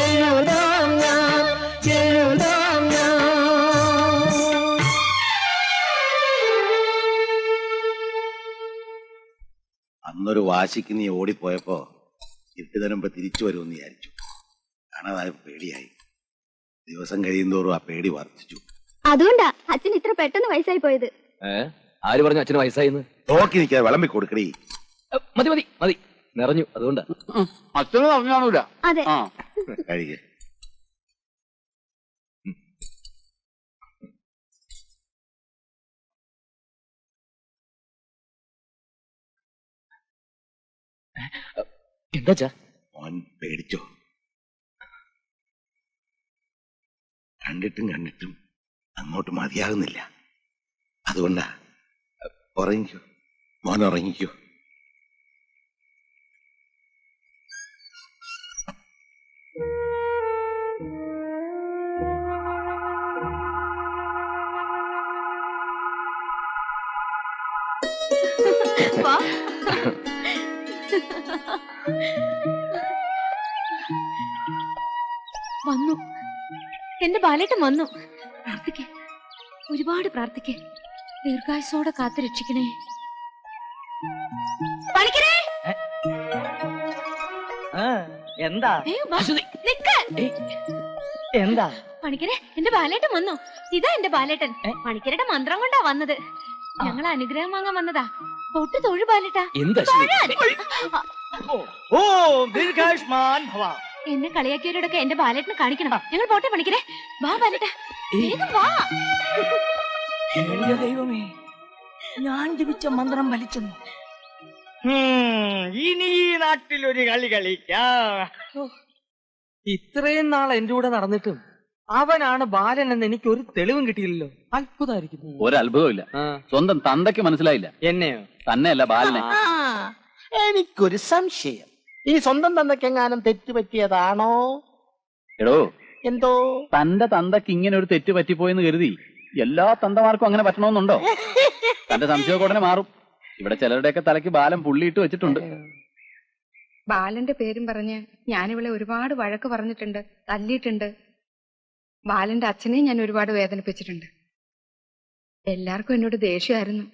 എഴുതാം ഞാൻ, എഴുതാം ഞാൻ. അന്നൊരു വാശിക്ക് നീ ഓടിപ്പോയപ്പോ ഇരുട്ടുതരുമ്പോ തിരിച്ചു വരുമെന്ന് വിചാരിച്ചു. കാണാതായ പേടിയായി. ദിവസം കഴിയുന്തോറും ആ പേടി വർദ്ധിച്ചു. അതുകൊണ്ടാ അച്ഛൻ ഇത്ര പെട്ടെന്ന് വയസ്സായി പോയത്. ആര് പറഞ്ഞു അച്ഛന് വയസ്സായിന്ന്? നോക്കി നിൽക്കാതെ വിളമ്പി കൊടുക്കണേ. മതി മതി മതി, നിറഞ്ഞു. അതുകൊണ്ടാ അച്ഛന് പറഞ്ഞാണൂല. അതെ. കഴിക്കേ. എന്താ മോൻ പേടിച്ചോ? കണ്ടിട്ടും കണ്ടിട്ടും അങ്ങോട്ട് മതിയാകുന്നില്ല. അതുകൊണ്ടാ. ഉറങ്ങിക്കോ മോൻ, ഉറങ്ങിക്കോ. വന്നു, എന്റെ ബാലേട്ടൻ വന്നു. പ്രാർത്ഥിക്കേ, ഒരുപാട് പ്രാർത്ഥിക്കേ. ദീർഘായുസോടെ കാത്തു രക്ഷിക്കണേ. പണിക്കരേ, എന്താ എന്താ പണിക്കരെ, എന്റെ ബാലേട്ടൻ വന്നു. ഇതാ എന്റെ ബാലേട്ടൻ. പണിക്കരുടെ മന്ത്രം കൊണ്ടാ വന്നത്. ഞങ്ങൾ അനുഗ്രഹം വാങ്ങാൻ വന്നതാ. തൊട്ട് തൊഴു ബാലേട്ടാ. എന്നെ കളിയാക്കിയവരോടൊക്കെ എന്റെ ബാലേട്ടനെ കാണിക്കണം. ഞങ്ങൾ പോട്ടെ പണിക്കരെ. വാ ബാലേട്ടാ, വേഗം വാ. എന്റെ ദൈവമേ, ഞാൻ ജപിച്ച മന്ത്രം വലിച്ചെന്നു. ഇനി ഈ നാട്ടിലൊരു കളി കളിക്കാം. ഇത്രയും നാൾ എന്റെ കൂടെ നടന്നിട്ടും അവനാണ് ബാലൻ എന്ന് എനിക്ക് ഒരു തെളിവും കിട്ടിയില്ലല്ലോ. അത്ഭുതമായിരിക്കുന്നു. ഒരത്ഭുതമില്ല. സ്വന്തം തന്തയ്ക്ക് മനസ്സിലായില്ല. എന്നെയോ? തന്നെയല്ല, ബാലനെ. എനിക്കൊരു സംശയം. ഈ സ്വന്തം തന്തയ്ക്കെങ്ങാനും തെറ്റ് പറ്റിയതാണോ? എടോ, എന്തോ തന്റെ തന്തയ്ക്ക് ഇങ്ങനെ ഒരു തെറ്റ് പറ്റിപ്പോയെന്ന് കരുതി എല്ലാ തന്തമാർക്കും അങ്ങനെ പറ്റണമെന്നുണ്ടോ? തന്റെ സംശയമൊക്കെ ഉടനെ മാറും. ഇവിടെ ചിലരുടെയൊക്കെ തലയ്ക്ക് ബാലൻ പുള്ളിയിട്ട് വെച്ചിട്ടുണ്ട്. ബാലന്റെ പേരും പറഞ്ഞ് ഞാനിവളെ ഒരുപാട് വഴക്ക് പറഞ്ഞിട്ടുണ്ട്, തല്ലിയിട്ടുണ്ട്. ബാലന്റെ അച്ഛനെ ഞാൻ ഒരുപാട് വേദനിപ്പിച്ചിട്ടുണ്ട്. എല്ലാവർക്കും എന്നോട് ദേഷ്യമായിരുന്നു.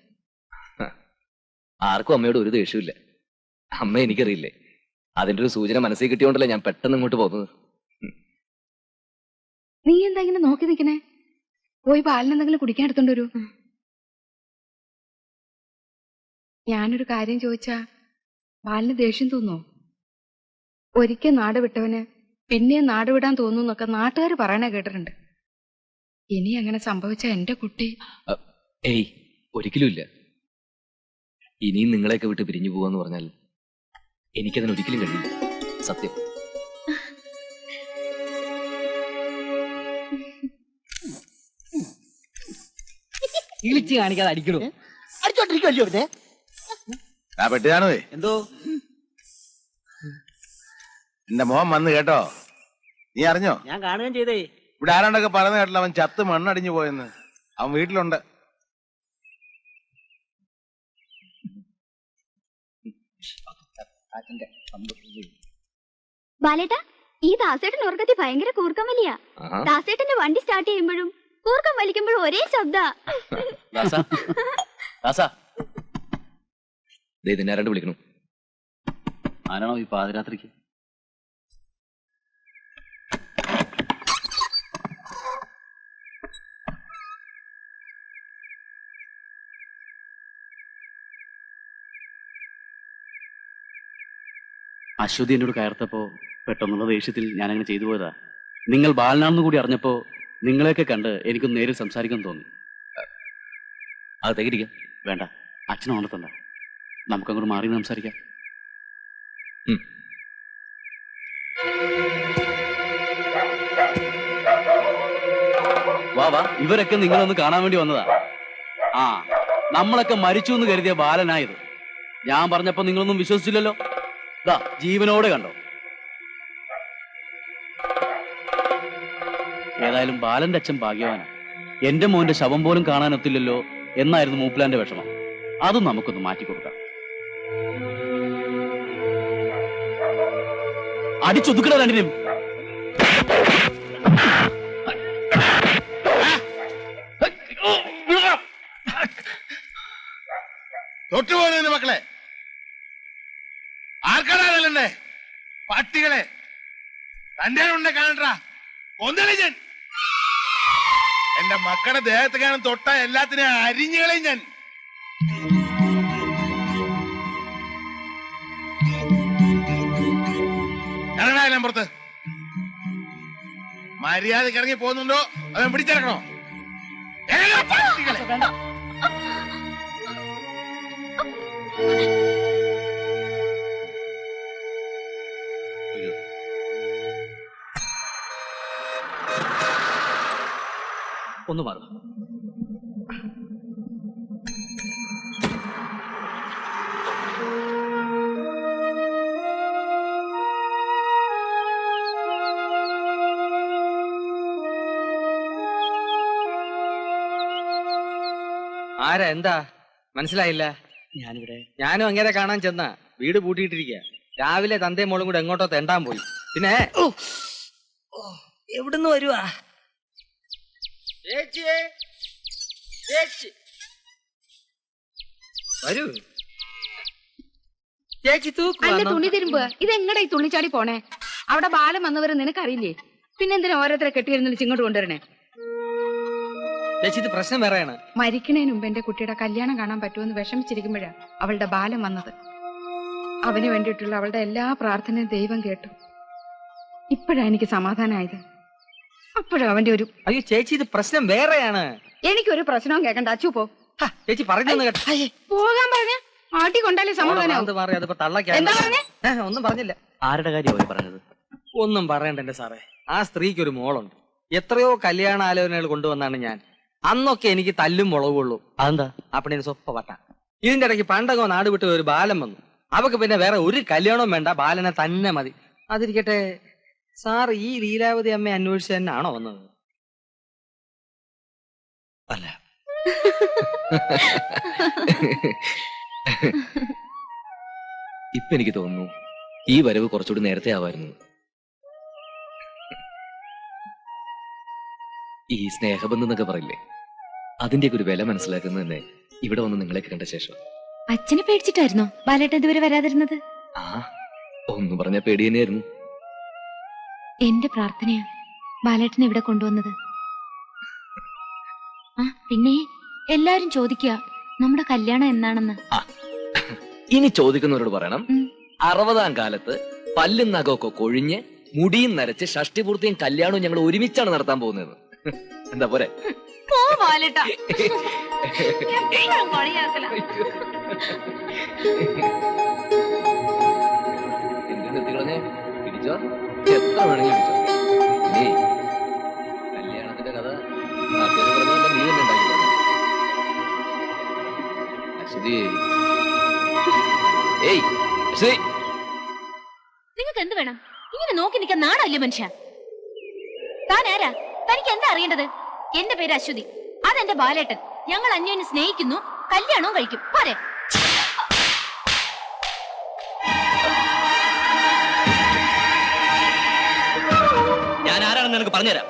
ആർക്കും അമ്മയോട് ഒരു ദേഷ്യമില്ല. അമ്മ എനിക്കറിയില്ലേ, അതിന്റെ ഒരു സൂചന മനസ്സിൽ കിട്ടിയോണ്ടല്ലേ ഞാൻ പെട്ടെന്ന് ഇങ്ങോട്ട് പോകുന്നത്. നീ എന്താ ഇങ്ങനെ നോക്കി നിൽക്കണേ? പോയി ബാലിനെന്തെങ്കിലും കുടിക്കാൻ എടുത്തോണ്ട് വരൂ. ഞാനൊരു കാര്യം ചോദിച്ചാ ബാലിന് ദേഷ്യം തോന്നോ? ഒരിക്കൽ നാട് വിട്ടവന് പിന്നെ നാട് വിടാൻ തോന്നുന്നൊക്കെ നാട്ടുകാർ പറയണ കേട്ടിട്ടുണ്ട്. ഇനി അങ്ങനെ സംഭവിച്ച എന്റെ കുട്ടി. ഏയ്, ഒരിക്കലും ഇല്ല. ഇനിയും നിങ്ങളെയൊക്കെ വിട്ട് പിരിഞ്ഞു പോവാന്ന് പറഞ്ഞാൽ എനിക്കതിന് ഒരിക്കലും കഴിയില്ല. സത്യം. ഇളിച്ച് കാണിക്കാതെ അടിക്കണോ? അടിച്ചോണ്ടിരിക്കുമല്ലോ പിന്നെ. പെട്ടുകാണുവേ. എന്തോ? എന്റെ മോൻ വന്ന് കേട്ടോ. നീ അറിഞ്ഞോ? ഞാൻ കാണുകയും ചെയ്തേ. ഇവിടെ ആരാണ്ടൊക്കെ പറയുന്ന കേട്ടില്ല, അവൻ ചത്ത് മണ്ണടിഞ്ഞു പോയെന്ന്. അവൻ വീട്ടിലുണ്ട്. ബാലേട്ടാ, ഈ ദാസേട്ടൻ ഉറക്കത്തി ഭയങ്കര കൂർക്കം വലിയ. ദാസേട്ടന്റെ വണ്ടി സ്റ്റാർട്ട് ചെയ്യുമ്പോഴും കൂർക്കം വലിക്കുമ്പോഴും ഒരേ ശബ്ദ. ഇതിനാരണ്ട് വിളിക്കണം. ആരാണോ ഈ പാതിരാത്രിക്ക്? അശ്വതി എന്നോട് കയർത്തപ്പോ പെട്ടെന്നുള്ള ദേഷ്യത്തിൽ ഞാനങ്ങനെ ചെയ്തു പോയതാ. നിങ്ങൾ ബാലനാണെന്ന് കൂടി അറിഞ്ഞപ്പോ നിങ്ങളെയൊക്കെ കണ്ട് എനിക്കൊന്ന് നേരിൽ സംസാരിക്കാൻ തോന്നി. അകത്തേക്കിരിക്കാം. വേണ്ട, അച്ഛനെ ഉണർത്തണ്ട. നമുക്കങ്ങോട്ട് മാറി സംസാരിക്കാം. വാ വാ, ഇവരൊക്കെ നിങ്ങളൊന്ന് കാണാൻ വേണ്ടി വന്നതാ. ആ, നമ്മളൊക്കെ മരിച്ചു എന്ന് കരുതിയ ബാലനായത്. ഞാൻ പറഞ്ഞപ്പോ നിങ്ങളൊന്നും വിശ്വസിച്ചില്ലല്ലോ. ദാ ജീവനോടെ കണ്ടോ. ഏതായാലും ബാലന്റെ അച്ഛൻ ഭാഗ്യവാനാ. എന്റെ മോന്റെ ശവം പോലും കാണാനൊത്തില്ലല്ലോ എന്നായിരുന്നു മൂപ്പിലാന്റെ വിഷമം. അതും നമുക്കൊന്ന് മാറ്റിക്കൊടുക്കാം. അടിച്ചൊതുക്കട രണ്ടിനും. തൊട്ടുപോകുന്ന മക്കളെ, ആർക്കാണല്ലേ പട്ടികളെ തന്റെ ഉണ്ടെ കാണണ്ടാ ഒന്നല്ലേ ഞാൻ. എന്റെ മക്കളുടെ ദേഹത്ത് കാണാൻ തൊട്ട എല്ലാത്തിനെയും അരിഞ്ഞുകളയും ഞാൻ. ഇറങ്ങണ പുറത്ത്. മര്യാദക്ക് ഇറങ്ങി പോകുന്നുണ്ടോ അവൻ പിടിച്ചിറക്കണോ? ഒന്ന് മാറും. ആരാ? എന്താ മനസ്സിലായില്ല? ഞാനും അങ്ങനെ കാണാൻ ചെന്ന വീട് പൂട്ടിയിട്ടിരിക്കുക. രാവിലെ തന്തയും മോളും കൂടെ എങ്ങോട്ടോ തെണ്ടാൻ പോയി. പിന്നെ എവിടുന്ന് വരുവാ? വരൂ ചേച്ചി. അല്ല തുണി തിരുമ്പുക. ഇതെങ്ങടാ ഈ തുള്ളിച്ചാടി പോണേ? അവിടെ ബാലം വന്നവരെ നിനക്കറിയില്ലേ? പിന്നെന്തിനാ ഓരോരുത്തരെ കെട്ടിയിരുന്നിട്ട് ഇങ്ങോട്ട് കൊണ്ടുവരണേ? ചേച്ചി ഇത് പ്രശ്നം വേറെയാണ്. മരിക്കണേന് മുമ്പ് എന്റെ കുട്ടിയുടെ കല്യാണം കാണാൻ പറ്റുമെന്ന് വിഷമിച്ചിരിക്കുമ്പോഴാ അവളുടെ ബാലം വന്നത്. അവന് വേണ്ടിയിട്ടുള്ള അവളുടെ എല്ലാ പ്രാർത്ഥനയും ദൈവം കേട്ടു. ഇപ്പോഴാ എനിക്ക് സമാധാനമായത്. അപ്പോഴും അവന്റെ ഒരു അയ്യോ ചേച്ചി ഇത് പ്രശ്നം വേറെയാണ്. എനിക്കൊരു പ്രശ്നവും കേൾക്കണ്ട. അച്ചു പോ. ചേച്ചി പറഞ്ഞു കേട്ടോ. പോകാൻ പറഞ്ഞ ആട്ടി കൊണ്ടാലേ സമാധാനം. ഒന്നും പറഞ്ഞില്ല. ആരുടെ കാര്യമാണ് പറഞ്ഞത്? ഒന്നും പറയണ്ട എന്റെ സാറേ. ആ സ്ത്രീക്ക് ഒരു മോളുണ്ട്. എത്രയോ കല്യാണ ആലോചനകൾ കൊണ്ടുവന്നാണ് ഞാൻ. അന്നൊക്കെ എനിക്ക് തല്ലും മുളകുള്ളൂ. അതെന്താ? അപ്പണി സ്വപ്പ വട്ട. ഇതിന്റെ ഇടയ്ക്ക് പണ്ടങ്ങോ നാട് വിട്ട് ഒരു ബാലം വന്നു. അവക്ക് പിന്നെ വേറെ ഒരു കല്യാണവും വേണ്ട, ബാലനെ തന്നെ മതി. അതിരിക്കട്ടെ, സാർ ഈ ലീലാവതി അമ്മയെ അന്വേഷിച്ച് തന്നെയാണോ വന്നത്? അല്ല, ഇപ്പൊ എനിക്ക് തോന്നുന്നു ഈ വരവ് കുറച്ചുകൂടി നേരത്തെ ആവായിരുന്നു. ഈ സ്നേഹബന്ധം എന്നൊക്കെ പറയില്ലേ, അതിന്റെയൊക്കെ ഒരു വില മനസ്സിലാക്കുന്നത് തന്നെ ഇവിടെ വന്ന് നിങ്ങളെ കണ്ട ശേഷം. അച്ഛനെ പേടിച്ചിട്ടായിരുന്നോ ബാലേട്ടൻ ഇതുവരെ വരാതിരുന്നത്? ആ, ഒന്ന് പറഞ്ഞ പേടി തന്നെയായിരുന്നു. എന്റെ പ്രാർത്ഥനയാ ബാലേട്ടനെ ഇവിടെ കൊണ്ടുവന്നത്. ആ പിന്നെ എല്ലാരും ചോദിക്കുക നമ്മുടെ കല്യാണം എന്നാണെന്ന്. ഇനി ചോദിക്കുന്നവരോട് പറയണം, 60-ാം കാലത്ത് പല്ലും നഖമൊക്കെ കൊഴിഞ്ഞ് മുടിയും നരച്ച് ഷഷ്ടിപൂർത്തിയും കല്യാണവും ഞങ്ങൾ ഒരുമിച്ചാണ് നടത്താൻ പോകുന്നത്. എന്താ പോരെ? എന്തിനെത്തിക്കളഞ്ഞേ? പിടിച്ചോ, എത്ര വേണമെങ്കിലും പിടിച്ചോ. നീ കല്യാണത്തിന്റെ കഥ നീ തന്നെ ഉണ്ടാക്കി. അശ്വതി, നിങ്ങൾക്ക് എന്ത് വേണം? ഇങ്ങനെ നോക്കി നിൽക്കാൻ നാണല്ലേ മനുഷ്യ? താൻ ആരാ? തനിക്ക് എന്താ അറിയേണ്ടത്? എന്റെ പേര് അശ്വതി, അതെന്റെ ബാലേട്ടൻ. ഞങ്ങൾ അന്യോന്യം സ്നേഹിക്കുന്നു, കല്യാണവും കഴിക്കും. പോരെ? ഞാൻ ആരാണെന്ന് നിനക്ക് പറഞ്ഞുതരാം.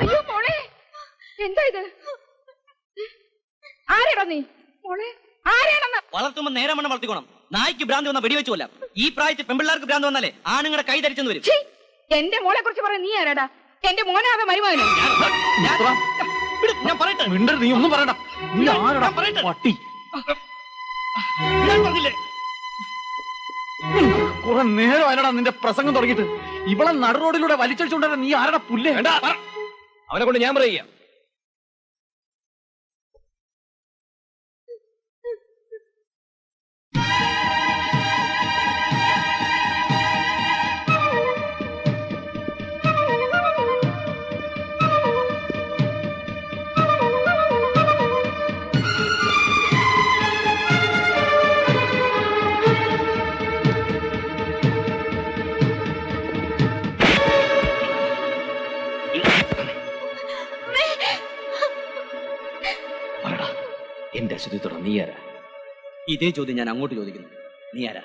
അയ്യോ മോളെ, എന്താ ഇത്? ആരാടാ നീ? മോളെ ആരാണെന്ന് വളർത്തുമ്പോ നേരെ മണ്ണം വളർത്തിക്കോണം. നായ്ക്ക് ഭ്രാന്ത് വന്ന വെടിവെച്ചു കൊല്ലാം. ഈ പ്രായത്തിൽ പെമ്പിള്ളാർക്ക് ഭ്രാന്ത് വന്നാലേ ആണുങ്ങളുടെ കൈ ധരിച്ചെന്ന് വരും. എന്റെ മോളെ കുറിച്ച് പറയാൻ നീ ആരാടാ? എന്റെ മോനാകെ മരുമകനോ? ഞാൻ പറയട്ടെ. നീ ഒന്നും പറയണ്ട. നീ ആരടാ പട്ടി? ഞാൻ പറഞ്ഞില്ലേ കുറെ നേരം ആരടാ നിന്റെ പ്രസംഗം തുടങ്ങിയിട്ട്? ഇവളെ നട റോഡിലൂടെ വലിച്ചടിച്ചുകൊണ്ടാ നീ ആരടാ പുല്ലേ? അവനെ കൊണ്ട് ഞാൻ പറയുക. എന്റെ അശ്വതിത്തോടെ നീ ആരാ? ഇതേ ചോദ്യം ഞാൻ അങ്ങോട്ട് ചോദിക്കുന്നു. നീ ആരാ?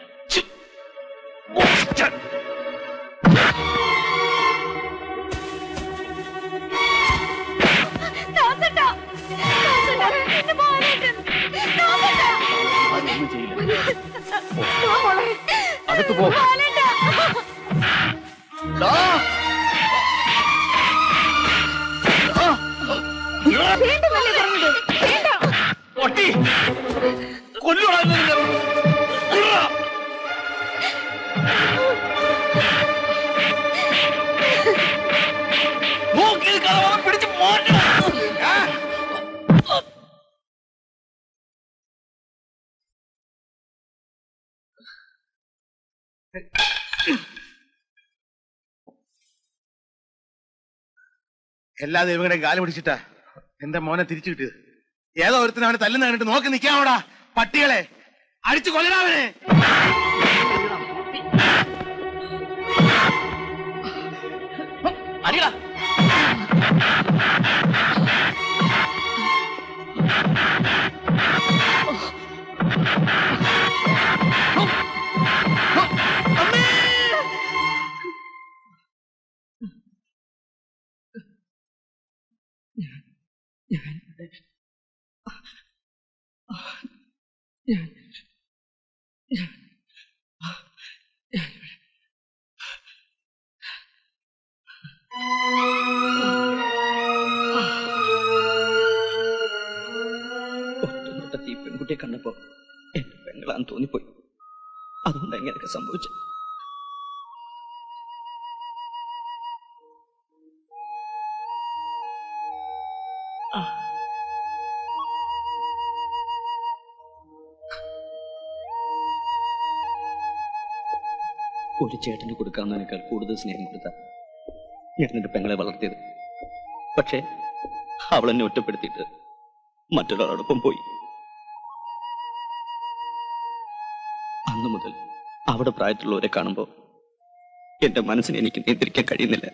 അകത്ത് പോ. പട്ടി എല്ലാ ദൈവങ്ങളുടെയും കാല് പിടിച്ചിട്ടാ എന്റെ മോനെ തിരിച്ചു കിട്ടിയത്. ഏതോ ഒരുത്തിന് അവനെ തല്ലുന്ന കണ്ടിട്ട് നോക്കി നിൽക്കാമോടാ പട്ടികളെ, അടിച്ചു കൊല്ലണവനെ. അടിയടാ. ഈ പെൺകുട്ടിയെ കണ്ടപ്പോ എന്റെ പെങ്ങളാന്ന് തോന്നിപ്പോയി. അതുകൊണ്ട് എങ്ങനെയൊക്കെ സംഭവിച്ചു. ഒരു ചേട്ടന് കൊടുക്കാവുന്നതിനേക്കാൾ കൂടുതൽ സ്നേഹം കൊടുത്ത ഞാൻ എന്റെ പെങ്ങളെ വളർത്തിയത്. പക്ഷേ അവൾ എന്നെ ഒറ്റപ്പെടുത്തിയിട്ട് മറ്റൊരാളോടൊപ്പം പോയി. അന്നു മുതൽ അവിടെ പ്രായത്തിലുള്ളവരെ കാണുമ്പോൾ എന്റെ മനസ്സിനെ എനിക്ക് നിയന്ത്രിക്കാൻ കഴിയുന്നില്ല.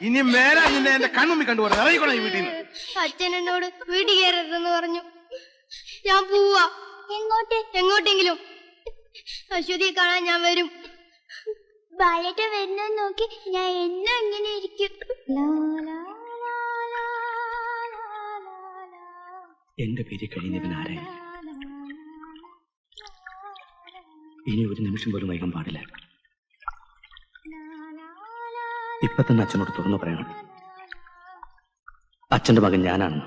ഇനി മേലെ നിന്നെ എന്റെ കൺമുമ്പിൽ കണ്ടുപോകുന്നത് അറിയിക്കണോ ഈ വീട്ടിൽ നിന്ന്? അച്ഛൻ എന്നോട് വീട്ടിൽ കയറരുതെന്ന് പറഞ്ഞു. ഞാൻ പോവാ. എങ്ങോട്ടെങ്കിലും. അശ്വതിയെ കാണാൻ ഞാൻ വരും. ബാലേട്ട വരുന്ന നോക്കി ഞാൻ എന്നും ഇങ്ങനെ ഇരിക്കും. എന്റെ പേര് കഴിയുന്നവൻ ആരായി? ഇനി ഒരു നിമിഷം പോലും വൈകാൻ പാടില്ല. ഇപ്പൊ തന്നെ അച്ഛനോട് തുറന്നു പറയണം, അച്ഛന്റെ മകൻ ഞാനാണെന്ന്.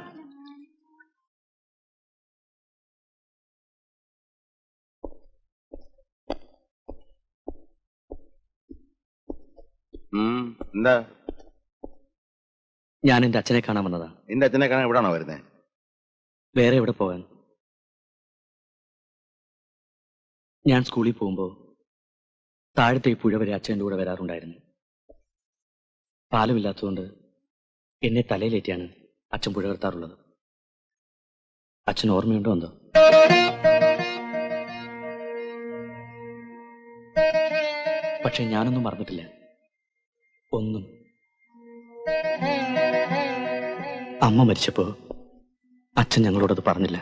എന്താ? ഞാൻ എന്റെ അച്ഛനെ കാണാൻ വന്നതാ. എന്റെ അച്ഛനെ കാണാൻ എവിടാണോ വരുന്നത്? വേറെ എവിടെ പോകാൻ? ഞാൻ സ്കൂളിൽ പോകുമ്പോ താഴത്തെ ഈ പുഴ വരെ അച്ഛൻ്റെ കൂടെ വരാറുണ്ടായിരുന്നു. പാലമില്ലാത്തതുകൊണ്ട് എന്നെ തലയിലേറ്റിയാണ് അച്ഛൻ പുഴ കടത്താറുള്ളത്. അച്ഛൻ ഓർമ്മയുണ്ടോ എന്തോ? പക്ഷെ ഞാനൊന്നും മറന്നിട്ടില്ല, ഒന്നും. അമ്മ മരിച്ചപ്പോ അച്ഛൻ ഞങ്ങളോടത് പറഞ്ഞില്ല.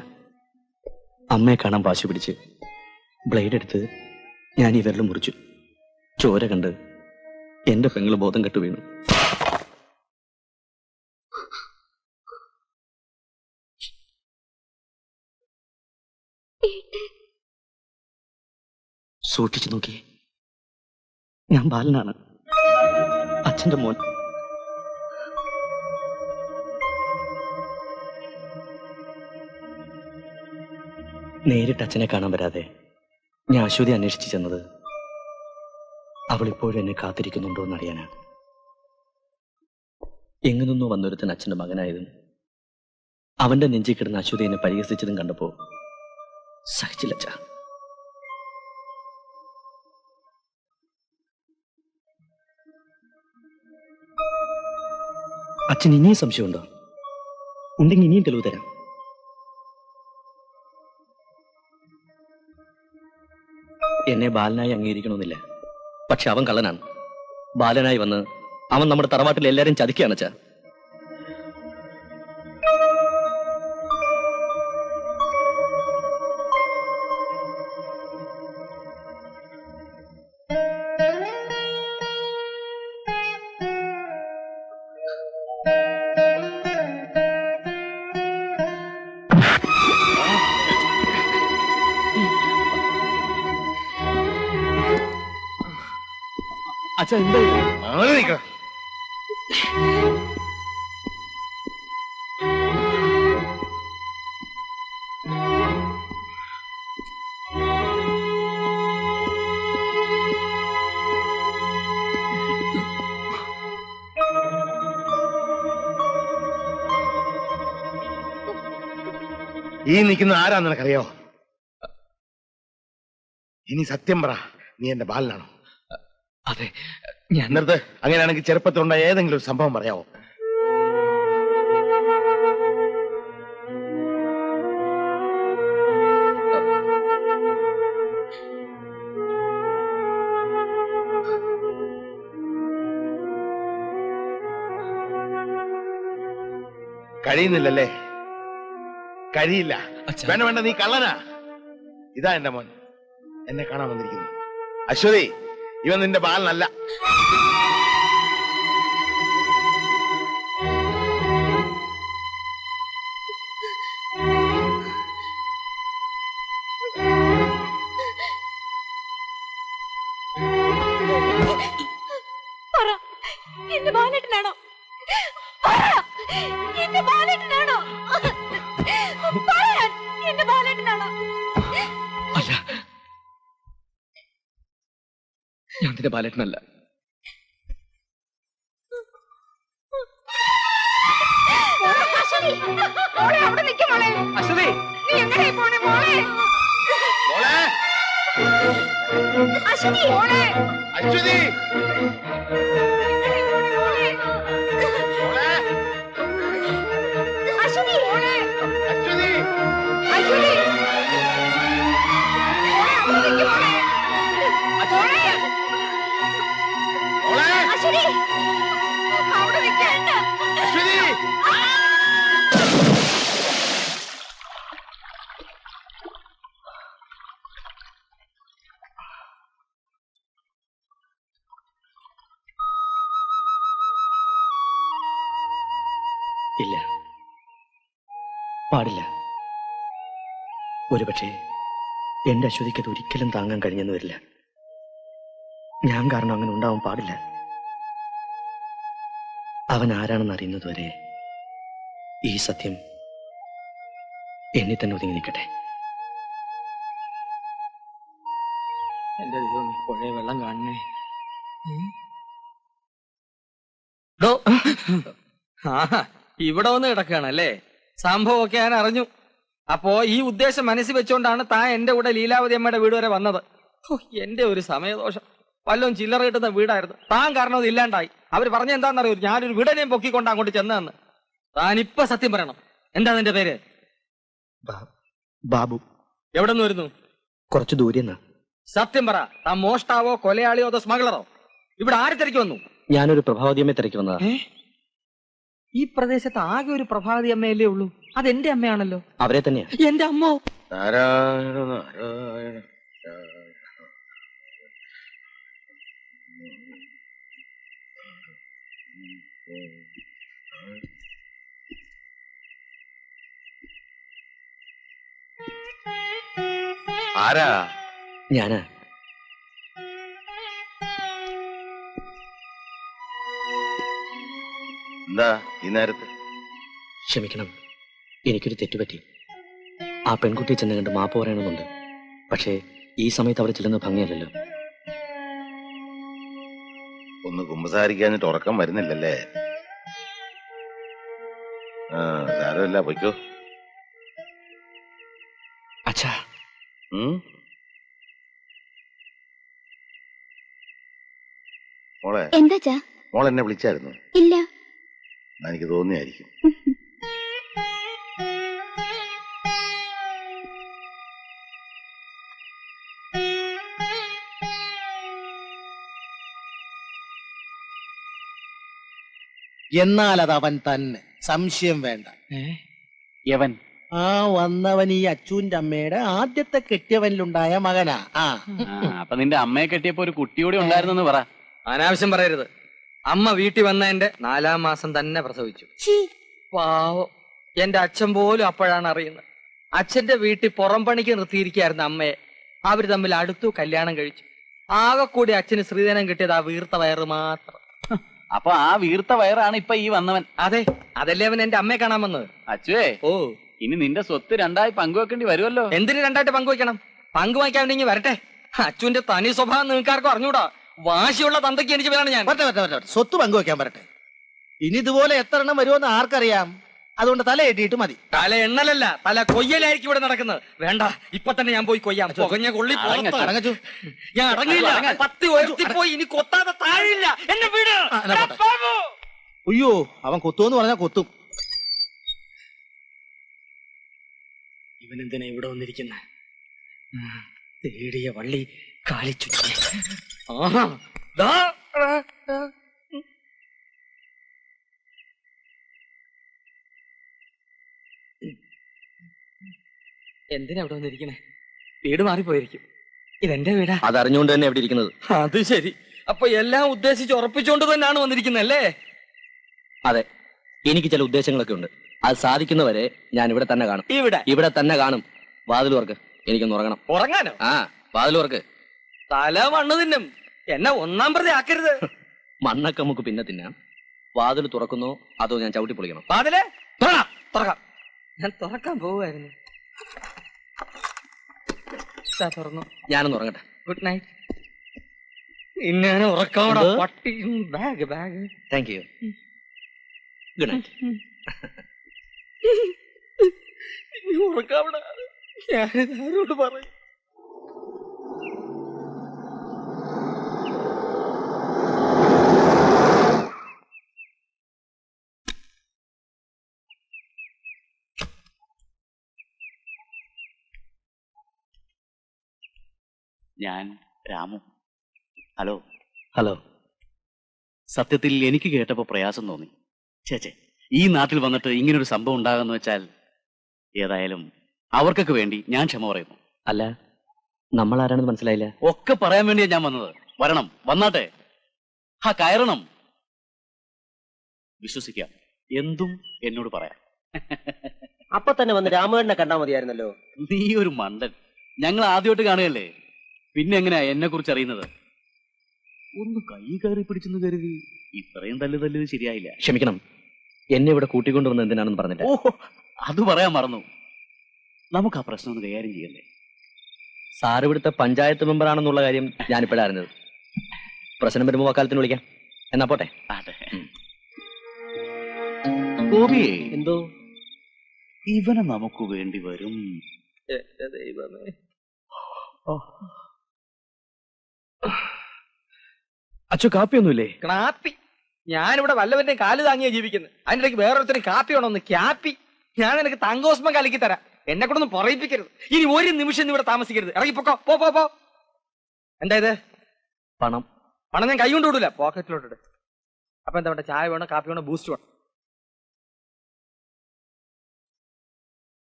അമ്മയെ കാണാൻ വാശി പിടിച്ച് ബ്ലേഡ് എടുത്ത് ഞാൻ ഈ വിരൽ മുറിച്ചു. ചോര കണ്ട് എന്റെ പെങ്ങള് ബോധം കെട്ടു വീണു. സൂക്ഷിച്ചു നോക്കി, ഞാൻ ബാലനാണ്, അച്ഛന്റെ മോൻ. നേരിട്ട് അച്ഛനെ കാണാൻ വരാതെ ഞാൻ അശ്വതി അന്വേഷിച്ചു ചെന്നത് അവൾ ഇപ്പോഴും എന്നെ കാത്തിരിക്കുന്നുണ്ടോ എന്നറിയാനാണ്. എങ്ങു നിന്നോ വന്നൊരുത്തൻ അച്ഛന്റെ മകനായതും അവന്റെ നെഞ്ചി കിടന്ന് അശ്വതി എന്നെ പരിഹസിച്ചതും കണ്ടപ്പോ സഹിച്ചില്ല അച്ഛാ. അച്ഛൻ ഇനിയും സംശയമുണ്ടോ? ഉണ്ടെങ്കിൽ ഇനിയും തെളിവ് തരാം. എന്നെ ബാലനായി അംഗീകരിക്കണമെന്നില്ല, പക്ഷെ അവൻ കള്ളനാണ്. ബാലനായി വന്ന് അവൻ നമ്മുടെ തറവാട്ടിൽ എല്ലാരും ചതിക്കുകയാണ് അച്ഛാ. അച്ഛാ എന്താ? ഈ നിൽക്കുന്ന ആരാന്ന് നിനക്കറിയോ? ഇനി സത്യം പറ, നീ എന്റെ ബാലനാണോ? അതെ. നിർത്ത്. അങ്ങനെയാണെങ്കിൽ ചെറുപ്പത്തിലുണ്ടായ ഏതെങ്കിലും ഒരു സംഭവം പറയാവോ? കഴിയുന്നില്ലല്ലേ? കഴിയില്ല. വേണ്ട വേണ്ട, നീ കള്ളനാ. ഇതാ എന്റെ മോൻ, എന്നെ കാണാൻ വന്നിരിക്കുന്നു. അശ്വതി, ഇവൻ നിന്റെ ബാലനല്ല. എന്റെ ബാലേട്ടനാണോ? എന്റെ ബാലേട്ടനാണോ? എന്റെ ബാലേട്ടനാണോ? അല്ല, ഞാൻ നിന്റെ ബാലേട്ടനല്ല. അശ്വതി, നീ എങ്ങനെയാ പോണേ മോളെ? അശ്വതി, അശ്വതി, അശ്വതി, അശ്വതി, അശ്വതി, അവിടെ നിൽക്കണ്ട. അശ്വതി. ഇല്ല, പാടില്ല. ഒരുപക്ഷെ എന്റെ അശ്വതിക്ക് അത് ഒരിക്കലും താങ്ങാൻ കഴിഞ്ഞെന്ന് വരില്ല. ഞാൻ കാരണം അങ്ങനെ ഉണ്ടാവാൻ പാടില്ല. അവൻ ആരാണെന്ന് അറിയുന്നതുവരെ ഈ സത്യം എന്നെ തന്നെ ഒതുങ്ങി നിൽക്കട്ടെ. എന്റെ ദൈവമേ, പുഴയെ വെള്ളം കാണണേ. ഇവിടെ വന്ന് കിടക്കുകയാണല്ലേ? സംഭവമൊക്കെ ഞാൻ അറിഞ്ഞു. അപ്പോ ഈ ഉദ്ദേശം മനസ്സിൽ വെച്ചോണ്ടാണ് താൻ എന്റെ കൂടെ ലീലാവതി അമ്മയുടെ വീട് വരെ വന്നത്. എന്റെ ഒരു സമയദോഷം. വല്ലതും ചില്ലറ കിട്ടുന്ന വീടായിരുന്നു. താൻ കാരണം അത് ഇല്ലാണ്ടായി. അവര് പറഞ്ഞ എന്താണെന്നറിയോ, ഞാനൊരു വീടനെയും പൊക്കിക്കൊണ്ട് അങ്ങോട്ട് ചെന്നതെന്ന്. താനിപ്പ സത്യം പറയണം. എന്താ നിന്റെ പേര്? ബാബു. എവിടെ നിന്ന് വരുന്നു? കുറച്ച് ദൂരെ. സത്യം പറ, താൻ മോഷ്ടാവോ കൊലയാളിയോ അതോ സ്മഗ്ലറോ? ഇവിടെ ആര് തിരക്കി വന്നു? ഞാനൊരു പ്രഭാവതിയമ്മയെ തിരക്കി വന്നതാ. ഈ പ്രദേശത്ത് ആകെ ഒരു പ്രഭാവതി അമ്മയല്ലേ ഉള്ളൂ. അതെന്റെ അമ്മയാണല്ലോ. അവരെ തന്നെയാ. എന്റെ അമ്മ. നാരായണ നാരായണ. ആരാ? ഞാനാ. എന്താ ഈ നേരത്ത്? ക്ഷമിക്കണം, എനിക്കൊരു തെറ്റുപറ്റി. ആ പെൺകുട്ടിയെ ചെന്ന് കണ്ട് മാപ്പ് പറയണമെന്നുണ്ട്. പക്ഷേ ഈ സമയത്ത് അവിടെ ചെല്ലുന്ന ഭംഗിയല്ലല്ലോ. ഒന്ന് കുമ്പസാരിക്കാഞ്ഞിട്ട് ഉറക്കം വരുന്നില്ലല്ലേ? സാരമില്ല, പൊയ്ക്കോ. അച്ഛാ. മോളെ, എന്താ മോൾ എന്നെ വിളിച്ചായിരുന്നു? ഇല്ല. എനിക്ക് തോന്നിയായിരിക്കും. എന്നാൽ അത് അവൻ തന്നെ, സംശയം വേണ്ട. യവൻ? ആ വന്നവൻ ഈ അച്ചുവിന്റെ അമ്മയുടെ ആദ്യത്തെ കെട്ടിയവനിലുണ്ടായ മകനാ. അപ്പൊ നിന്റെ അമ്മയെ കെട്ടിയപ്പോ ഒരു കുട്ടിയോടെ ഉണ്ടായിരുന്നെന്ന് പറ. അനാവശ്യം പറയരുത്. അമ്മ വീട്ടിൽ വന്നതിന്റെ 4-ാം മാസം തന്നെ പ്രസവിച്ചു. പാവം, എന്റെ അച്ഛൻ പോലും അപ്പോഴാണ് അറിയുന്നത്. അച്ഛന്റെ വീട്ടിൽ പുറം പണിക്ക് നിർത്തിയിരിക്കുകയായിരുന്നു അമ്മയെ. അവര് തമ്മിൽ അടുത്തു, കല്യാണം കഴിച്ചു. ആകെ കൂടി അച്ഛന് ശ്രീധനം കിട്ടിയത് ആ വീർത്ത വയറ് മാത്രം. അപ്പൊ ആ വീർത്ത വയറാണ് ഇപ്പൊ ഈ വന്നവൻ? അതെ, അതല്ലേ അവൻ എന്റെ അമ്മയെ കാണാൻ വന്നത്. അച്ചുവേ, ഇനി നിന്റെ സ്വത്ത് രണ്ടായി പങ്കുവെക്കേണ്ടി വരുമല്ലോ. എന്തിന് രണ്ടായിട്ട് പങ്കുവെക്കണം? പങ്കുവയ്ക്കാൻ വേണ്ടി വരട്ടെ. അച്ചുവിന്റെ തനി സ്വഭാവം നിങ്ങൾക്കാർക്കും അറിഞ്ഞൂടാ. വാശിയുള്ള തന്തയ്ക്ക് എനിക്ക് വേണം ഞാൻ. സ്വത്ത് പങ്കുവെക്കാൻ വരട്ടെ. ഇനി ഇതുപോലെ എത്ര എണ്ണം വരുമെന്ന് ആർക്കറിയാം. അതുകൊണ്ട് തല എട്ടിയിട്ട് മതി. തല എണ്ണലല്ല, തല കൊയ്യലായിരിക്കും ഇവിടെ നടക്കുന്നത്. വേണ്ട, ഇപ്പൊ തന്നെ ഞാൻ പോയി കൊയ്യാം. പുകഞ്ഞ കൊള്ളി അടങ്ങച്ചു. ഞാൻ അടങ്ങിയില്ല. 10 ഉയർത്തിപ്പോയി, ഇനി കൊത്താതെ താഴില്ല. എന്നെ വീട്. അയ്യോ, അവൻ കൊത്തുമെന്ന് പറഞ്ഞാൽ കൊത്തും. ഇവനെന്തിനാ ഇവിടെ വന്നിരിക്കുന്ന? തേടിയ വള്ളി കാലിച്ചു. എന്തിനാ ഇവിടെ വന്നിരിക്കണേ? വീട് മാറിപ്പോയിരിക്കും. ഇതെന്റെ വീടാ. അതറിഞ്ഞുകൊണ്ട് തന്നെ എവിടെ ഇരിക്കുന്നത്. അത് ശരി. അപ്പൊ എല്ലാം ഉദ്ദേശിച്ച് ഉറപ്പിച്ചുകൊണ്ട് തന്നെയാണ് വന്നിരിക്കുന്നല്ലേ? അതെ, എനിക്ക് ചില ഉദ്ദേശങ്ങളൊക്കെ ഉണ്ട്. അത് സാധിക്കുന്നവരെ ഞാൻ ഇവിടെ തന്നെ കാണും. ഇവിടെ തന്നെ കാണും. വാതിൽ തുറക്ക്, എനിക്കൊന്ന് ഉറങ്ങണം. ഉറങ്ങാനോ? ആ, വാതിൽ തുറക്ക്. തല മണ്ണ് തിന്നും. എന്നെ ഒന്നാം പ്രതി ആക്കരുത്. മണ്ണൊക്കെ നമുക്ക് പിന്നെ തിന്നാം. വാതിൽ തുറക്കുന്നോ അതോ ഞാൻ ചവിട്ടി പൊളിക്കണം? വാതില് തുറക്കാം. ഞാൻ തുറക്കാൻ പോവുമായിരുന്നു. തുറന്നു. ഞാനൊന്ന് ഉറങ്ങട്ടെ. Good night. ഇന്നെ ഉറക്കാവടാ പട്ടി. Bag bag. Thank you. Good night. ഉറക്കാവടാ. ഞാനിതാരോട് പറയും? ഞാൻ രാമു. ഹലോ. ഹലോ. സത്യത്തിൽ എനിക്ക് കേട്ടപ്പോ പ്രയാസം തോന്നി. ചേച്ചേ, ഈ നാട്ടിൽ വന്നിട്ട് ഇങ്ങനൊരു സംഭവം ഉണ്ടാകുന്ന വെച്ചാൽ ഏതായാലും അവർക്കൊക്കെ വേണ്ടി ഞാൻ ക്ഷമ പറയുന്നു. അല്ല, നമ്മൾ ആരാണെന്ന് മനസ്സിലായില്ല. ഒക്കെ പറയാൻ വേണ്ടിയാ ഞാൻ വന്നത്. വരണം, വന്നാട്ടെ. കയറണം. വിശ്വസിക്കാം, എന്തും എന്നോട് പറയാം. അപ്പൊ തന്നെ വന്ന് രാമേണ്ണനെ കണ്ടാ മതിയായിരുന്നല്ലോ. നീ ഒരു മണ്ടൻ. ഞങ്ങൾ ആദ്യമായിട്ട് കാണുകയല്ലേ, പിന്നെ എങ്ങനെയാ എന്നെ കുറിച്ച് അറിയുന്നത്? ഒന്ന് കൈ കയറി പിടിച്ചെന്ന് കരുതി ഇത്രയും തല്ല് ശരിയായില്ല. ക്ഷമിക്കണം, എന്നെ ഇവിടെ കൂട്ടിക്കൊണ്ടുവന്ന് എന്തിനാണെന്ന് പറഞ്ഞില്ല. ഓ, അത് പറയാൻ മറന്നു. നമുക്ക് ആ പ്രശ്നം ഒന്ന് കൈകാര്യം ചെയ്യല്ലേ? സാർ ഇവിടുത്തെ പഞ്ചായത്ത് മെമ്പറാണെന്നുള്ള കാര്യം ഞാനിപ്പോഴാണ് അറിഞ്ഞത്. പ്രശ്നം വരുമ്പോ വക്കാലത്തിന് വിളിക്കാം. എന്നാ പോട്ടെ. ഗോപിയെ എന്തോ ഇവനെ നമുക്ക് വേണ്ടി വരും. ദൈവമേ. അച്ഛോ കാപ്പിയൊന്നുമില്ലേ? കാപ്പി? ഞാനിവിടെ വല്ലവന്റെ കാല് താങ്ങിയാ ജീവിക്കുന്നത്. അതിനിടയ്ക്ക് വേറൊരുത്തരും കാപ്പി വേണമെന്ന്. ക്യാപ്പി? ഞാൻ നിനക്ക് തങ്കോസ്മം കലക്കി തരാം. എന്നെ കൂടെ ഒന്നും പറയിപ്പിക്കരുത്. ഇനി ഒരു നിമിഷം ഇവിടെ താമസിക്കരുത്. ഇറങ്ങി പൊക്കോ. പോ. എന്താ ഇത്? പണം. പണം ഞാൻ കൈ കൊണ്ട് വിടൂല, പോക്കറ്റിലോട്ടിട്ട്. അപ്പൊ എന്താ വേണ്ട? ചായ വേണോ, കാപ്പി വേണോ, ബൂസ്റ്റ് വേണോ?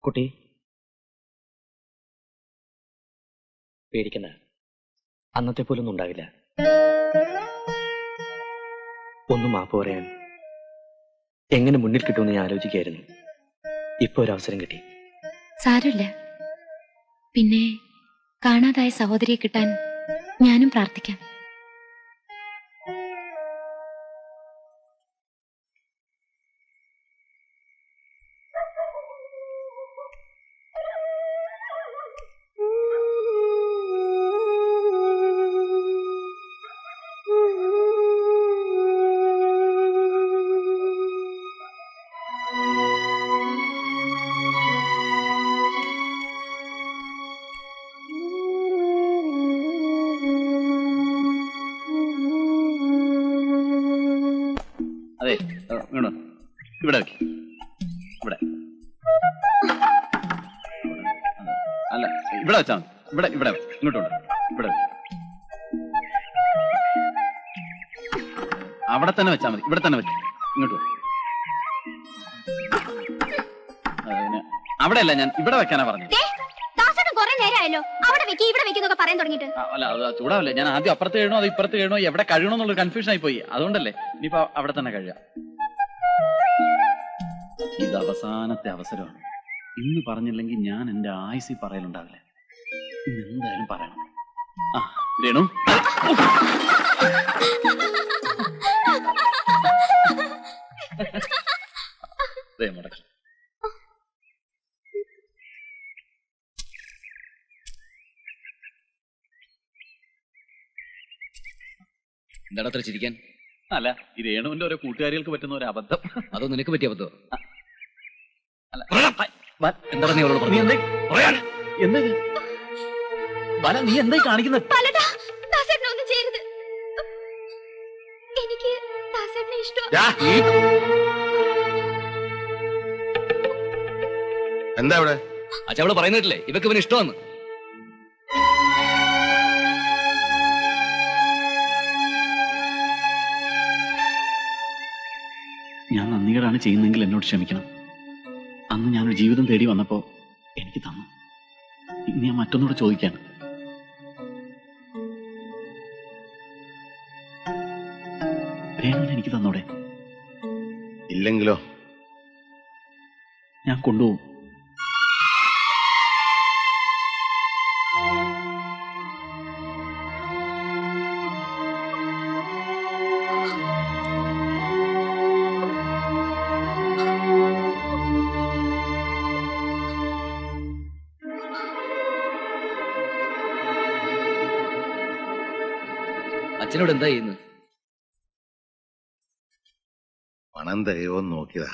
കുട്ടി പേടിക്കണ്ട, അന്നത്തെ പോലൊന്നും ഉണ്ടാവില്ല. ഒന്നും മാപ്പ് പറയാൻ എങ്ങനെ മുന്നിൽ കിട്ടുമെന്ന് ഞാൻ ആലോചിക്കായിരുന്നു. ഇപ്പൊ ഒരു അവസരം കിട്ടി. സാരമില്ല. പിന്നെ കാണാതായ സഹോദരിയെ കിട്ടാൻ ഞാനും പ്രാർത്ഥിക്കാം. അതെ, വീണു ഇവിടെ വെക്ക്. ഇവിടെ അല്ല, ഇവിടെ വെച്ചാ മതി. ഇവിടെ ഇങ്ങോട്ടുണ്ട്. ഇവിടെ അവിടെ തന്നെ വെച്ചാ മതി. ഇവിടെ തന്നെ വെച്ച് ഇങ്ങോട്ട്. അവിടെ അല്ല, ഞാൻ ഇവിടെ വെക്കാനാ പറഞ്ഞത്. അല്ല, അത് ചൂടാവല്ലേ. ഞാൻ ആദ്യം അപ്പുറത്ത് കഴിയണോ അത് ഇപ്പുറത്ത് കഴിയണോ, എവിടെ കഴിയണോ എന്നുള്ളൊരു കൺഫ്യൂഷൻ ആയി പോയി. അതുകൊണ്ടല്ലേ. ഇനിയിപ്പോ അവിടെ തന്നെ കഴിയാം. ഇത് അവസാനത്തെ അവസരമാണ്. ഇന്ന് പറഞ്ഞില്ലെങ്കിൽ ഞാൻ എന്റെ ആയുസ്സിൽ പറയലുണ്ടാവില്ല. ഇന്ന് എന്തായാലും പറയണം. ആ രേണു, മുടക്കം. എന്താണ് അത്ര ചിരിക്കാൻ? അല്ല, ഈ രേണുവിന്റെ ഓരോ കൂട്ടുകാരികൾക്ക് പറ്റുന്ന ഒരു അബദ്ധം. അതോ നിനക്ക് പറ്റിയ അബദ്ധം? എന്താ നീ അവളോട് പറഞ്ഞു? എന്താ ബല, നീ എന്തായി കാണിക്കുന്നത്? എന്താ ഇവിടെ? അച്ഛാ അവള് പറയുന്നില്ലേ ഇവക്ക് ഇവന് ഇഷ്ടമാണ്. ഞാൻ നന്ദികേടാണ് ചെയ്യുന്നെങ്കിൽ എന്നോട് ക്ഷമിക്കണം. അന്ന് ഞാനൊരു ജീവിതം തേടി വന്നപ്പോ എനിക്ക് തന്നു. ഇനി ഞാൻ മറ്റൊന്നുകൂടെ ചോദിക്കാണ്. രേണുവിനെ എനിക്ക് തന്നോടെ? ഇല്ലെങ്കിലോ? ഞാൻ കൊണ്ടുപോകും. അച്ഛനോട് എന്താ ചെയ്യുന്നത്? പണം തികയോ നോക്കിയതാ.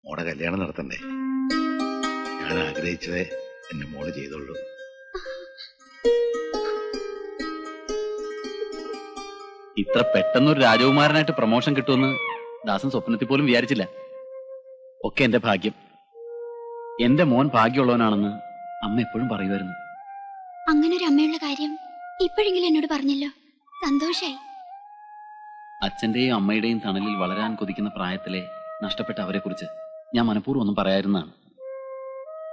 മോടെ കല്യാണം നടത്തണ്ടേ? ഞാൻ ആഗ്രഹിച്ചതേ എന്റെ മോള് ചെയ്തോളൂ. ഇത്ര പെട്ടെന്നൊരു രാജകുമാരനായിട്ട് പ്രൊമോഷൻ കിട്ടുമെന്ന് ദാസൻ സ്വപ്നത്തിൽ പോലും വിചാരിച്ചില്ല. ഒക്കെ എന്റെ ഭാഗ്യം. എന്റെ മോൻ ഭാഗ്യമുള്ളവനാണെന്ന് അമ്മ എപ്പോഴും പറയുമായിരുന്നു. അങ്ങനെ ഒരു അമ്മയുള്ള കാര്യം ഇപ്പോഴെങ്കിലും എന്നോട് പറഞ്ഞല്ലോ. സന്തോഷായി. അച്ഛന്റെയും അമ്മയുടെയും തണലിൽ വളരാൻ കൊതിക്കുന്ന പ്രായത്തിലെ നഷ്ടപ്പെട്ട അവരെ കുറിച്ച് ഞാൻ മനഃപൂർവ്വം ഒന്നും പറയാതിരുന്നതാണ്.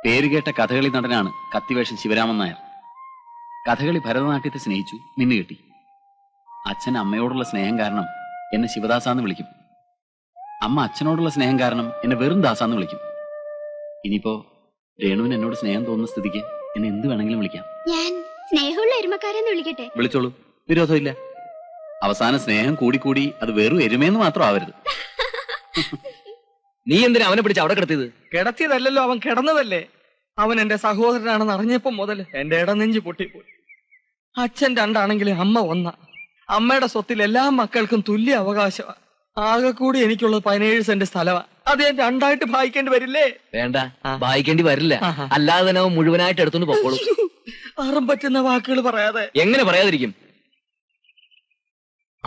പേരുകേട്ട കഥകളി നടനാണ് കത്തിവേഷൻ ശിവരാമൻ നായർ. കഥകളി ഭരതനാട്യത്തെ സ്നേഹിച്ചു, മിന്നുകെട്ടി. അച്ഛൻ അമ്മയോടുള്ള സ്നേഹം കാരണം എന്നെ ശിവദാസാന്ന് വിളിക്കും. അമ്മ അച്ഛനോടുള്ള സ്നേഹം കാരണം എന്നെ വെറും ദാസാന്ന് വിളിക്കും. ഇനിയിപ്പോ രേണുവിന് എന്നോട് സ്നേഹം തോന്നുന്ന സ്ഥിതിക്ക് എന്നെ എന്ത് വേണമെങ്കിലും വിളിക്കാം. ഞാൻ സ്നേഹമുള്ള എരുമക്കാരെന്ന് വിളിക്കട്ടെ? വിളിച്ചോളൂ, വിരോധമില്ല. അവസാന സ്നേഹം കൂടിക്കൂടി അത് വെറും എരുമേന്ന് മാത്രം ആവരുത്. നീ എന്തിനാ അവനെ പിടിച്ച് അവിടെ കിടത്തിയത്? കിടത്തിയതല്ലോ, അവൻ കിടന്നതല്ലേ. അവൻ എന്റെ സഹോദരനാണെന്ന് അറിഞ്ഞപ്പം മുതൽ എന്റെ ഇടനെഞ്ച് പൊട്ടിപ്പോയി. അച്ഛൻ രണ്ടാണെങ്കിലും അമ്മ ഒന്നാ. അമ്മയുടെ സ്വത്തിൽ എല്ലാ മക്കൾക്കും തുല്യ അവകാശമാണ്. ആകെ കൂടി എനിക്കുള്ളത് 17 സെന്റ് സ്ഥലമാ. അത് ഞാൻ രണ്ടായിട്ട് ഭാഗിക്കേണ്ടി വരില്ലേ? വേണ്ട, വായിക്കേണ്ടി വരില്ല. അല്ലാതെ തന്നെ അവൻ മുഴുവനായിട്ട് എടുത്തോണ്ട് പൊക്കോളൂ. ആറും പറ്റുന്ന വാക്കുകൾ പറയാതെ. എങ്ങനെ പറയാതിരിക്കും?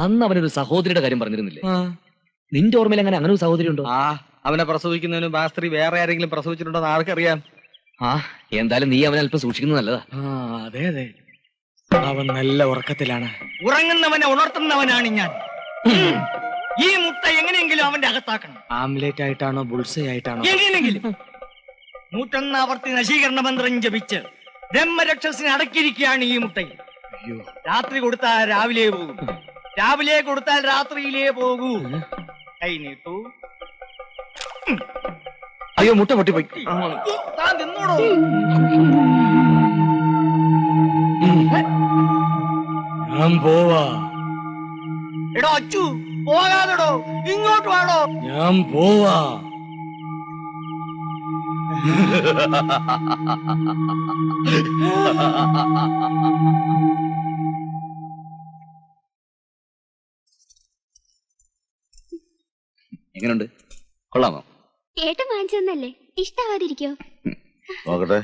അന്ന് അവനൊരു സഹോദരിയുടെ കാര്യം പറഞ്ഞിരുന്നില്ലേ? നിന്റെ ഓർമ്മയിൽ അങ്ങനെ ഒരു സഹോദരി ഉണ്ടോ? അവനെ പ്രസവിക്കുന്നതിനും ആ സ്ത്രീ വേറെ ആരെങ്കിലും പ്രസവിച്ചിട്ടുണ്ടോ എന്ന് ആർക്കറിയാം? എന്തായാലും നീ അവനെ അല്പം സൂക്ഷിക്കുന്നത് നല്ലതാ. അതെ അതെ, അവൻ നല്ല ഉറക്കത്തിലാണ്. ഉറങ്ങുന്നവനെ ഉണർത്തുന്നവനാണ് ഞാൻ. ഈ മുട്ട എങ്ങനെയെങ്കിലും അവന്റെ അകത്താക്കണം. ആംലേറ്റ് ആയിട്ടാണോ ബുൾസൈ ആയിട്ടാണോ? എങ്ങനെയെങ്കിലും 101 ആവർത്തി നശീകരണ മന്ത്രം ജപിച്ച് ബ്രഹ്മരക്ഷസിനെ അടക്കിയിരിക്കുകയാണ് ഈ മുട്ടയിൽ. രാത്രി കൊടുത്താൽ രാവിലെ പോകും, രാവിലെ കൊടുത്താൽ രാത്രിയിലേ പോകൂ. കൈ നീട്ടു. അയ്യോ, മുട്ട പൊട്ടിപ്പോയി. താൻ തിന്നോടോ. ഞാൻ പോവാ. എടോ അച്ചു, പോകാതെടോ, ഇങ്ങോട്ട് വാടോ. ഞാൻ പോവാ. എങ്ങനെയുണ്ട്? കൊള്ളാമോ? ഏട്ടൻ വാങ്ങിച്ചെന്നല്ലേ, ഇഷ്ടാവാതിരിക്കോ? നോക്കട്ടെ.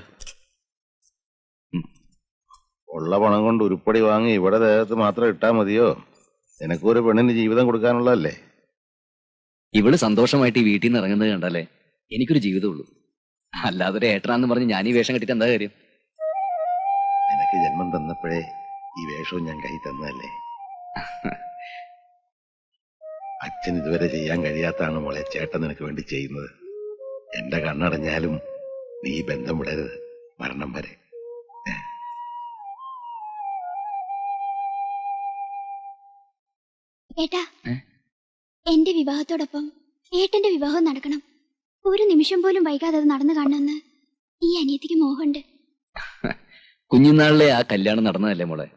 ഉള്ള പണം കൊണ്ട് ഉരുപ്പടി വാങ്ങി ഇവിടെ ദേഹത്ത് മാത്രം ഇട്ടാ മതിയോ? നിനക്കൊരു പെണ്ണിന് ജീവിതം കൊടുക്കാനുള്ളതല്ലേ? ഇവള് സന്തോഷമായിട്ട് ഈ വീട്ടിൽ നിന്ന് ഇറങ്ങുന്നത് കണ്ടാലേ എനിക്കൊരു ജീവിതമുള്ളൂ. അല്ലാതെ ഒരു ഏട്ടനാന്ന് പറഞ്ഞ് ഞാൻ ഈ വേഷം കെട്ടിട്ട് എന്താ കാര്യം? നിനക്ക് ജന്മം തന്നപ്പോഴേ ഈ വേഷവും ഞാൻ കൈ തന്നതല്ലേ. അച്ഛൻ ഇതുവരെ ചെയ്യാൻ കഴിയാത്താണ് മോളെ ചേട്ടൻ നിനക്ക് വേണ്ടി ചെയ്യുന്നത്. എന്റെ കണ്ണടഞ്ഞാലും നീ ബന്ധം വിടരുത്, മരണം വരെ. ഏട്ടാ, എന്റെ വിവാഹത്തോടൊപ്പം ഏട്ടന്റെ വിവാഹം നടക്കണം. ഒരു നിമിഷം പോലും വൈകാതെ അത് നടന്നു കാണണമെന്ന് ഈ അനിയത്തിക്ക് മോഹമുണ്ട്. കുഞ്ഞുനാളിലെ ആ കല്യാണം നടന്നതല്ലേ മോളെ,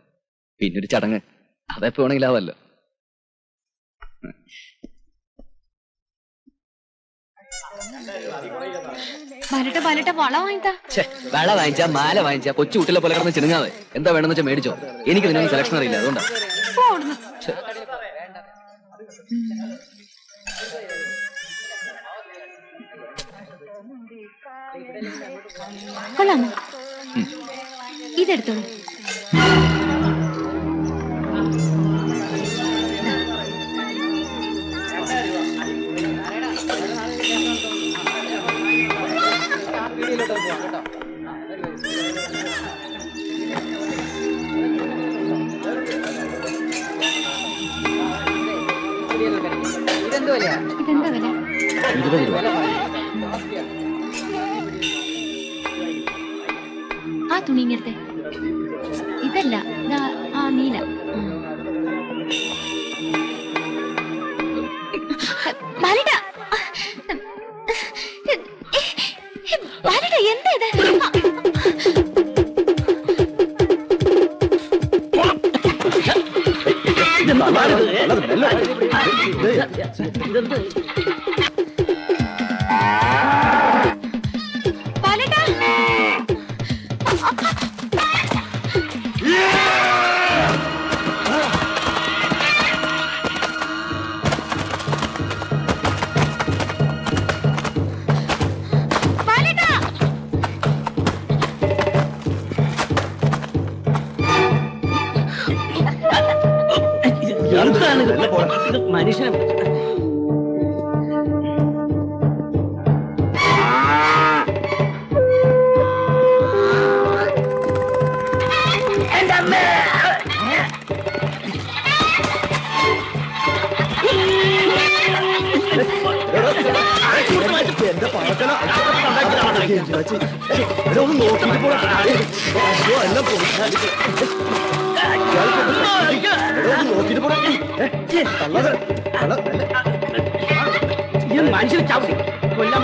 പിന്നൊരു ചടങ്ങ് അതെപ്പോ വേണമെങ്കിലും ആവല്ലോ. വള വാങ്ങിച്ചാ മാല വാങ്ങിച്ചാ കൊച്ചു കുട്ടികളെ പോലെ കിടന്ന് ചിണുങ്ങാതെ. എന്താ വേണമെന്ന് വെച്ചാൽ മേടിച്ചോ. എനിക്ക് ഇതിനൊന്നും സെലക്ഷൻ അറിയില്ല, അതുകൊണ്ടാ. കൊള്ളാമോ? ഇതെടുത്തോളൂ. ഇതെന്താ വില? 20 രൂപ. ആ തുണി ഇങ്ങനത്തെ ഇതല്ല, ആ നീല. എന്താ ഇത്? മനുഷ്യനെ മനുഷ്യനെ ചവിട്ടി കൊല്ലാൻ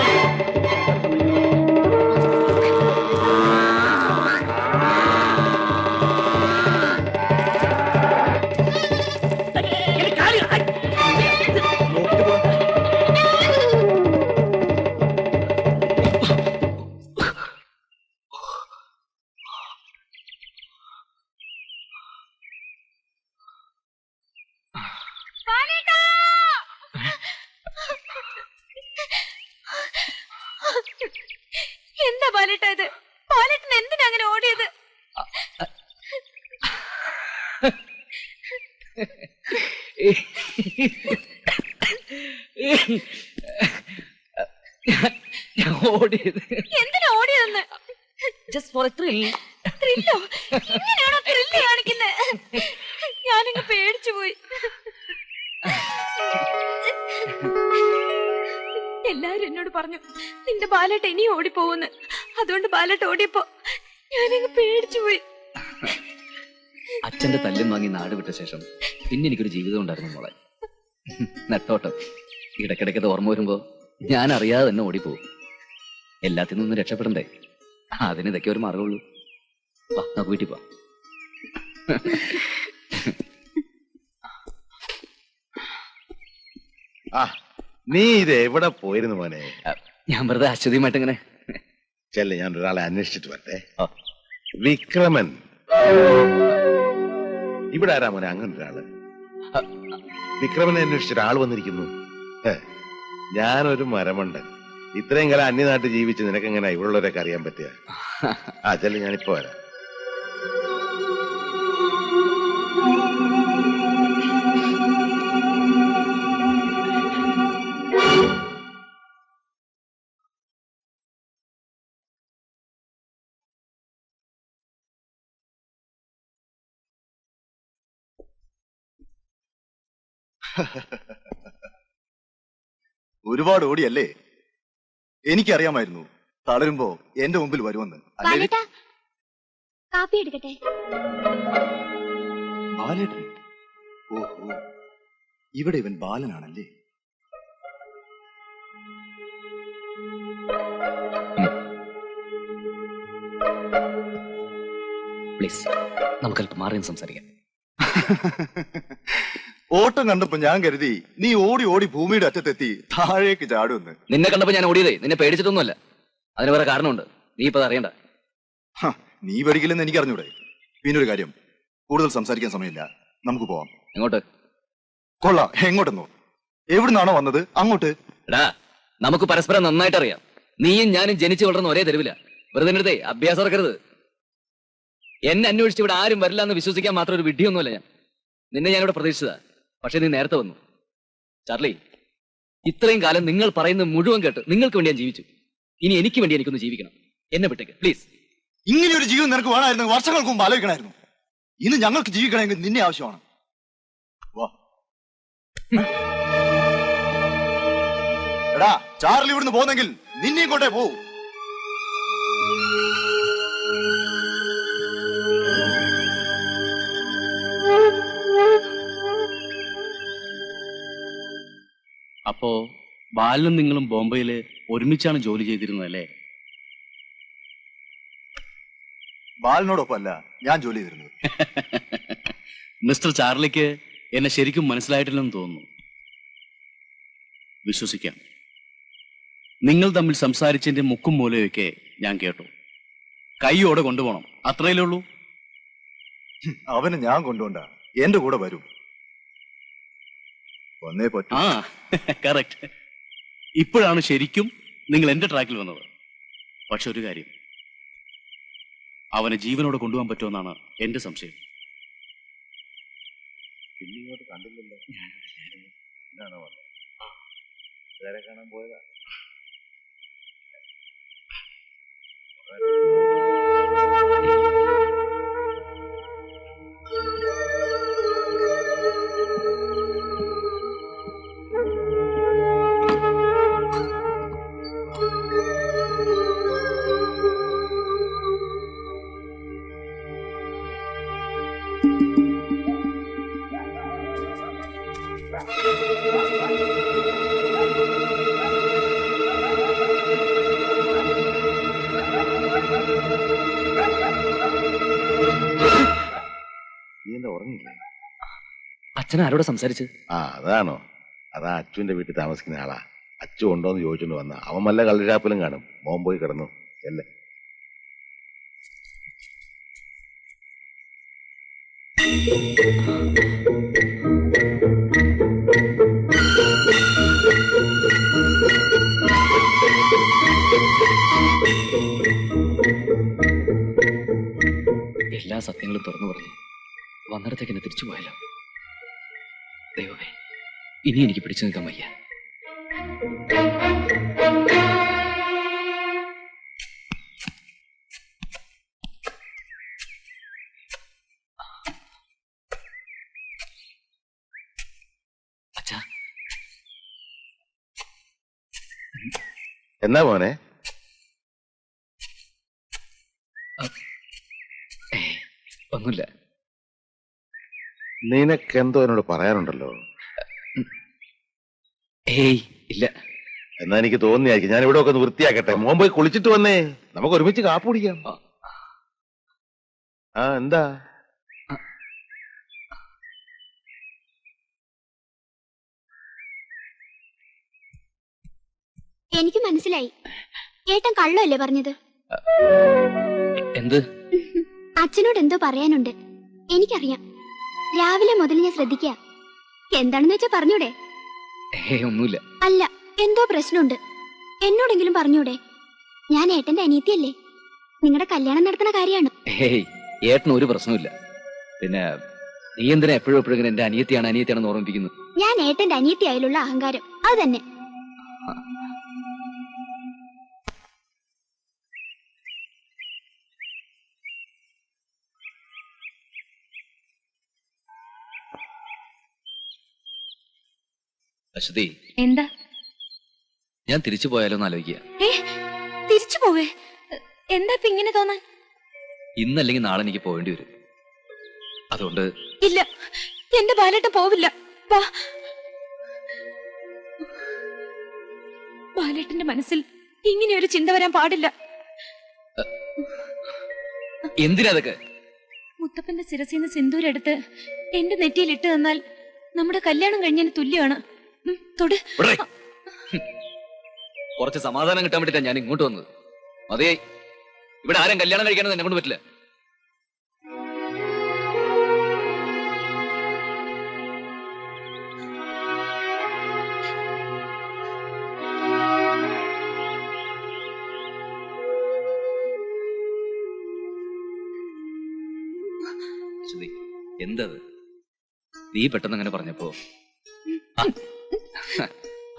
ബാലേട്ടാ ഇത്? ബാലേട്ടൻ എന്തിനാ അങ്ങനെ ഓടിയത്? ഓടിയത് എന്തിനാ ഓടിയതെന്ന്? Just for a thrill. ത്രില്ലോ? ഇങ്ങനെയാണോ ത്രില്ല് കാണിക്കുന്നത്? ഞാനങ്ങ് പേടിച്ചു പോയി. എല്ലാരും എന്നോട് പറഞ്ഞു നിന്റെ ബാലേട്ട ഇനി ഓടിപ്പോകുന്നു. അതുകൊണ്ട് ബാലേട്ട ഓടിയപ്പോ ഞാനങ്ങ് പേടിച്ചു പോയി. അച്ഛന്റെ തല്ലും വാങ്ങി നാട് വിട്ട ശേഷം പിന്നെ എനിക്കൊരു ജീവിതം ഉണ്ടായിരുന്നു മോളെ. നെട്ടോട്ടം. ഇടയ്ക്കിടയ്ക്കത് ഓർമ്മ വരുമ്പോ ഞാൻ അറിയാതെ തന്നെ ഓടിപ്പോകും. എല്ലാത്തിൽ നിന്നും രക്ഷപ്പെടണ്ടേ? അതിന് ഇതൊക്കെ ഒരു മാർഗമുള്ളൂ. വാ നമുക്ക് വീട്ടിൽ പോ. നീ ഇത് എവിടെ പോയിരുന്നു മോനെ? ഞാൻ വെറുതെ അശ്വതിയുമായിട്ട് ഇങ്ങനെ ചെല്ലേ, ഞാൻ ഒരാളെ അന്വേഷിച്ചിട്ട് വരട്ടെ. വിക്രമൻ ഇവിടെ ആരാ മോനെ? അങ്ങനെ ഒരാള് വിക്രമനെ അന്വേഷിച്ച ഒരാൾ വന്നിരിക്കുന്നു. ഞാനൊരു മരമണ്ടൻ. ഇത്രയും കാലം അന്യനാട്ടിൽ ജീവിച്ച് നിനക്കെങ്ങനെ ഇവിടെയുള്ളവരൊക്കെ അറിയാൻ പറ്റുക? ചെല്ലേ, ഞാനിപ്പോ വരാം. ഒരുപാട് ഓടിയല്ലേ? എനിക്കറിയാമായിരുന്നു തളരുമ്പോ എന്റെ മുമ്പിൽ വരുമെന്ന്. കാപ്പി എടുക്കട്ടെ? ബാലേട്ടൻ? ഓഹോ, ഇവിടെ ഇവൻ ബാലനാണല്ലേ? പ്ലീസ് നമുക്കല്പം മാറി സംസാരിക്കാം. ഓട്ടം കണ്ടപ്പോ ഞാൻ കരുതി നീ ഓടി ഓടി ഭൂമിയുടെ അറ്റത്തെത്തി താഴേക്ക് ചാടുമെന്ന്. നിന്നെ കണ്ടപ്പോ ഞാൻ ഓടിയതേ നിന്നെ പേടിച്ചിട്ടൊന്നുമല്ല. അതിന് വേറെ കാരണമുണ്ട്. നീ ഇപ്പൊ അറിയണ്ട. നീ പേടിക്കില്ലെന്ന് എനിക്ക് അറിഞ്ഞൂടെ? പിന്നൊരു കാര്യം, കൂടുതൽ സംസാരിക്കാൻ സമയമില്ല, നമുക്ക് പോവാം. എങ്ങോട്ട്? കൊള്ളാം. എങ്ങോട്ടെന്നോ? എവിടുന്നാണോ വന്നത് അങ്ങോട്ട്. എടാ, നമുക്ക് പരസ്പരം നന്നായിട്ട് അറിയാം. നീയും ഞാനും ജനിച്ചു വളർന്ന ഒരേ തെരുവില. വെറുതെ എടുത്തേ അഭ്യാസം ഇറക്കരുത്. എന്നെ അന്വേഷിച്ച് ഇവിടെ ആരും വരില്ല എന്ന് വിശ്വസിക്കാൻ മാത്രം ഒരു വിഡ്ഢിയൊന്നുമല്ല ഞാൻ. നിന്നെ ഞാനിവിടെ പ്രതീക്ഷിച്ചതാ. പക്ഷെ നീ നേരത്തെ വന്നു. ചാർലി, ഇത്രയും കാലം നിങ്ങൾ പറയുന്നത് മുഴുവൻ കേട്ട് നിങ്ങൾക്ക് വേണ്ടി ഞാൻ ജീവിച്ചു. ഇനി എനിക്ക് വേണ്ടി എനിക്കൊന്ന് ജീവിക്കണം. എന്നെ വിട്ടേക്ക് പ്ലീസ്. ഇങ്ങനെ ഒരു ജീവിതം നിനക്ക് വേണമായിരുന്നു വർഷങ്ങൾക്ക് മുമ്പ് ആലോചിക്കണമായിരുന്നു. ഇന്ന് ഞങ്ങൾക്ക് ജീവിക്കണമെങ്കിൽ നിന്നെ ആവശ്യമാണ്. വാ. എടാ, ചാർലി ഇവിടുന്ന് പോന്നെങ്കിൽ നിന്നെയും കൊണ്ടേ പോവും. അപ്പോ ബാലനും നിങ്ങളും ബോംബെയില് ഒരുമിച്ചാണ് ജോലി ചെയ്തിരുന്നതല്ലേ? ബാലനോടൊപ്പമല്ല ഞാൻ ജോലി ചെയ്തിരുന്നത്. മിസ്റ്റർ ചാർലിക്ക് എന്നെ ശരിക്കും മനസ്സിലായിട്ടില്ലെന്ന് തോന്നുന്നു. വിശ്വസിക്കാം. നിങ്ങൾ തമ്മിൽ സംസാരിച്ചതിന്റെ മുക്കും മൂലയൊക്കെ ഞാൻ കേട്ടു. കൈയോടെ കൊണ്ടുപോകണം, അത്രയല്ലേ ഉള്ളൂ. അവന് ഞാൻ കൊണ്ടുപോണ്ട, എന്റെ കൂടെ വരും. വന്നേ പറ്റൂ. കറക്റ്റ്. ഇപ്പോഴാണ് ശരിക്കും നിങ്ങൾ എന്റെ ട്രാക്കിൽ വന്നത്. പക്ഷെ ഒരു കാര്യം, അവനെ ജീവനോടെ കൊണ്ടുപോകാൻ പറ്റുമെന്നാണ് എന്റെ സംശയം. ഇങ്ങോട്ട് കണ്ടില്ലല്ലോ. എന്താണോ വേറെ കാണാൻ പോയതാ? അച്ഛൻ ആരോട് സംസാരിച്ച്? അതാണോ? അതാ അച്ചുവിന്റെ വീട്ടിൽ താമസിക്കുന്ന ആളാ. അച്ചു ഉണ്ടോന്ന് ചോദിച്ചോണ്ട് വന്ന. അവൻ വല്ല കള്ളുഷാപ്പിലും കാണും. മോൻ പോയി കിടന്നു അല്ലേ? സത്യങ്ങൾ തുറന്നു പറഞ്ഞു വന്നിടത്തേക്ക് എന്നെ തിരിച്ചു പോയല്ലോ. ദൈവമേ, ഇനി എനിക്ക് പിടിച്ചു നിൽക്കാൻ വയ്യ. അച്ഛാ, എന്നാ മോനെ? ഒന്നുമില്ല. നിനക്കെന്തോ എന്നോട് പറയാനുണ്ടല്ലോ? ഏയ് ഇല്ല. എന്നാ എനിക്ക് തോന്നിയായിരിക്കും. ഞാൻ ഇവിടെ ഒക്കെ ഒന്ന് വൃത്തിയാക്കട്ടെ. മോൻ പോയി കുളിച്ചിട്ട് വന്നേ, നമുക്ക് ഒരുമിച്ച് കാപ്പ് കുടിക്കാം. ആ എന്താ? എനിക്ക് മനസ്സിലായി. ഏട്ടൻ കള്ളല്ലേ പറഞ്ഞത്? എന്ത്? അച്ഛനോട് എന്തോ പറയാനുണ്ട്. എനിക്കറിയാം. രാവിലെ മുതൽ ഞാൻ ശ്രദ്ധിക്കുക. എന്താണെന്ന് വെച്ചാ പറഞ്ഞൂടെ? ഒന്നുമില്ല. അല്ല, എന്തോ പ്രശ്നമുണ്ട്. എന്നോടെങ്കിലും പറഞ്ഞൂടെ? ഞാൻ ഏട്ടന്റെ അനിയത്തിയല്ലേ? നിങ്ങളുടെ കല്യാണം നടത്തുന്ന കാര്യമാണ്. ഏട്ടന് ഒരു പ്രശ്നമില്ല. പിന്നെ നീ എന്തിനാ എപ്പോഴും എപ്പോഴും എന്റെ അനിയത്തിയാണെന്ന് ഓർമ്മിപ്പിക്കുന്നു? ഞാൻ ഏട്ടന്റെ അനിയത്തിയായാലുള്ള അഹങ്കാരം അത് തന്നെ. അശ്വതി, എന്താ? ഞാൻ തിരിച്ചു പോയാലോ എന്ന് ആലോചിക്കുക. തിരിച്ചു പോവേ? എന്താ ഇപ്പൊ ഇങ്ങനെ തോന്നാൻ? ഇന്നല്ലെങ്കിൽ നാളെ എനിക്ക് പോവേണ്ടി വരും. അതുകൊണ്ട് ഇല്ല, എന്റെ ബാലേട്ടൻ പോവില്ല. ബാലേട്ടന്റെ മനസ്സിൽ ഇങ്ങനെ ഒരു ചിന്ത വരാൻ പാടില്ല. എന്തിനതൊക്കെ? മുത്തപ്പന്റെ ശിരസിന്ന് സിന്ദൂരെടുത്ത് എന്റെ നെറ്റിയിൽ ഇട്ട് തന്നാൽ നമ്മുടെ കല്യാണം കഴിഞ്ഞതിന് തുല്യമാണ്. തൊട്. കുറച്ച് സമാധാനം കിട്ടാൻ വേണ്ടിട്ടാ ഞാൻ ഇങ്ങോട്ട് വന്നത്. അതേ, ഇവിടെ ആരും കല്യാണം കഴിക്കാനൊന്നും എന്നെ കൊണ്ട് പറ്റില്ല. എന്തത്? നീ പെട്ടെന്ന് അങ്ങനെ പറഞ്ഞപ്പോ,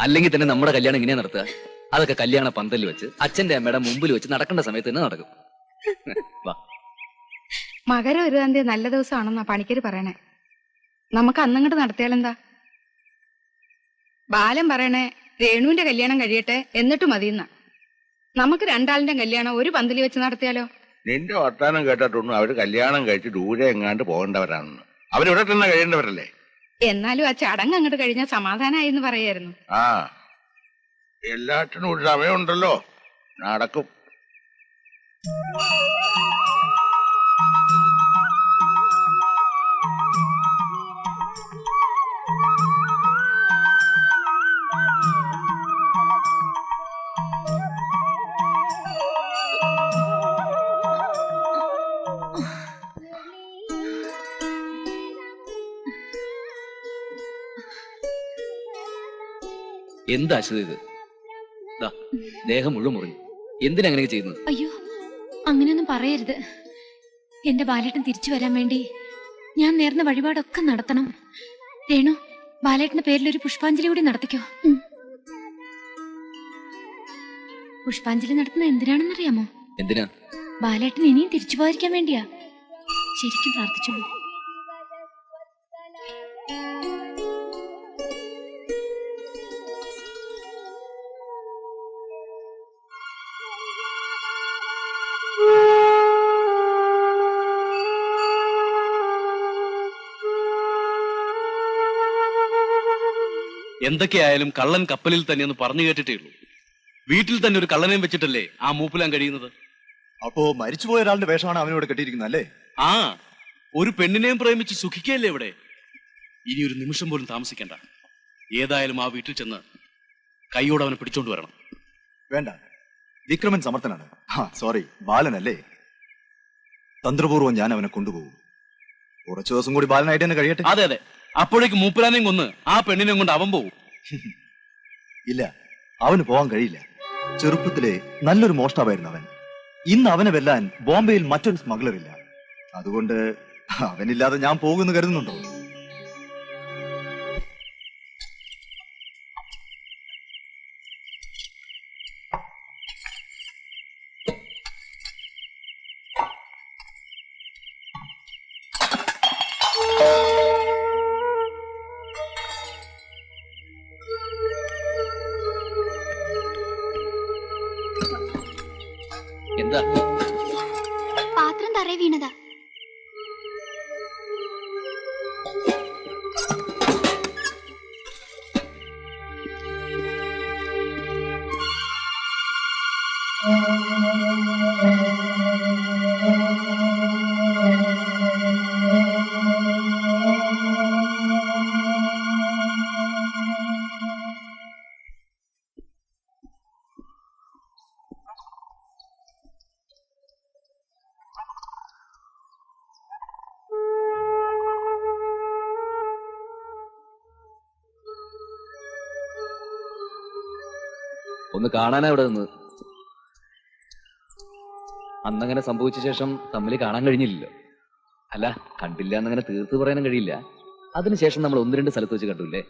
അല്ലെങ്കിൽ തന്നെ നമ്മുടെ കല്യാണം ഇങ്ങനെ നടത്തുക? അതൊക്കെ കല്യാണ പന്തലിൽ വെച്ച് അച്ഛന്റെ അമ്മയുടെ മുമ്പിൽ വെച്ച് നടക്കേണ്ട സമയത്ത് തന്നെ നടക്കും. മകരം 20-ാം തീയതി നല്ല ദിവസമാണെന്നാ പണിക്കര് പറയണേ. നമുക്ക് അന്നങ്ങോട്ട് നടത്തിയാലെന്താ? ബാലൻ പറയണേ രേണുവിന്റെ കല്യാണം കഴിയട്ടെ എന്നിട്ട് മതിയെന്നാ. നമുക്ക് രണ്ടാളിന്റെ കല്യാണം ഒരു പന്തലിൽ വെച്ച് നടത്തിയാലോ? നിന്റെ വർത്താനം കേട്ടിട്ടൊന്നും അവര് കല്യാണം കഴിച്ച് ദൂരെ എങ്ങാണ്ട് പോകേണ്ടവരാണെന്ന്. അവരിവിടെ തന്നെ കഴിയേണ്ടവരല്ലേ? എന്നാലും ആ ചടങ്ങ് അങ്ങോട്ട് കഴിഞ്ഞാൽ സമാധാനമായി എന്ന് പറയായിരുന്നു. ആ, എല്ലാറ്റിനും ഒരു സമയമുണ്ടല്ലോ, നടക്കും. എന്താ അശ്വതി ഇത്? ദേഹം മുഴുവൻ മുറിഞ്ഞു. എന്തിനാ അങ്ങനെയൊക്കെ ചെയ്യുന്നത്? അയ്യോ, അങ്ങനെയൊന്നും പറയരുത്. എന്റെ ബാലേട്ടൻ തിരിച്ചു വരാൻ വേണ്ടി ഞാൻ നേർന്ന വഴിപാടൊക്കെ നടത്തണം. രേണു, ബാലേട്ടന്റെ പേരിൽ ഒരു പുഷ്പാഞ്ജലി കൂടി നടത്തിക്കോ. പുഷ്പാഞ്ജലി നടത്തുന്നത് എന്തിനാണെന്നറിയാമോ? എന്തിനാ? ബാലേട്ടൻ ഇനിയും തിരിച്ചു പോയിരിക്കാൻ വേണ്ടിയാ. ശരിക്കും പ്രാർത്ഥിച്ചോളൂ. എന്തൊക്കെയായാലും കള്ളൻ കപ്പലിൽ തന്നെയെന്ന് പറഞ്ഞു കേട്ടിട്ടേ ഉള്ളൂ. വീട്ടിൽ തന്നെ ഒരു കള്ളനെയും വെച്ചിട്ടല്ലേ ആ മൂപ്പിലാൻ കഴിയുന്നത്? അപ്പോ മരിച്ചുപോയ ഒരാളുടെ വേഷമാണ് അവനോട് കെട്ടിയിരിക്കുന്നത് അല്ലേ? ആ, ഒരു പെണ്ണിനെയും പ്രേമിച്ച് സുഖിക്കല്ലേ ഇവിടെ. ഇനി ഒരു നിമിഷം പോലും താമസിക്കണ്ട. ഏതായാലും ആ വീട്ടിൽ ചെന്ന് കൈയോടെ അവനെ പിടിച്ചോണ്ട് വരണം. വേണ്ട, വിക്രമൻ സമർത്ഥനാണ്. സോറി, ബാലനല്ലേ. തന്ത്രപൂർവ്വം ഞാൻ അവനെ കൊണ്ടുപോകും. കുറച്ചു ദിവസം കൂടി ബാലനായിട്ട് തന്നെ കഴിയട്ടെ. അതെ അതെ, അപ്പോഴേക്ക് മൂപ്പിലാനെയും കൊന്ന് ആ പെണ്ണിനെയും കൊണ്ട് അവൻ പോകും. ഇല്ല, അവന് പോകാൻ കഴിയില്ല. ചെറുപ്പത്തിലെ നല്ലൊരു മോഷ്ടാവായിരുന്നു അവൻ. ഇന്ന് അവനെ വെല്ലാൻ ബോംബെയിൽ മറ്റൊരു സ്മഗ്ലർ ഇല്ല. അതുകൊണ്ട് അവനില്ലാതെ ഞാൻ പോകുമെന്ന് കരുതുന്നുണ്ടോ? എന്താ? പാത്രം തറയെ വീണതാ. ഒന്ന് കാണാനാ ഇവിടെ നിന്ന്. അന്നങ്ങനെ സംഭവിച്ച ശേഷം തമ്മിൽ കാണാൻ കഴിഞ്ഞില്ലല്ലോ. അല്ല, കണ്ടില്ല എന്നങ്ങനെ തീർത്ത് പറയാനും കഴിയില്ല. അതിനുശേഷം നമ്മൾ ഒന്ന് രണ്ട് സ്ഥലത്ത് വെച്ച് കണ്ടില്ലേ.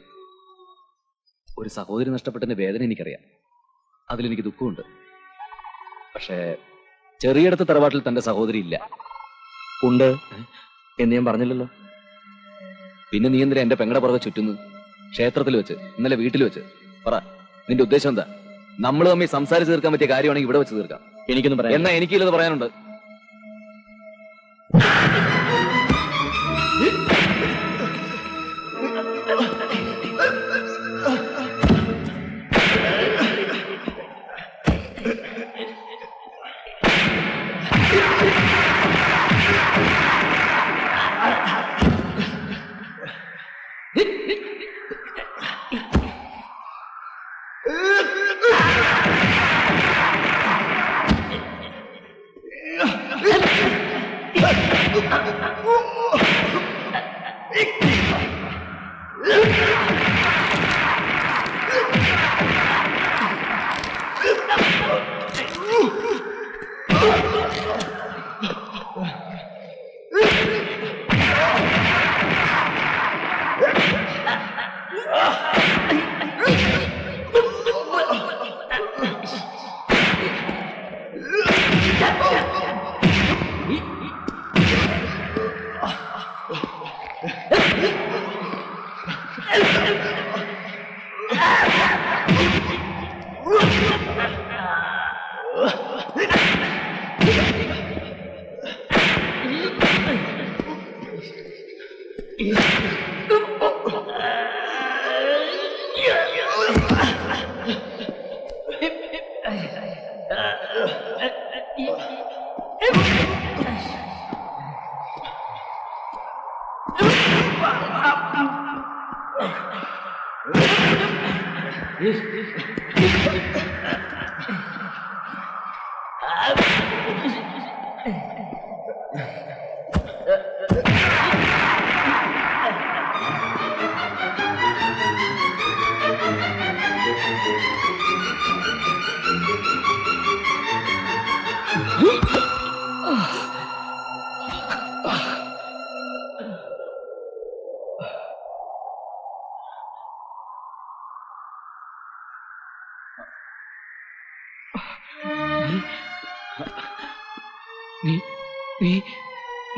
ഒരു സഹോദരി നഷ്ടപ്പെട്ടതിന്റെ വേദന എനിക്കറിയാം, അതിലെനിക്ക് ദുഃഖമുണ്ട്. പക്ഷേ ചെറിയടത്ത് തറവാട്ടിൽ തന്റെ സഹോദരി ഇല്ല. ഉണ്ട് എന്ന് ഞാൻ പറഞ്ഞില്ലല്ലോ. പിന്നെ നീ എന്തിനാ എന്റെ പെങ്ങടെ പുറകെ ചുറ്റുന്നു? ക്ഷേത്രത്തിൽ വെച്ച്, ഇന്നലെ വീട്ടിൽ വെച്ച്. പറ, നിന്റെ ഉദ്ദേശം എന്താ? നമ്മൾ തമ്മിൽ സംസാരിച്ച് തീർക്കാൻ പറ്റിയ കാര്യമാണെങ്കിൽ ഇവിടെ വെച്ച് തീർക്കാം. എനിക്കൊന്നും പറയാം. എന്നാ എനിക്കില്ലത് പറയാനുണ്ട്.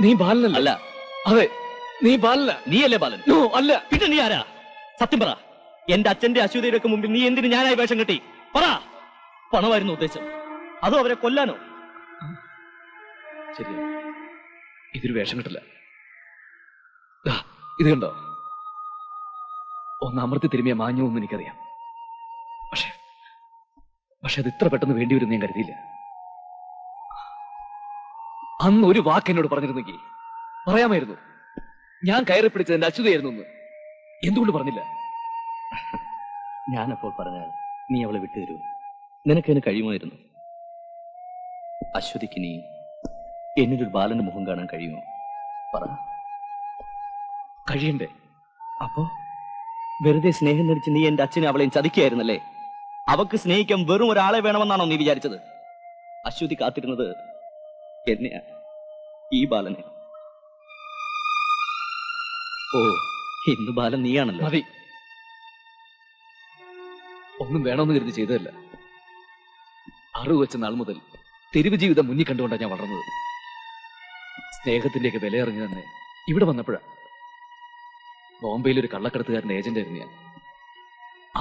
നീ ബാലനല്ല. അല്ല. അതെ, നീ ബാലന. നീയല്ലേ ബാലൻ? അല്ല. പിന്നെ നീ ആരാ? സത്യം പറ. എന്റെ അച്ഛന്റെ അശ്വതിയുടെ ഒക്കെ മുമ്പിൽ നീ എന്തിന് ഞാനായി വേഷം കെട്ടി? പറ. പണമായിരുന്നു ഉദ്ദേശം, അതോ അവരെ കൊല്ലാനോ? ശരി, ഇതൊരു വേഷം കിട്ടില്ല. ഇത് കണ്ടോ? ഒന്ന് അമർത്തി തിരുമിയ മാഞ്ഞു എന്ന് എനിക്കറിയാം. പക്ഷെ അത് ഇത്ര പെട്ടെന്ന് വേണ്ടി വരും ഞാൻ കരുതിയില്ല. അന്ന് ഒരു വാക്ക് എന്നോട് പറഞ്ഞിരുന്നെങ്കിൽ പറയാമായിരുന്നു. ഞാൻ കയറി പിടിച്ചത് എന്റെ അച്യുതയായിരുന്നു എന്ന്. എന്തുകൊണ്ട് പറഞ്ഞില്ല? ഞാനപ്പോൾ പറഞ്ഞാൽ നീ അവളെ വിട്ടുതരൂ? നിനക്കതിന് കഴിയുമായിരുന്നു. അശ്വതിക്ക് നീ എന്നിലൊരു ബാലന്റെ മുഖം കാണാൻ കഴിയുമോ? പറ. കഴിയണ്ടേ? അപ്പോ വെറുതെ സ്നേഹം നടിച്ച് നീ എന്റെ അച്ഛനെ അവളെയും ചതിക്കുകയായിരുന്നല്ലേ? അവക്ക് സ്നേഹിക്കാൻ വെറും ഒരാളെ വേണമെന്നാണോ നീ വിചാരിച്ചത്? അശ്വതി കാത്തിരുന്നത് എന്നെയാ, ഈ ബാലനെ. ഓ, ഇന്ന് ബാലൻ നീയാണല്ലോ. മതി. ഒന്നും വേണമെന്ന് കരുതി ചെയ്തതല്ല. അറിവ് വെച്ച നാൾ മുതൽ തെരുവ് ജീവിതം മുന്നിൽ കണ്ടുകൊണ്ടാണ് ഞാൻ വളർന്നത്. സ്നേഹത്തിന്റെയൊക്കെ വില അറിഞ്ഞു തന്നെ ഇവിടെ വന്നപ്പോഴാ. ബോംബെയിൽ ഒരു കള്ളക്കടത്തുകാരന്റെ ഏജന്റ് ആയിരുന്നു ഞാൻ.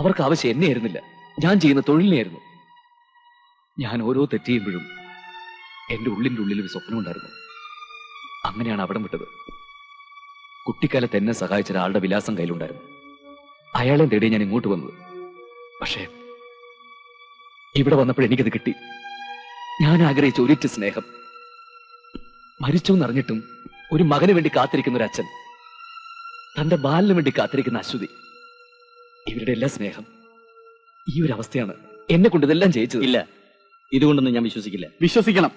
അവർക്ക് ആവശ്യം എന്നെ ആയിരുന്നില്ല, ഞാൻ ചെയ്യുന്ന തൊഴിലിനെയായിരുന്നു. ഞാൻ ഓരോ തെറ്റ് ചെയ്യുമ്പോഴും എന്റെ ഉള്ളിന്റെ ഉള്ളിൽ ഒരു സ്വപ്നമുണ്ടായിരുന്നു. അങ്ങനെയാണ് അവിടം വിട്ടത്. കുട്ടിക്കാലത്ത് എന്നെ സഹായിച്ച ഒരാളുടെ വിലാസം കയ്യിലുണ്ടായിരുന്നു. അയാളെ തേടി ഞാൻ ഇങ്ങോട്ട് വന്നത്. പക്ഷേ ഇവിടെ വന്നപ്പോൾ എനിക്കത് കിട്ടി. ഞാൻ ആഗ്രഹിച്ച ഒരിറ്റ് സ്നേഹം. മരിച്ചു എന്നറിഞ്ഞിട്ടും ഒരു മകന് വേണ്ടി കാത്തിരിക്കുന്ന ഒരു അച്ഛൻ, തന്റെ ബാലിന് വേണ്ടി കാത്തിരിക്കുന്ന അശ്വതി, ഇവരുടെ എല്ലാ സ്നേഹം ഈ ഒരു അവസ്ഥയാണ് എന്നെ കൊണ്ട് ഇതെല്ലാം ചെയ്യിച്ചത്. ഇല്ല, ഇതുകൊണ്ടൊന്നും ഞാൻ വിശ്വസിക്കില്ല. വിശ്വസിക്കണം.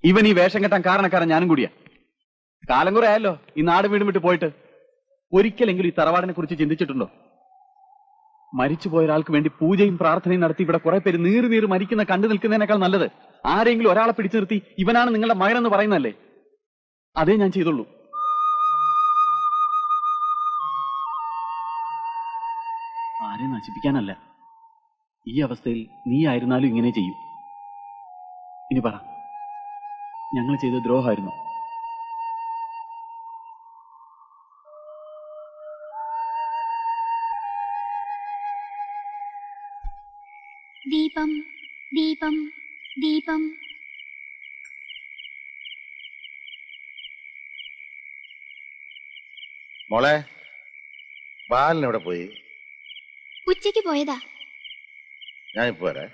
ഇവൻ ഈ വേഷം കെട്ടാൻ കാരണക്കാരൻ ഞാനും കൂടിയാ. കാലം കുറെ ആയല്ലോ ഈ നാട് വീടും വിട്ട് പോയിട്ട്. ഒരിക്കലെങ്കിലും ഈ തറവാടിനെ കുറിച്ച് ചിന്തിച്ചിട്ടുണ്ടോ? മരിച്ചുപോയ ഒരാൾക്ക് വേണ്ടി പൂജയും പ്രാർത്ഥനയും നടത്തി ഇവിടെ കുറെ പേര് നീറി മരിക്കുന്ന കണ്ടു നിൽക്കുന്നതിനേക്കാൾ നല്ലത് ആരെങ്കിലും ഒരാളെ പിടിച്ചു നിർത്തി ഇവനാണ് നിങ്ങളുടെ മകനെന്ന് പറയുന്നതല്ലേ. അതേ ഞാൻ ചെയ്തുള്ളൂ. ആരെ നശിപ്പിക്കാനല്ല. ഈ അവസ്ഥയിൽ നീ ആയിരുന്നാലും ഇങ്ങനെ ചെയ്യും. ഇനി പറ, ഞങ്ങൾ ചെയ്ത ദ്രോഹമായിരുന്നു? ദീപം ദീപം ദീപം. മോളെ, ബാലൻ എവിടെ പോയി? ഉച്ചയ്ക്ക് പോയതാ. ഞാനിപ്പോ വരാ.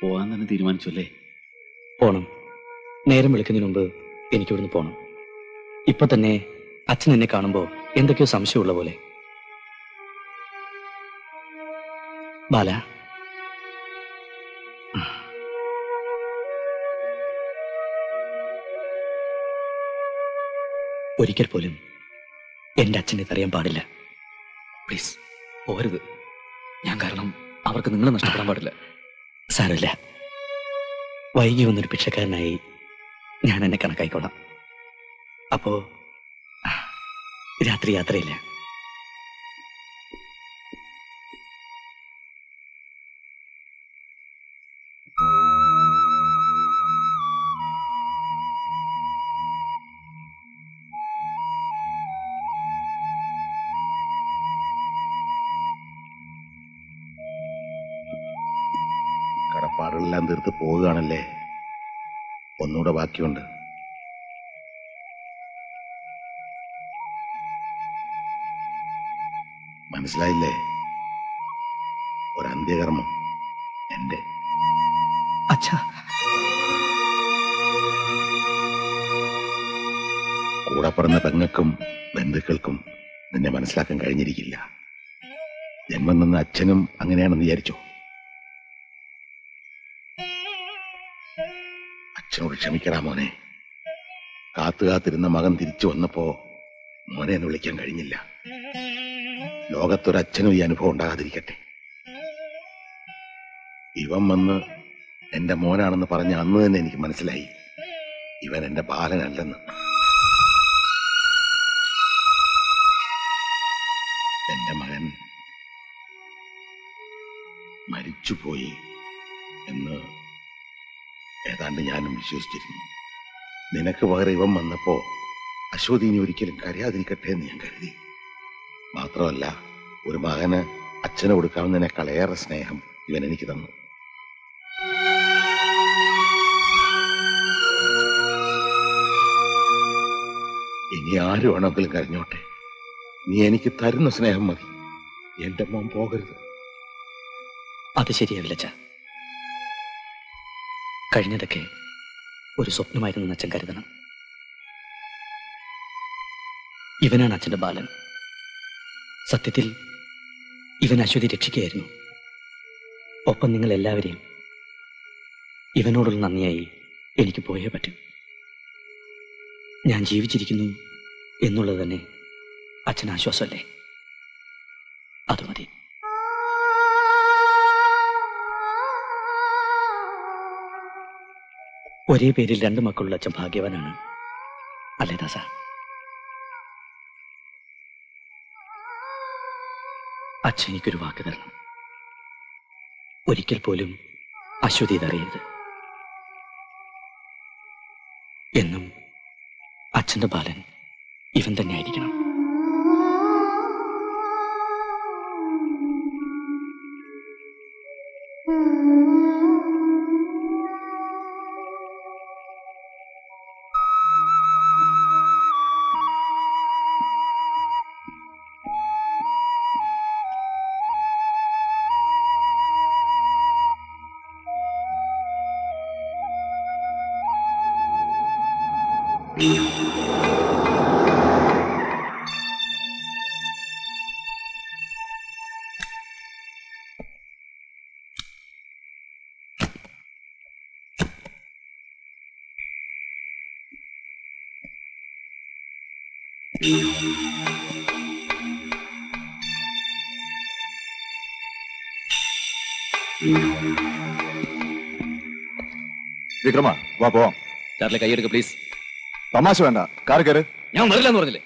പോവാൻ തന്നെ തീരുമാനിച്ചു അല്ലേ? പോണം. നേരം വിളിക്കുന്നതിന് മുമ്പ് എനിക്കിവിടുന്ന് പോണം. ഇപ്പൊ തന്നെ അച്ഛൻ എന്നെ കാണുമ്പോ എന്തൊക്കെയോ സംശയമുള്ള പോലെ. ബാല, ഒരിക്കൽ പോലും എന്റെ അച്ഛനെ അറിയാൻ പാടില്ല. പ്ലീസ് പോരുത്. ഞാൻ കാരണം അവർക്ക് നിങ്ങളെ നഷ്ടപ്പെടാൻ പാടില്ല. സാരമില്ല, വൈകി വന്നൊരു ഭിക്ഷക്കാരനായി ഞാൻ എന്നെ കണക്കായിക്കോളാം. അപ്പോ രാത്രി യാത്രയില്ല. കടപ്പാടുകളെല്ലാം തീർത്ത് പോവുകയാണല്ലേ. ഒന്നുകൂടെ ബാക്കിയുണ്ട്. മനസ്സിലായില്ലേ? ഒരു അന്ത്യകർമ്മം എന്റെ. അച്ഛാ, കൂടെ പറഞ്ഞ പെങ്ങൾക്കും ബന്ധുക്കൾക്കും നിന്നെ മനസ്സിലാക്കാൻ കഴിഞ്ഞിരിക്കില്ല. ജന്മം നിന്ന അച്ഛനും അങ്ങനെയാണെന്ന് വിചാരിച്ചോ? അച്ഛനോട് ക്ഷമിക്കടാ മോനെ. കാത്തുകാത്തിരുന്ന മകൻ തിരിച്ചു വന്നപ്പോ മോനെ എന്ന് വിളിക്കാൻ കഴിഞ്ഞില്ല. ലോകത്തൊരച്ഛനും ഈ അനുഭവം ഉണ്ടാകാതിരിക്കട്ടെ. ഇവൻ വന്ന് എന്റെ മോനാണെന്ന് പറഞ്ഞ അന്ന് തന്നെ എനിക്ക് മനസ്സിലായി ഇവൻ എന്റെ ബാലനല്ലെന്ന്. എന്റെ മകൻ മരിച്ചുപോയി എന്ന് ഏതാണ്ട് ഞാനും വിശ്വസിച്ചിരുന്നു. നിനക്ക് പകരം ഇവൻ വന്നപ്പോ അശ്വതി ഇനി ഒരിക്കലും കരയാതിരിക്കട്ടെ എന്ന് ഞാൻ കരുതി. മാത്രമല്ല, ഒരു മകന് അച്ഛന് കൊടുക്കാവുന്നതിനേക്കാളേറെ സ്നേഹം ഇവൻ എനിക്ക് തന്നു. ഇനി ആര് വേണമെങ്കിലും കരഞ്ഞോട്ടെ, നീ എനിക്ക് തരുന്ന സ്നേഹം മതി. എന്റെ മോൻ പോകരുത്. അത് ശരിയാവില്ല അച്ഛാ. കഴിഞ്ഞതൊക്കെ ഒരു സ്വപ്നമായിരുന്നു അച്ഛൻ കരുതണം. ഇവനാണ് അച്ഛന്റെ ബാലൻ. സത്യത്തിൽ ഇവൻ അശ്വതി രക്ഷിക്കുകയായിരുന്നു. ഒപ്പം നിങ്ങൾ എല്ലാവരെയും. ഇവനോടുള്ള നന്ദിയായി എനിക്ക് പോയേ പറ്റൂ. ഞാൻ ജീവിച്ചിരിക്കുന്നു എന്നുള്ളത് തന്നെ അച്ഛൻ ആശ്വാസമല്ലേ? അത് മതി. ഒരേ പേരിൽ 2 മക്കളുള്ള അച്ഛൻ ഭാഗ്യവാനാണ് അല്ലേ ദാസ? അച്ഛൻ എനിക്കൊരു വാക്ക് തരണം. ഒരിക്കൽ പോലും അശ്വതി ഇതറിയരുത്. എന്നും അച്ഛന്റെ ബാലൻ ഇവൻ തന്നെ ആയിരിക്കണം. വിക്രമ വാ പോവാം. ചാർലി കൈയെടുക്ക പ്ലീസ്. തമാശ വേണ്ട, കാർ കയറ്. ഞാൻ വരില്ലെന്ന് പറഞ്ഞില്ലേ?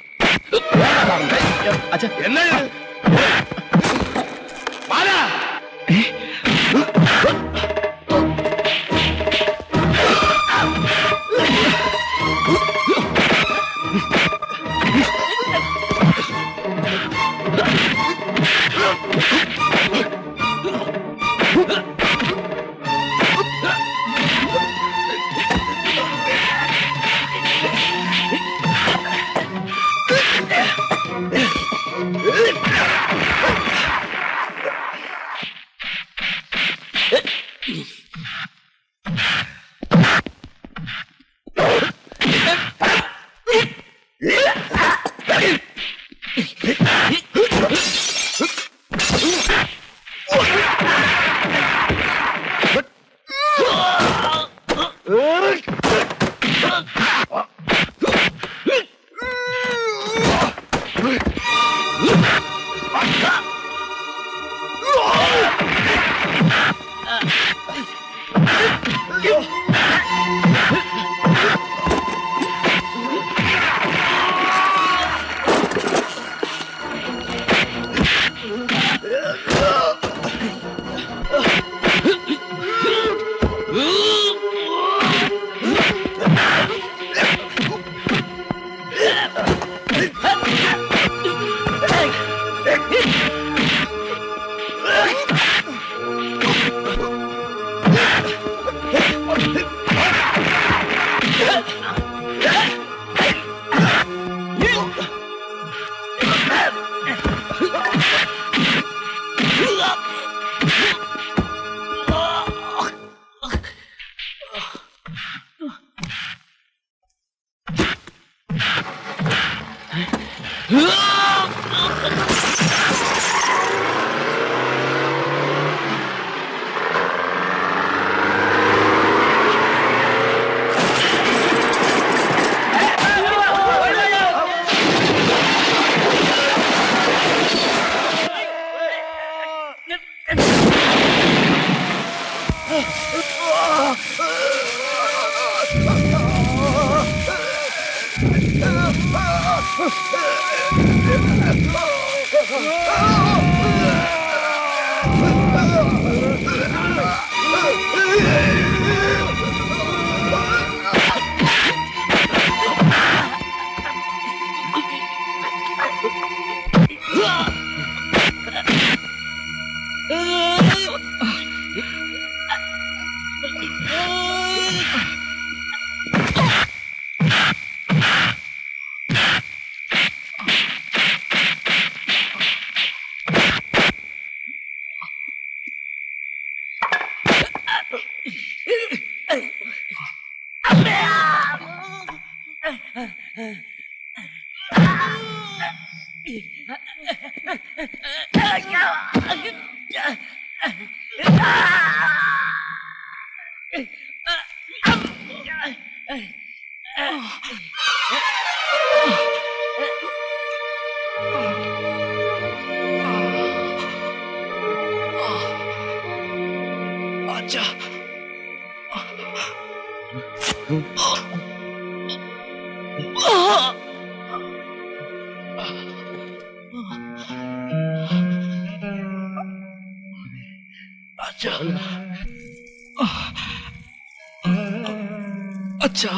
അച്ഛാ